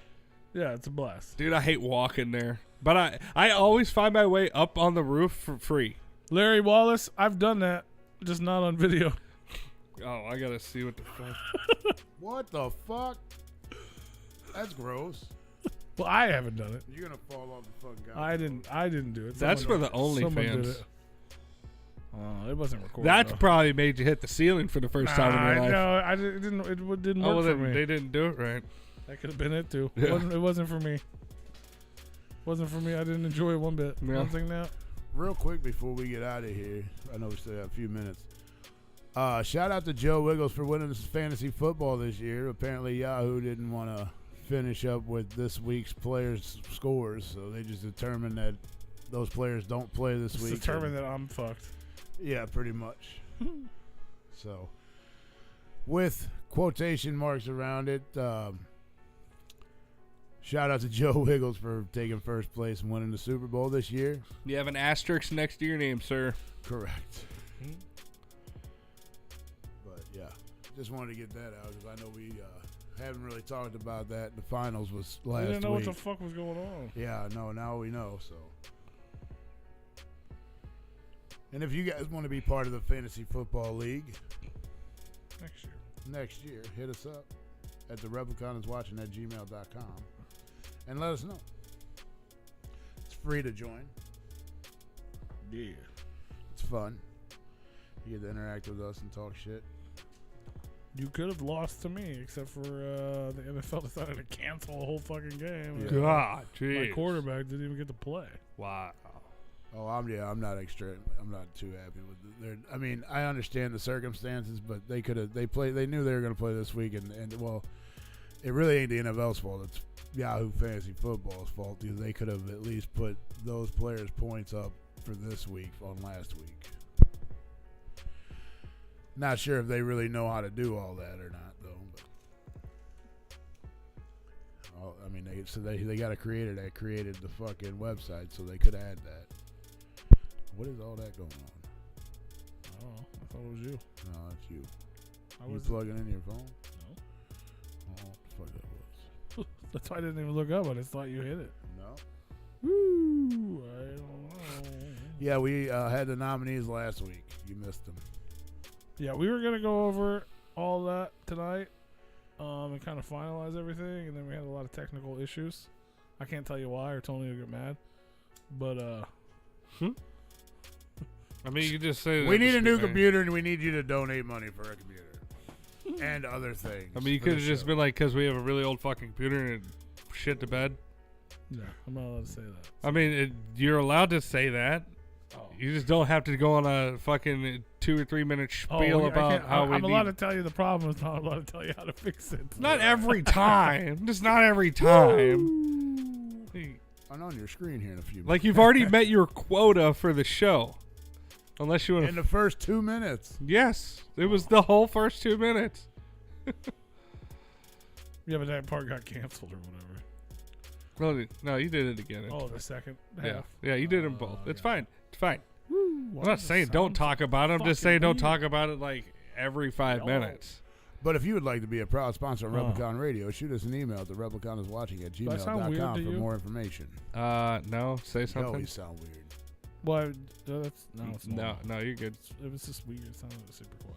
Yeah, it's a blast. Dude, I hate walking there. But I always find my way up on the roof for free. Larry Wallace, I've done that, just not on video. Oh, I gotta see what the fuck. What the fuck? That's gross. Well, I haven't done it. You're gonna fall off the fucking guy. I didn't do it. That's for the someone did OnlyFans. it. It wasn't recorded. That's though. probably made you hit the ceiling for the first time in your life. No, I didn't. It didn't Oh, work well, for then me. they didn't do it right. That could have been it too. Yeah. It wasn't for me. Wasn't for me. I didn't enjoy it one bit. Yeah. One thing now. Real quick before we get out of here, I know we still have a few minutes. Shout out to Joe Wiggles for winning this fantasy football this year. Apparently Yahoo didn't want to finish up with this week's players' scores, so they just determined that those players don't play this It's week. determined that I'm fucked. Yeah, pretty much. So, with quotation marks around it, shout out to Joe Wiggles for taking first place and winning the Super Bowl this year. You have an asterisk next to your name, sir. Correct. But yeah, just wanted to get that out because I know we haven't really talked about that. The finals was I last didn't know week. what the fuck was going on. Yeah, no, now we know. So, and if you guys want to be part of the Fantasy Football League next year, hit us up at the Repliconiswatching at gmail.com and let us know. It's free to join. Yeah. It's fun. You get to interact with us and talk shit. You could have lost to me, except for the NFL decided to cancel the whole fucking game. Yeah. God, My jeez. quarterback didn't even get to play. Wow. Oh, I'm not too happy with it. I mean, I understand the circumstances, but they could have. They knew they were going to play this week, and well, it really ain't the NFL's fault. It's Yahoo Fantasy Football's fault. They could have at least put those players' points up for this week on last week. Not sure if they really know how to do all that or not, though. But, I mean, they got a creator that created the fucking website, so they could add that. What is all that going on? I don't know. I thought it was you. No, it's you. I You was plugging in your phone? No. Oh, what the fuck that was? That's why I didn't even look up. I just thought you hit it. No. Woo! I don't know. Yeah, we had the nominees last week. You missed them. Yeah, we were gonna go over all that tonight, and kind of finalize everything, and then we had a lot of technical issues. I can't tell you why, or Tony will get mad. But I mean, you could just say We that need a new there. computer, and we need you to donate money for a computer. And other things. I mean, you for could the have just show. been like, because we have a really old fucking computer and shit to bed. yeah, I'm not allowed to say that. I mean, you're allowed to say that. Oh. You just don't have to go on a fucking 2 or 3 minute spiel about how I'm we allowed need. to tell you the problem. It's not allowed to tell you how to fix it. Not every time. Just not every time. I'm on your screen here in a few minutes. Like, you've already met your quota for the show. Unless you want in to. the first 2 minutes. Yes. It was the whole first 2 minutes. Yeah, but that part got canceled or whatever. Well, no, you did it again. Oh, the second Yeah. half. Yeah, you did them both. It's yeah. fine. It's fine. Woo, I'm not saying don't talk about it. I'm just fucking saying don't weird. talk about it like every 5 No. minutes. But if you would like to be a proud sponsor of Oh. Replicon Radio, shoot us an email to repliconiswatching that sound weird @gmail.com to for you? more information. No, say You something. always sound weird. Well, that's no, it's No, not. no, you're good. It was just weird. It sounded super quiet.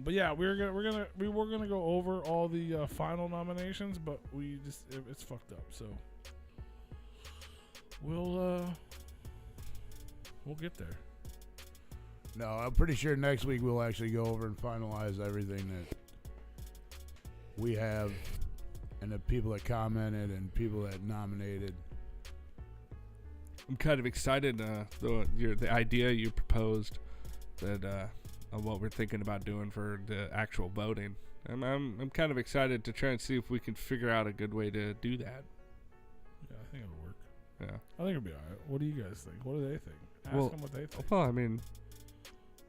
But yeah, we were gonna go over all the final nominations, but it's fucked up. So we'll get there. No, I'm pretty sure next week we'll actually go over and finalize everything that we have and the people that commented and people that nominated. I'm kind of excited. The idea you proposed that of what we're thinking about doing for the actual voting. I'm kind of excited to try and see if we can figure out a good way to do that. Yeah, I think it'll work. Yeah. I think it'll be alright. What do you guys think? What do they think? Ask Well, them what they think. Well, I mean,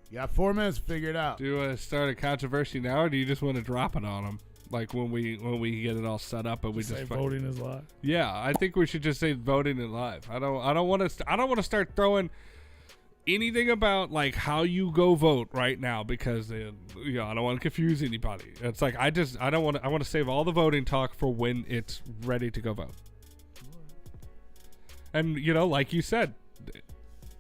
You got 4 minutes to figure it out. do you want to start a controversy now, or do you just want to drop it on them? Like when we get it all set up and we Say just voting is live. Yeah, I think we should just say voting in live. I don't want to start throwing anything about like how you go vote right now because I don't want to confuse anybody. It's like I want to save all the voting talk for when it's ready to go vote. And like you said,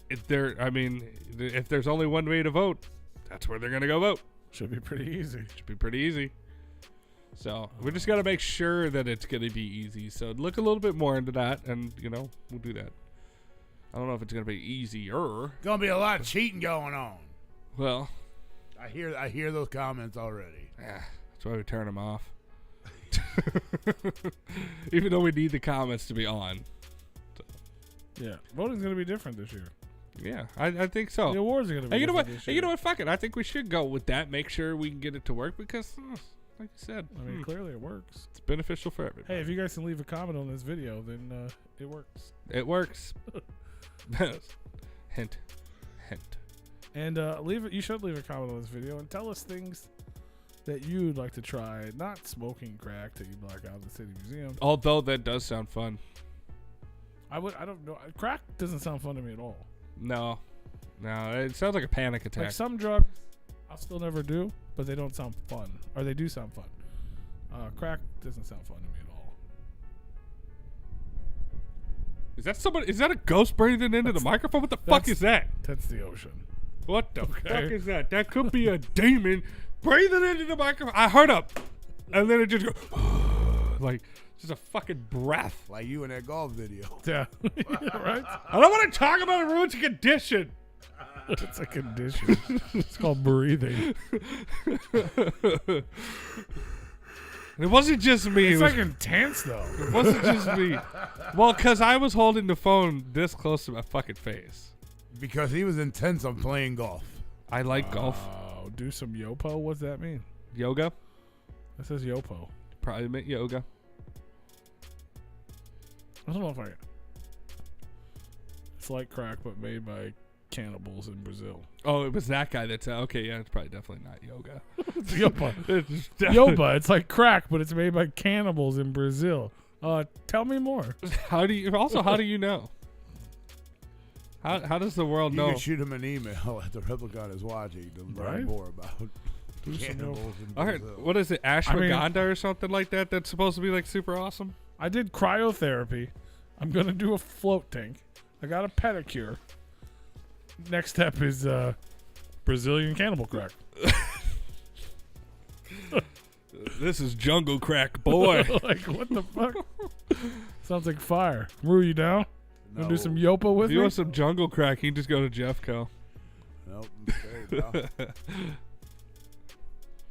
if there's only one way to vote, that's where they're gonna go vote. Should be pretty easy. Should be pretty easy. So we just got to make sure that it's going to be easy. So look a little bit more into that, and we'll do that. I don't know if it's going to be easier. Gonna be a lot of cheating going on. Well, I hear those comments already. that's why we turn them off. Even though we need the comments to be on. Yeah, voting's gonna be different this year. Yeah, I think so. The awards are gonna be. Hey, you know what? different this Hey, year. you know what? Fuck it. I think we should go with that. Make sure we can get it to work because, like you said, I mean, clearly it works. it's beneficial for everybody. Hey, if you guys can leave a comment on this video, then it works. It works. Hint. And you should leave a comment on this video and tell us things that you'd like to try. Not smoking crack till you black out in the city museum. Although that does sound fun. I don't know. Crack doesn't sound fun to me at all. No, it sounds like a panic attack. Like some drugs, I'll still never do, but they don't sound fun, or they do sound fun. Crack doesn't sound fun to me at all. Is that somebody? Is that a ghost breathing into the microphone? What the fuck is that? That's the ocean. What the fuck is that? That could be a demon breathing into the microphone. I heard up, and then it just goes like just a fucking breath. Like you in that golf video. Yeah, right. I don't want to talk about a ruined condition. It's a condition. It's called breathing. It wasn't just me. It's like intense, though. It wasn't just me. Well, because I was holding the phone this close to my fucking face. Because he was intense on playing golf. I like golf. Oh, do some yopo? What's that mean? Yoga? That says yopo. Probably meant yoga. I don't know if I... It's like crack, but made by cannibals in Brazil. Oh, it was that guy that's... okay, yeah, it's probably definitely not yoga. It's yopa. It's definitely- Yopa. It's like crack, but it's made by cannibals in Brazil. Tell me more. How do you know? How does the world You know? can shoot him an email at the Repliconiswatching to learn Right? more about cannibals in All right, Brazil. what is it? I mean- Ashwagandha or something like that? That's supposed to be like super awesome. I did cryotherapy. I'm gonna do a float tank. I got a pedicure. Next step is Brazilian cannibal crack. This is jungle crack, boy. Like, what the fuck? Sounds like fire. Rue, you down? No. Wanna do some yopa with If you me? want some jungle crack, you can just go to Jeffco. Nope. I'm straight, pal.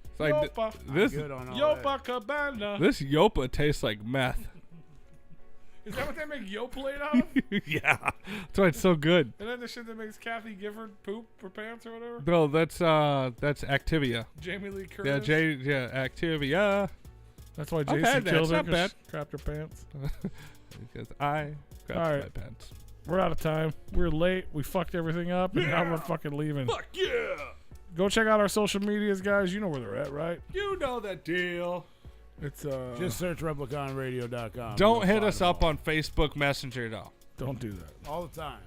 It's like Yopa. this. Good on all Yopa Cabana. This yopa tastes like meth. Is that what they make Yoplait out of? Yeah, that's why it's so good. Isn't that the shit that makes Kathy Gifford poop her pants or whatever? No, that's Activia. Jamie Lee Curtis. Activia. That's why I've Jason had that. killed It's her not 'cause bad. she crapped her pants. Because I grabbed All my right. pants. We're out of time. We're late. We fucked everything up, and now we're fucking leaving. Fuck yeah! Go check out our social medias, guys. You know where they're at, right? You know that deal. It's just search repliconradio.com. Don't You'll hit find us them up all. on Facebook Messenger though. Don't do that. all the time.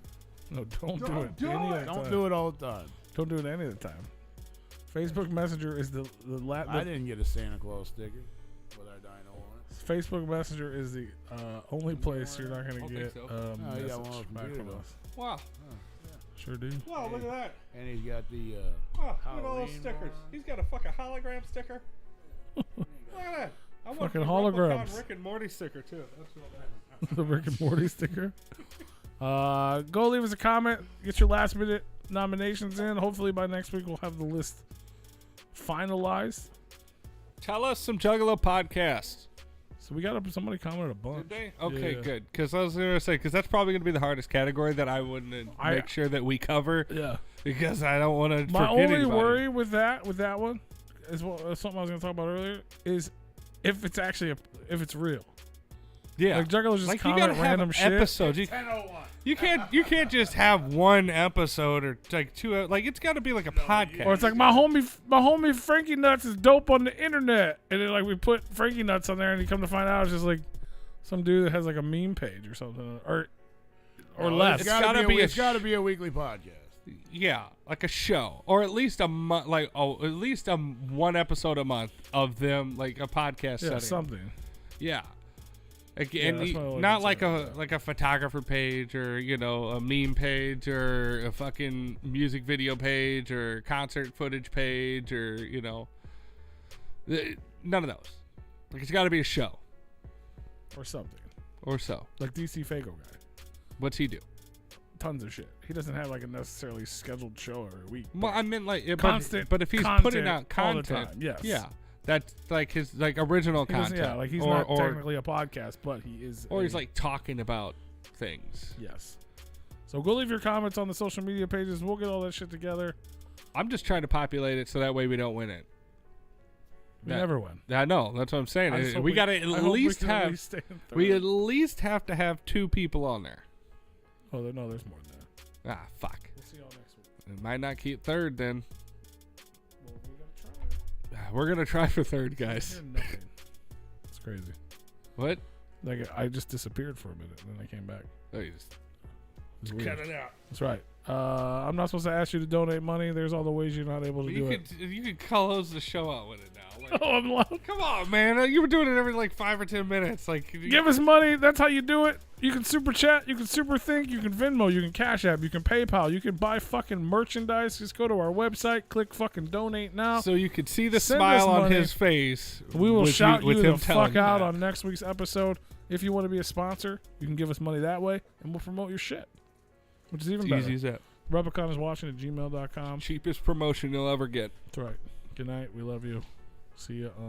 No, don't do it. do any it. of the Don't time. do it all the time. Don't do it any of the time. Facebook Messenger is the I didn't get a Santa Claus sticker with our dino on it. Facebook Messenger is the only place you're not going Don't to think get so. a Oh, you got message one with back computer, from though. us. Wow. Sure do. Wow, look at that. And he's got the Wow, look at all those Halloween stickers. one. He's got a fucking hologram sticker. Look at that. I want Fucking the holograms. Replicon Rick and Morty sticker too. That's what The Rick and Morty sticker. Go leave us a comment. Get your last minute nominations in. Hopefully by next week we'll have the list finalized. Tell us some Juggalo podcasts. So we got somebody commented a bunch. Did they? Okay, Yeah. good. Because I was going to say, because that's probably going to be the hardest category that I wouldn't make sure that we cover Yeah. because I don't want to My forget only anybody. worry with that one is something I was going to talk about earlier is if it's actually if it's real. Yeah. Like Juggalos just Like you comment gotta random have shit. episodes. You can't just have one episode or like two. Like it's got to be like a podcast. Or it's like my homie Frankie Nuts is dope on the internet, and then like we put Frankie Nuts on there, and you come to find out it's just like some dude that has like a meme page or something, or less. It's gotta got to be a weekly podcast. Yeah, like a show, or at least a month, like at least one episode a month of them, like a podcast. Yeah, setting. something. Yeah. Like, Yeah, and that's my only not like concern, a photographer page or a meme page or a fucking music video page or concert footage page or none of those. Like it's got to be a show Or something. or so. Like DC Fago guy. What's he do? Tons of shit. He doesn't have like a necessarily scheduled show every week. Well, I meant like Constant but if he's content putting out all the content, time, yes. yeah, that's like his like original He doesn't- content. yeah, like he's or, not or, technically a podcast, but he is. or he's like talking about things. yes. So go leave your comments on the social media pages. We'll get all that shit together. I'm just trying to populate it so that way we don't win it. We Yeah. never win. I know. That's what I'm saying. I just hope We got to I at hope least can at have. least stay in third. We at least have to have 2 people on there. Oh, no, there's more than that. Ah, fuck. We'll see y'all next week. It might not keep third then. Well, we gotta try it. We're gonna try for third, guys. Hear nothing. It's crazy. What? Like I just disappeared for a minute, and then I came back. Oh, you just It's weird. cut it out. That's right. I'm not supposed to ask you to donate money. There's all the ways you're not able to do it. You could close the show out with it now. Like, Oh, I'm loud. come on, man. You were doing it every like 5 or 10 minutes. Like, Give us money. That's how you do it. You can super chat. You can super think. You can Venmo. You can Cash App. You can PayPal. You can buy fucking merchandise. Just go to our website. Click fucking donate now. so you could see the Send smile us on money. his face. We will with shout with you him the telling fuck out that. on next week's episode. If you want to be a sponsor, you can give us money that way, and we'll promote your shit, which is even It's better. easy as that. Repliconiswatching at gmail.com. Cheapest promotion you'll ever get. That's right. Good night. We love you. See you on